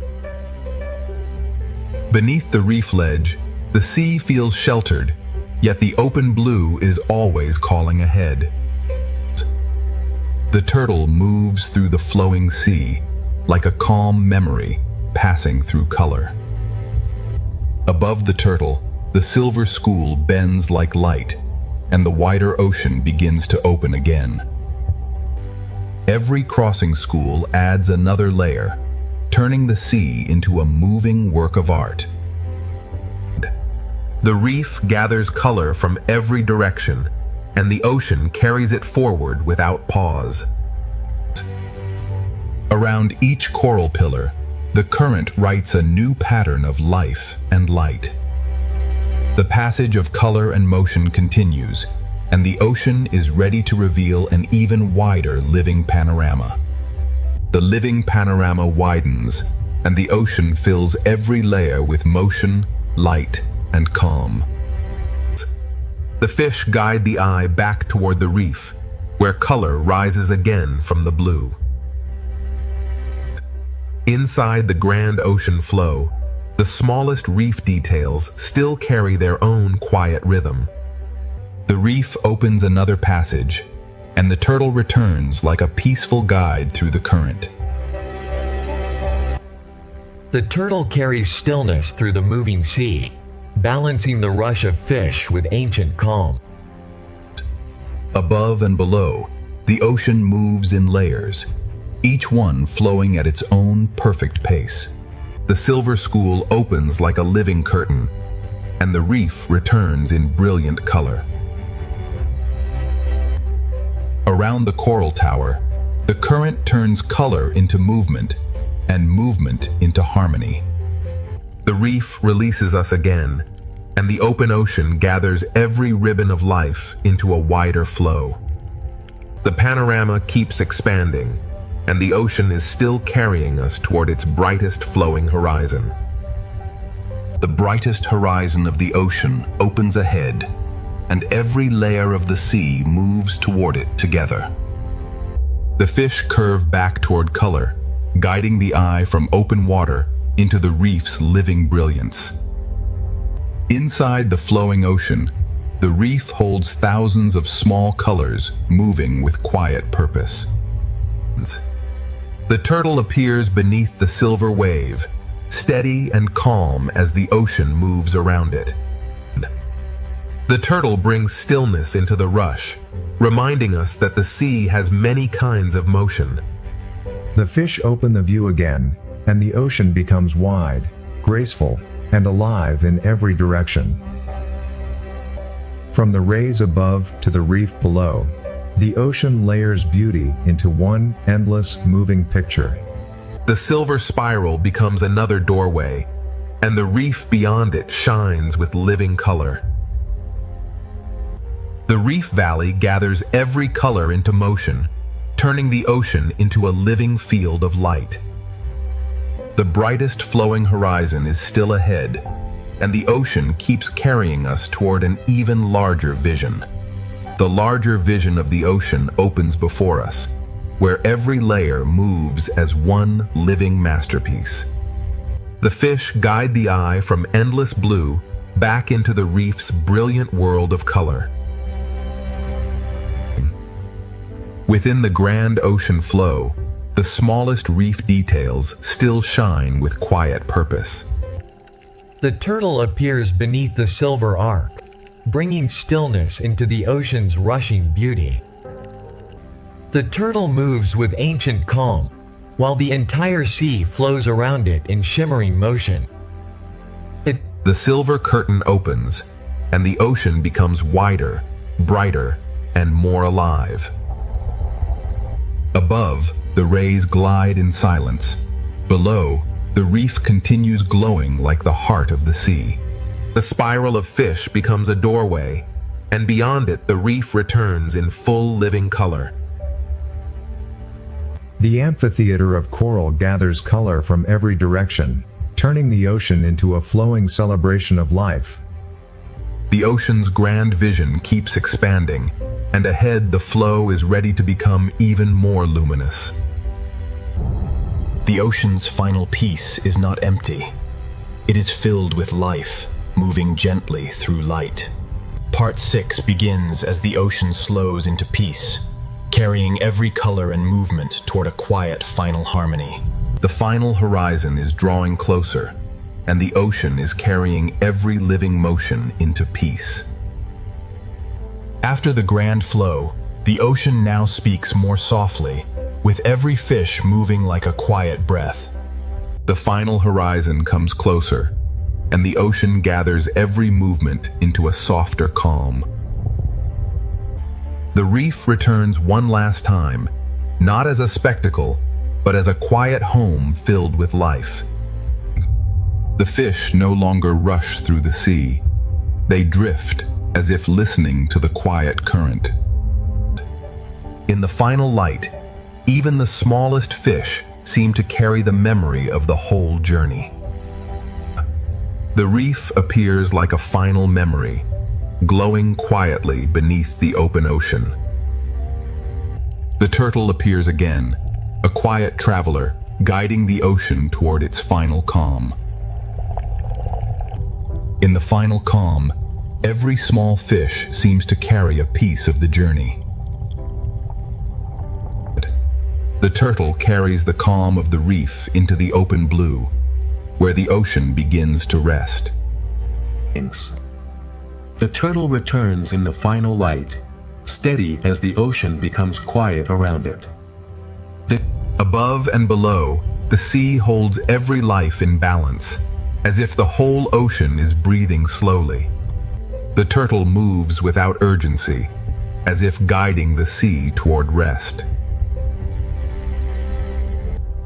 Beneath the reef ledge, the sea feels sheltered, yet the open blue is always calling ahead. The turtle moves through the flowing sea, like a calm memory passing through color. Above the turtle, the silver school bends like light, and the wider ocean begins to open again. Every crossing school adds another layer, turning the sea into a moving work of art. The reef gathers color from every direction, and the ocean carries it forward without pause. Around each coral pillar, the current writes a new pattern of life and light. The passage of color and motion continues, and the ocean is ready to reveal an even wider living panorama. The living panorama widens, and the ocean fills every layer with motion, light, and calm. The fish guide the eye back toward the reef, where color rises again from the blue. Inside the grand ocean flow, the smallest reef details still carry their own quiet rhythm. The reef opens another passage, and the turtle returns like a peaceful guide through the current. The turtle carries stillness through the moving sea, balancing the rush of fish with ancient calm. Above and below, the ocean moves in layers, each one flowing at its own perfect pace. The silver school opens like a living curtain, and the reef returns in brilliant color. Around the coral tower, the current turns color into movement, and movement into harmony. The reef releases us again, and the open ocean gathers every ribbon of life into a wider flow. The panorama keeps expanding, and the ocean is still carrying us toward its brightest flowing horizon. The brightest horizon of the ocean opens ahead, and every layer of the sea moves toward it together. The fish curve back toward color, guiding the eye from open water into the reef's living brilliance. Inside the flowing ocean, the reef holds thousands of small colors moving with quiet purpose. The turtle appears beneath the silver wave, steady and calm as the ocean moves around it. The turtle brings stillness into the rush, reminding us that the sea has many kinds of motion. The fish open the view again, and the ocean becomes wide, graceful, and alive in every direction. From the rays above to the reef below, the ocean layers beauty into one endless moving picture. The silver spiral becomes another doorway, and the reef beyond it shines with living color. The reef valley gathers every color into motion, turning the ocean into a living field of light. The brightest flowing horizon is still ahead, and the ocean keeps carrying us toward an even larger vision. The larger vision of the ocean opens before us, where every layer moves as one living masterpiece. The fish guide the eye from endless blue back into the reef's brilliant world of color. Within the grand ocean flow, the smallest reef details still shine with quiet purpose. The turtle appears beneath the silver arc, bringing stillness into the ocean's rushing beauty. The turtle moves with ancient calm, while the entire sea flows around it in shimmering motion. The silver curtain opens, and the ocean becomes wider, brighter, and more alive. Above, the rays glide in silence. Below, the reef continues glowing like the heart of the sea. The spiral of fish becomes a doorway, and beyond it the reef returns in full living color. The amphitheater of coral gathers color from every direction, turning the ocean into a flowing celebration of life. The ocean's grand vision keeps expanding, and ahead the flow is ready to become even more luminous. The ocean's final piece is not empty. It is filled with life, moving gently through light. Part 6 begins as the ocean slows into peace, carrying every color and movement toward a quiet final harmony. The final horizon is drawing closer, and the ocean is carrying every living motion into peace. After the grand flow, the ocean now speaks more softly, with every fish moving like a quiet breath. The final horizon comes closer, and the ocean gathers every movement into a softer calm. The reef returns one last time, not as a spectacle, but as a quiet home filled with life. The fish no longer rush through the sea. They drift, as if listening to the quiet current. In the final light, even the smallest fish seem to carry the memory of the whole journey. The reef appears like a final memory, glowing quietly beneath the open ocean. The turtle appears again, a quiet traveler, guiding the ocean toward its final calm. In the final calm, every small fish seems to carry a piece of the journey. The turtle carries the calm of the reef into the open blue, where the ocean begins to rest. The turtle returns in the final light, steady as the ocean becomes quiet around it. Above and below, the sea holds every life in balance, as if the whole ocean is breathing slowly. The turtle moves without urgency, as if guiding the sea toward rest.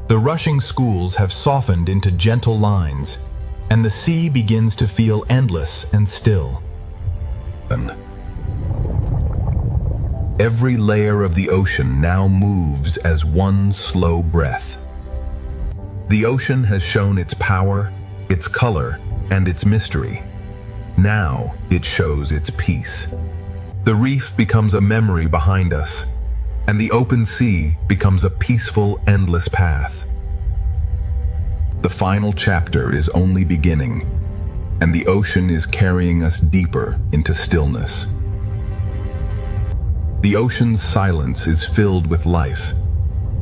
The rushing schools have softened into gentle lines, and the sea begins to feel endless and still. Every layer of the ocean now moves as one slow breath. The ocean has shown its power, its color, and its mystery. Now it shows its peace. The reef becomes a memory behind us, and the open sea becomes a peaceful, endless path. The final chapter is only beginning, and the ocean is carrying us deeper into stillness. The ocean's silence is filled with life,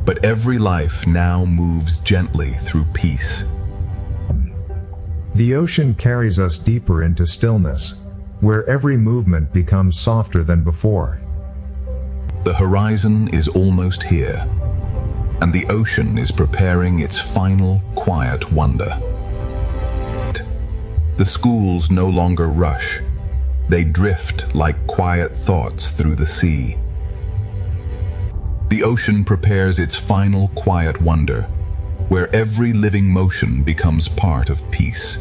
but every life now moves gently through peace. The ocean carries us deeper into stillness, where every movement becomes softer than before. The horizon is almost here, and the ocean is preparing its final, quiet wonder. The schools no longer rush. They drift like quiet thoughts through the sea. The ocean prepares its final, quiet wonder, where every living motion becomes part of peace.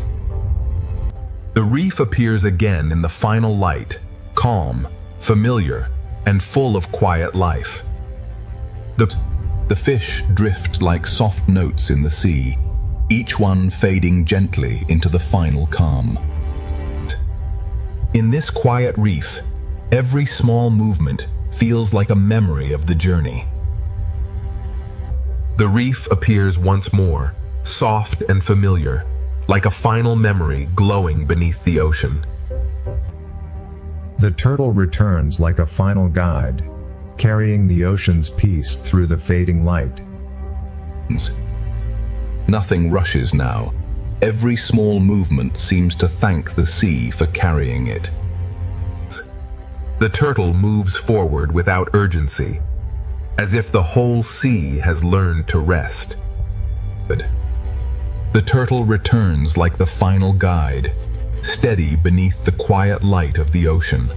The reef appears again in the final light, calm, familiar, and full of quiet life. The fish drift like soft notes in the sea, each one fading gently into the final calm. In this quiet reef, every small movement feels like a memory of the journey. The reef appears once more, soft and familiar, like a final memory glowing beneath the ocean. The turtle returns like a final guide, carrying the ocean's peace through the fading light. Nothing rushes now. Every small movement seems to thank the sea for carrying it. The turtle moves forward without urgency, as if the whole sea has learned to rest. The turtle returns like the final guide, steady beneath the quiet light of the ocean.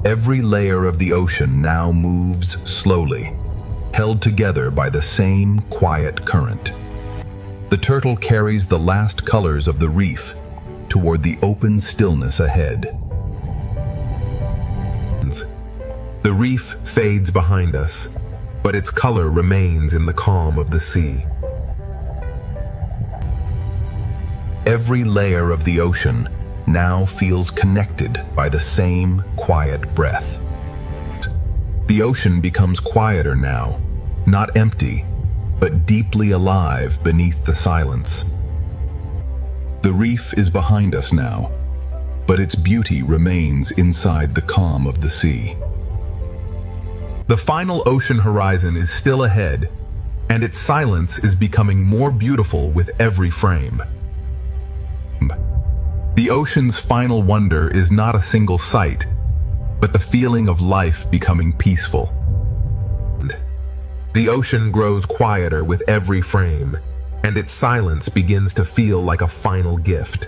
Every layer of the ocean now moves slowly, held together by the same quiet current. The turtle carries the last colors of the reef toward the open stillness ahead. The reef fades behind us, but its color remains in the calm of the sea. Every layer of the ocean now feels connected by the same quiet breath. The ocean becomes quieter now, not empty, but deeply alive beneath the silence. The reef is behind us now, but its beauty remains inside the calm of the sea. The final ocean horizon is still ahead, and its silence is becoming more beautiful with every frame. The ocean's final wonder is not a single sight, but the feeling of life becoming peaceful. The ocean grows quieter with every frame, and its silence begins to feel like a final gift.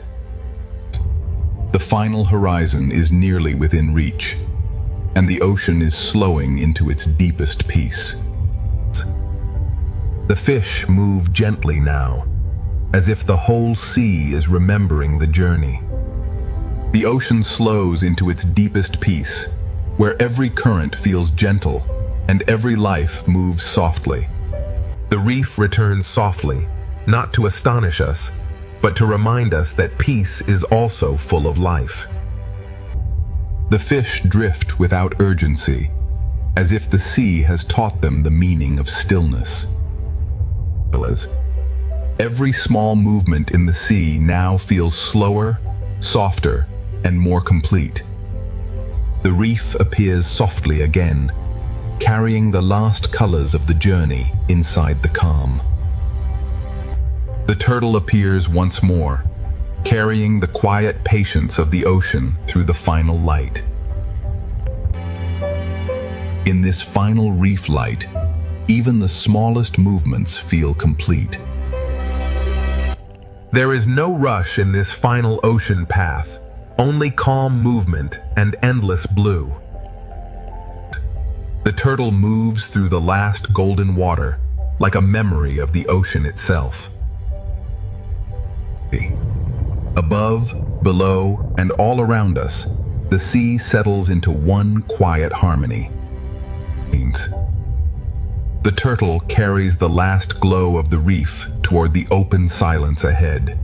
The final horizon is nearly within reach, and the ocean is slowing into its deepest peace. The fish move gently now, as if the whole sea is remembering the journey. The ocean slows into its deepest peace, where every current feels gentle and every life moves softly. The reef returns softly, not to astonish us, but to remind us that peace is also full of life. The fish drift without urgency, as if the sea has taught them the meaning of stillness. Every small movement in the sea now feels slower, softer, and more complete. The reef appears softly again, carrying the last colors of the journey inside the calm. The turtle appears once more, carrying the quiet patience of the ocean through the final light. In this final reef light, even the smallest movements feel complete. There is no rush in this final ocean path, only calm movement and endless blue. The turtle moves through the last golden water, like a memory of the ocean itself. Above, below, and all around us, the sea settles into one quiet harmony. The turtle carries the last glow of the reef toward the open silence ahead.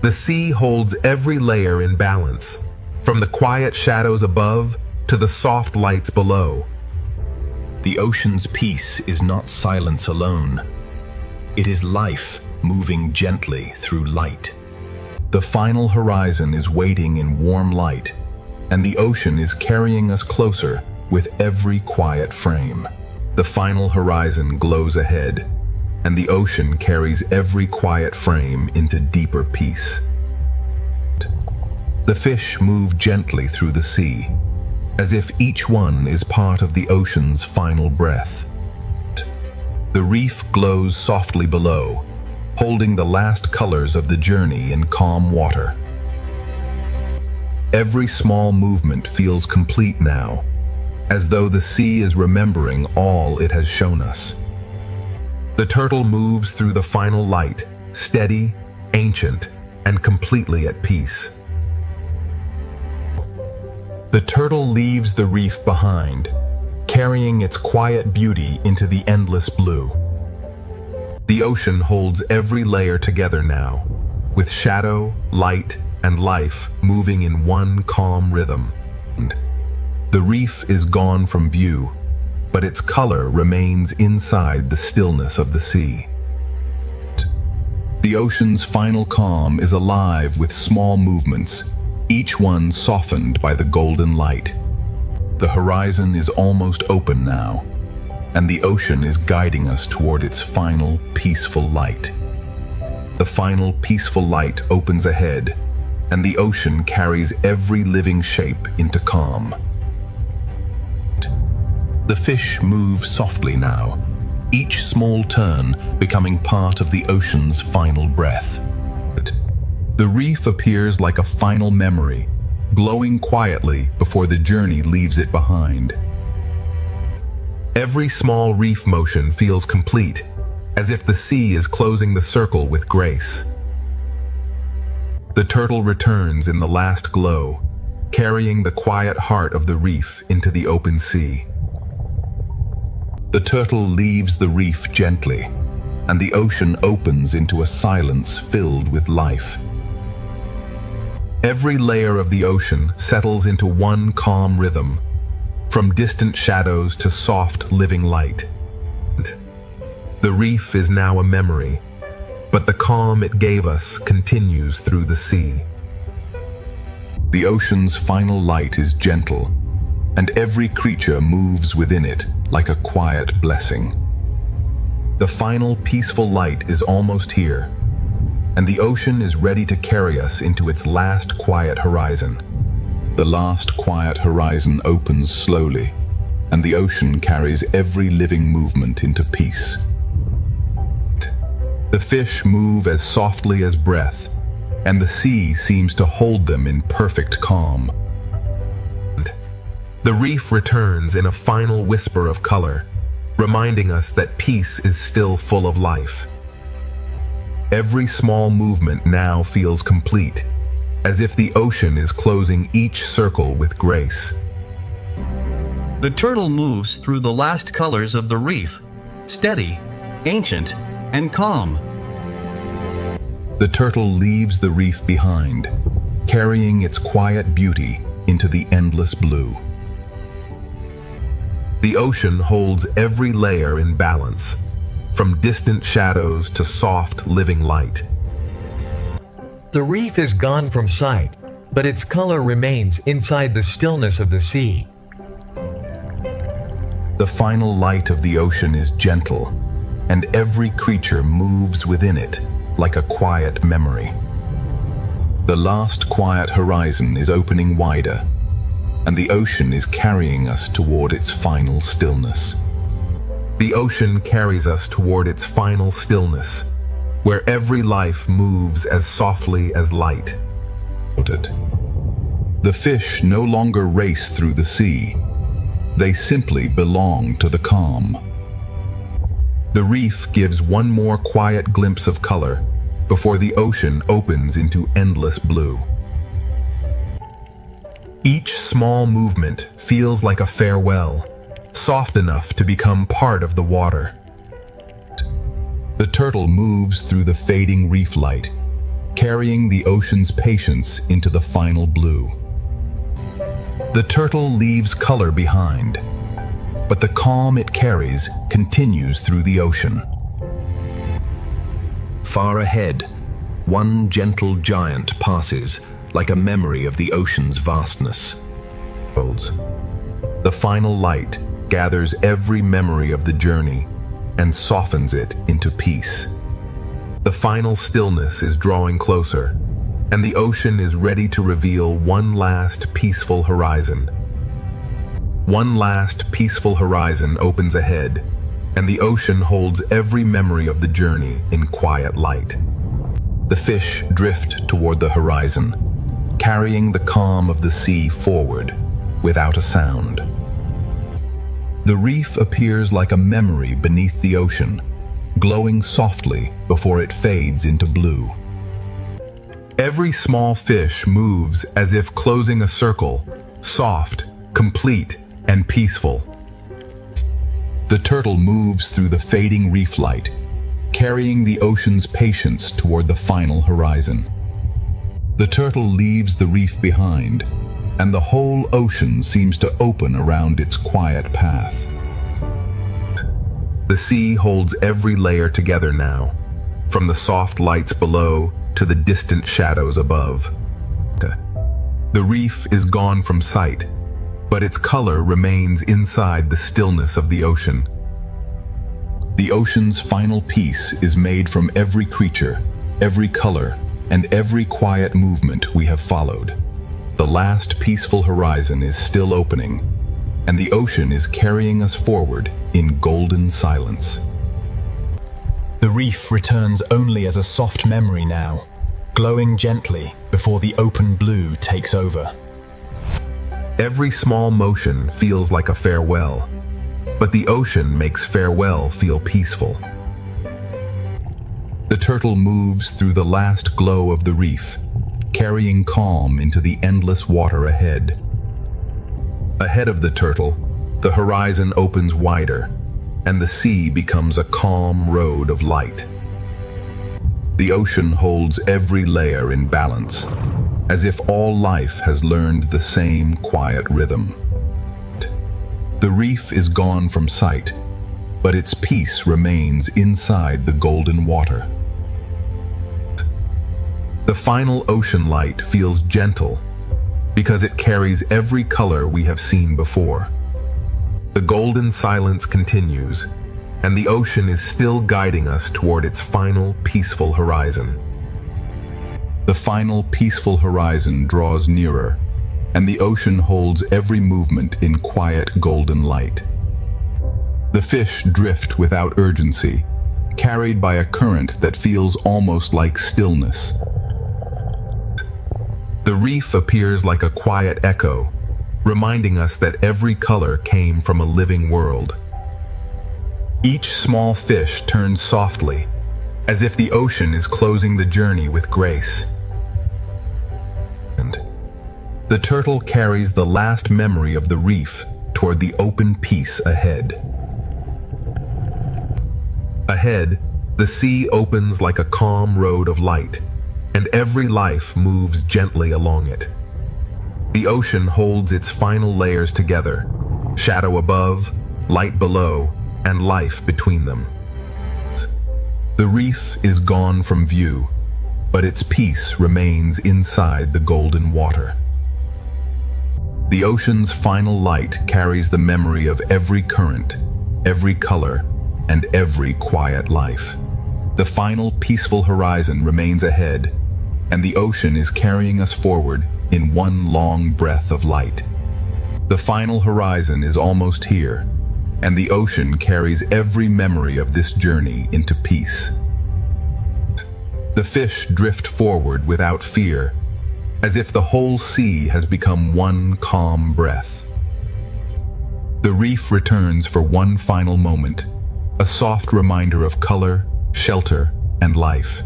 The sea holds every layer in balance, from the quiet shadows above to the soft lights below. The ocean's peace is not silence alone. It is life moving gently through light. The final horizon is waiting in warm light, and the ocean is carrying us closer with every quiet frame. The final horizon glows ahead, and the ocean carries every quiet frame into deeper peace. The fish move gently through the sea, as if each one is part of the ocean's final breath. The reef glows softly below, holding the last colors of the journey in calm water. Every small movement feels complete now, as though the sea is remembering all it has shown us. The turtle moves through the final light, steady, ancient, and completely at peace. The turtle leaves the reef behind, carrying its quiet beauty into the endless blue. The ocean holds every layer together now, with shadow, light, and life moving in one calm rhythm. The reef is gone from view, but its color remains inside the stillness of the sea. The ocean's final calm is alive with small movements, each one softened by the golden light. The horizon is almost open now, and the ocean is guiding us toward its final peaceful light. The final peaceful light opens ahead, and the ocean carries every living shape into calm. The fish move softly now, each small turn becoming part of the ocean's final breath. The reef appears like a final memory, glowing quietly before the journey leaves it behind. Every small reef motion feels complete, as if the sea is closing the circle with grace. The turtle returns in the last glow, carrying the quiet heart of the reef into the open sea. The turtle leaves the reef gently, and the ocean opens into a silence filled with life. Every layer of the ocean settles into one calm rhythm, from distant shadows to soft, living light. The reef is now a memory, but the calm it gave us continues through the sea. The ocean's final light is gentle, and every creature moves within it like a quiet blessing. The final peaceful light is almost here, and the ocean is ready to carry us into its last quiet horizon. The last quiet horizon opens slowly, and the ocean carries every living movement into peace. The fish move as softly as breath, and the sea seems to hold them in perfect calm. The reef returns in a final whisper of color, reminding us that peace is still full of life. Every small movement now feels complete, as if the ocean is closing each circle with grace. The turtle moves through the last colors of the reef, steady, ancient, and calm. The turtle leaves the reef behind, carrying its quiet beauty into the endless blue. The ocean holds every layer in balance, from distant shadows to soft, living light. The reef is gone from sight, but its color remains inside the stillness of the sea. The final light of the ocean is gentle, and every creature moves within it like a quiet memory. The last quiet horizon is opening wider, and the ocean is carrying us toward its final stillness. The ocean carries us toward its final stillness, where every life moves as softly as light. The fish no longer race through the sea. They simply belong to the calm. The reef gives one more quiet glimpse of color before the ocean opens into endless blue. Each small movement feels like a farewell, soft enough to become part of the water. The turtle moves through the fading reef light, carrying the ocean's patience into the final blue. The turtle leaves color behind, but the calm it carries continues through the ocean. Far ahead, one gentle giant passes, like a memory of the ocean's vastness. The final light gathers every memory of the journey and softens it into peace. The final stillness is drawing closer, and the ocean is ready to reveal one last peaceful horizon. One last peaceful horizon opens ahead, and the ocean holds every memory of the journey in quiet light. The fish drift toward the horizon, carrying the calm of the sea forward without a sound. The reef appears like a memory beneath the ocean, glowing softly before it fades into blue. Every small fish moves as if closing a circle, soft, complete, and peaceful. The turtle moves through the fading reef light, carrying the ocean's patience toward the final horizon. The turtle leaves the reef behind, and the whole ocean seems to open around its quiet path. The sea holds every layer together now, from the soft lights below to the distant shadows above. The reef is gone from sight, but its color remains inside the stillness of the ocean. The ocean's final piece is made from every creature, every color, and every quiet movement we have followed. The last peaceful horizon is still opening, and the ocean is carrying us forward in golden silence. The reef returns only as a soft memory now, glowing gently before the open blue takes over. Every small motion feels like a farewell, but the ocean makes farewell feel peaceful. The turtle moves through the last glow of the reef, carrying calm into the endless water ahead. Ahead of the turtle, the horizon opens wider, and the sea becomes a calm road of light. The ocean holds every layer in balance, as if all life has learned the same quiet rhythm. The reef is gone from sight, but its peace remains inside the golden water. The final ocean light feels gentle because it carries every color we have seen before. The golden silence continues, and the ocean is still guiding us toward its final peaceful horizon. The final peaceful horizon draws nearer, and the ocean holds every movement in quiet golden light. The fish drift without urgency, carried by a current that feels almost like stillness. The reef appears like a quiet echo, reminding us that every color came from a living world. Each small fish turns softly, as if the ocean is closing the journey with grace. And the turtle carries the last memory of the reef toward the open peace ahead. Ahead, the sea opens like a calm road of light, and every life moves gently along it. The ocean holds its final layers together, shadow above, light below, and life between them. The reef is gone from view, but its peace remains inside the golden water. The ocean's final light carries the memory of every current, every color, and every quiet life. The final peaceful horizon remains ahead, and the ocean is carrying us forward in one long breath of light. The final horizon is almost here, and the ocean carries every memory of this journey into peace. The fish drift forward without fear, as if the whole sea has become one calm breath. The reef returns for one final moment, a soft reminder of color, shelter, and life.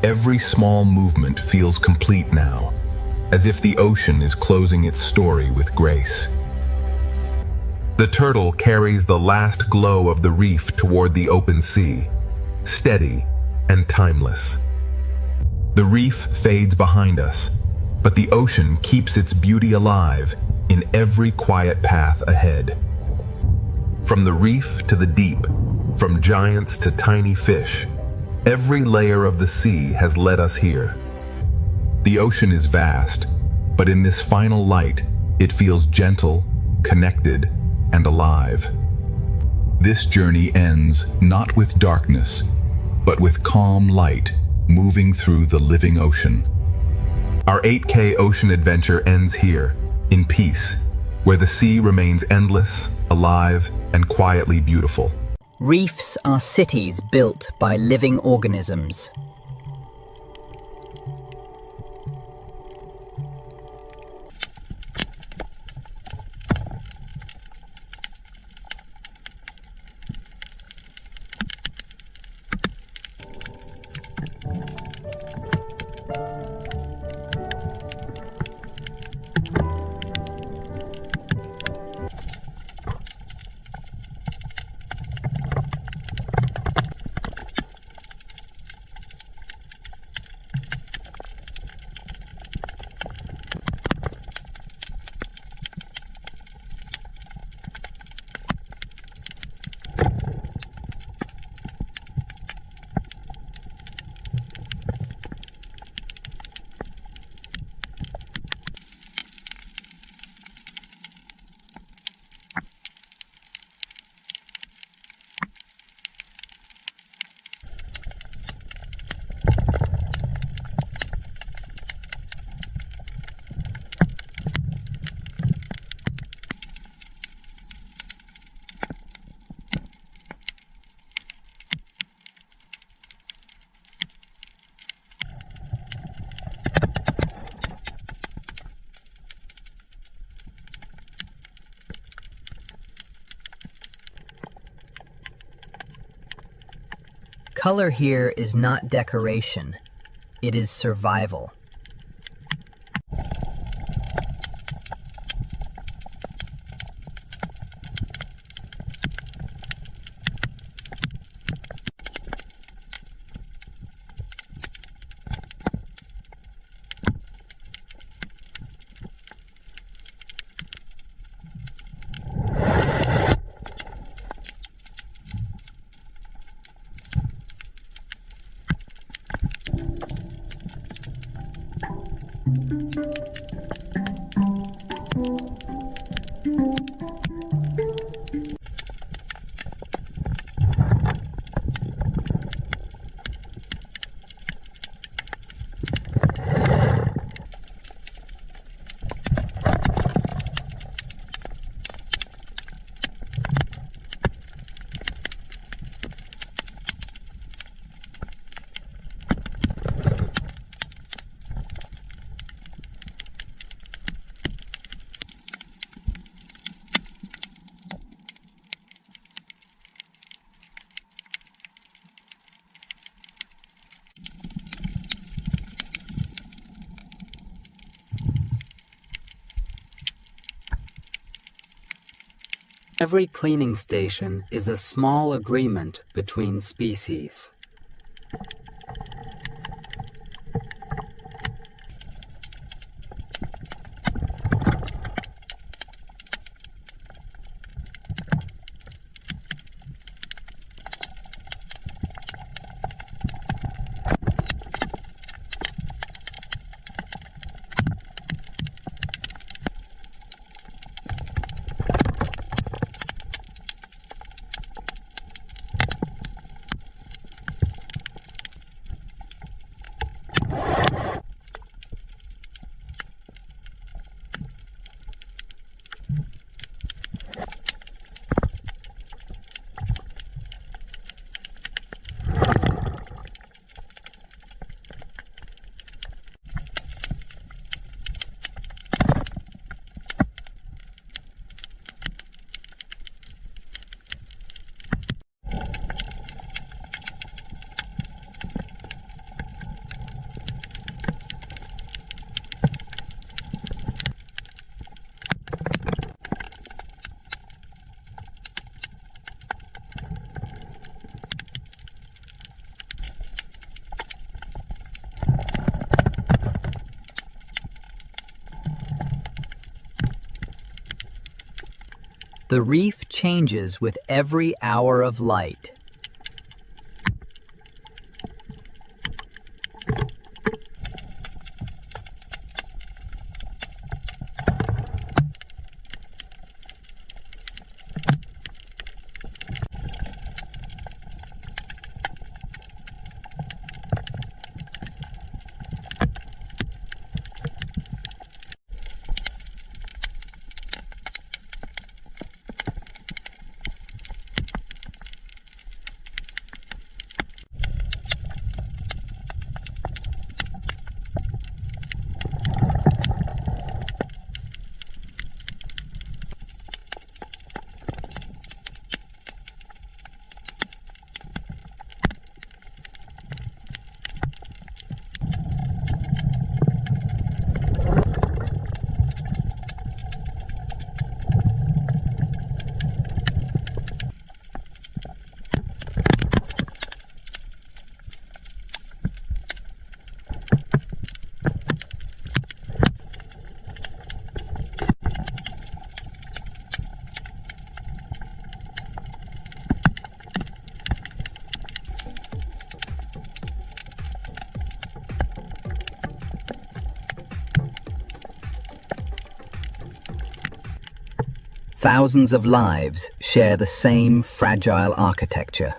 Every small movement feels complete now, as if the ocean is closing its story with grace. The turtle carries the last glow of the reef toward the open sea, steady and timeless. The reef fades behind us, but the ocean keeps its beauty alive in every quiet path ahead. From the reef to the deep, from giants to tiny fish, every layer of the sea has led us here. The ocean is vast, but in this final light, it feels gentle, connected, and alive. This journey ends not with darkness, but with calm light moving through the living ocean. Our 8K ocean adventure ends here, in peace, where the sea remains endless, alive, and quietly beautiful. Reefs are cities built by living organisms. Color here is not decoration, it is survival. Every cleaning station is a small agreement between species. The reef changes with every hour of light. Thousands of lives share the same fragile architecture.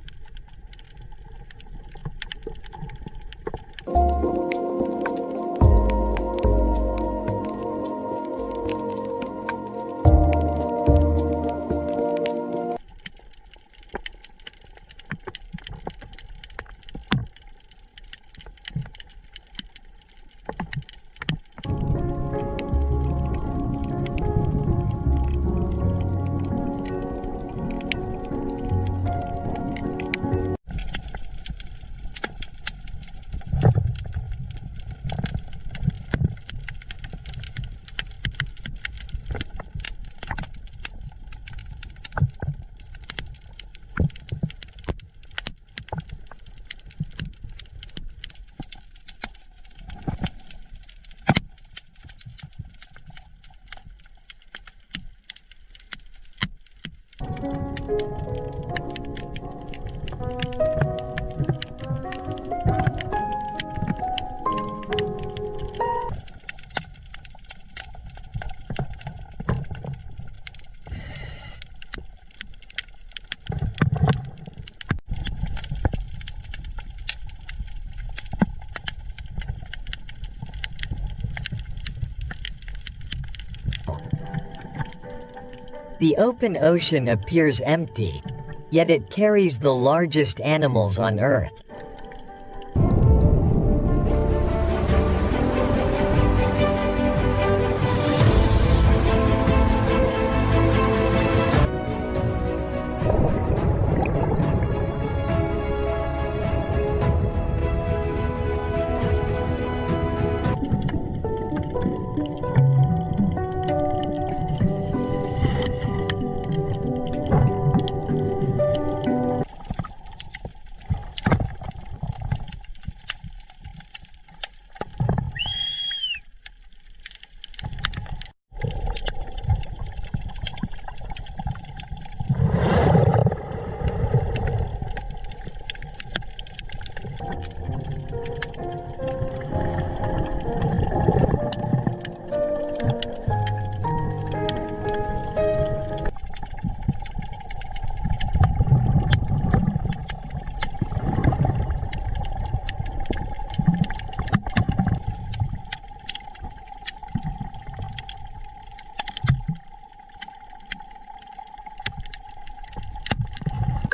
The open ocean appears empty, yet it carries the largest animals on Earth.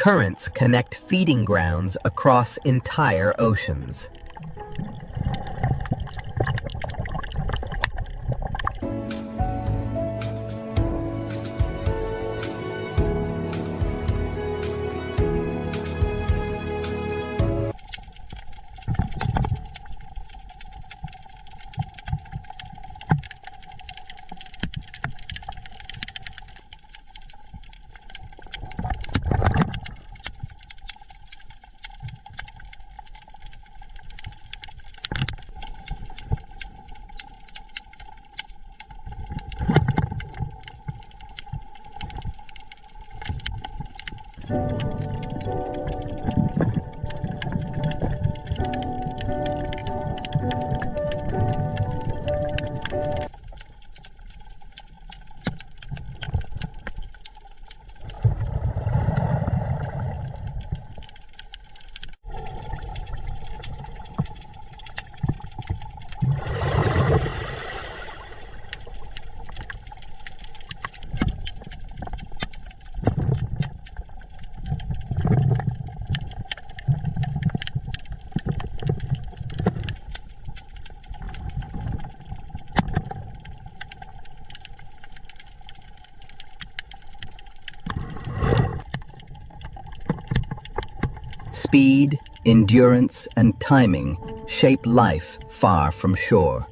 Currents connect feeding grounds across entire oceans. Speed, endurance, and timing shape life far from shore.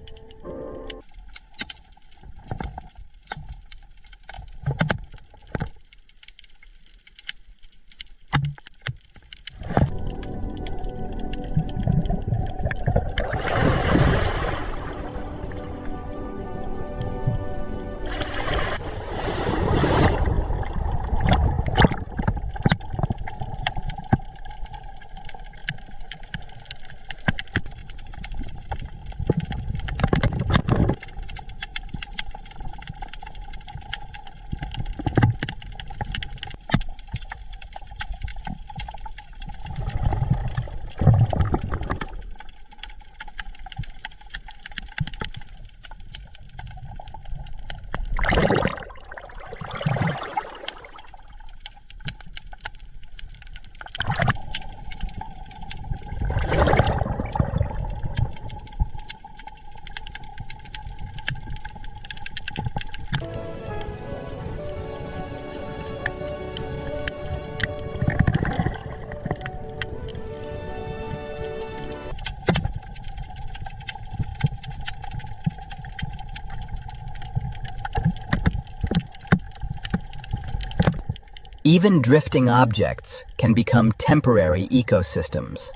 Even drifting objects can become temporary ecosystems.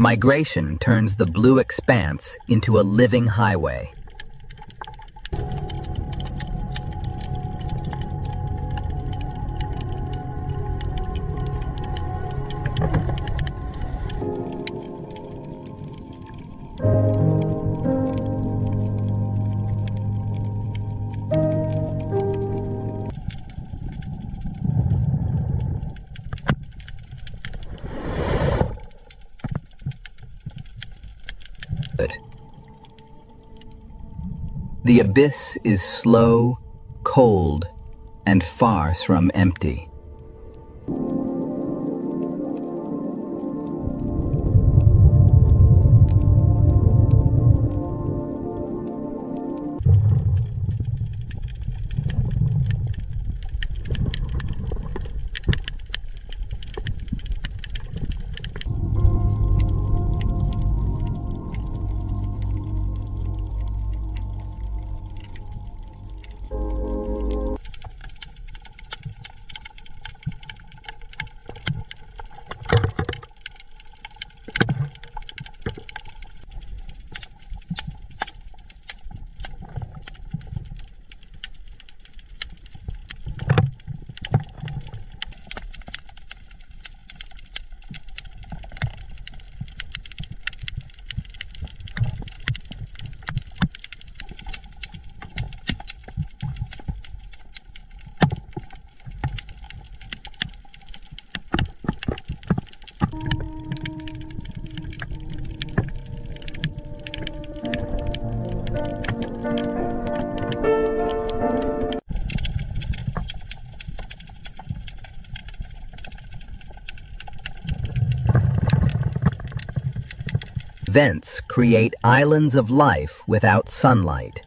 Migration turns the blue expanse into a living highway. The abyss is slow, cold, and far from empty. Vents create islands of life without sunlight.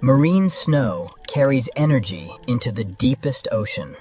Marine snow carries energy into the deepest ocean.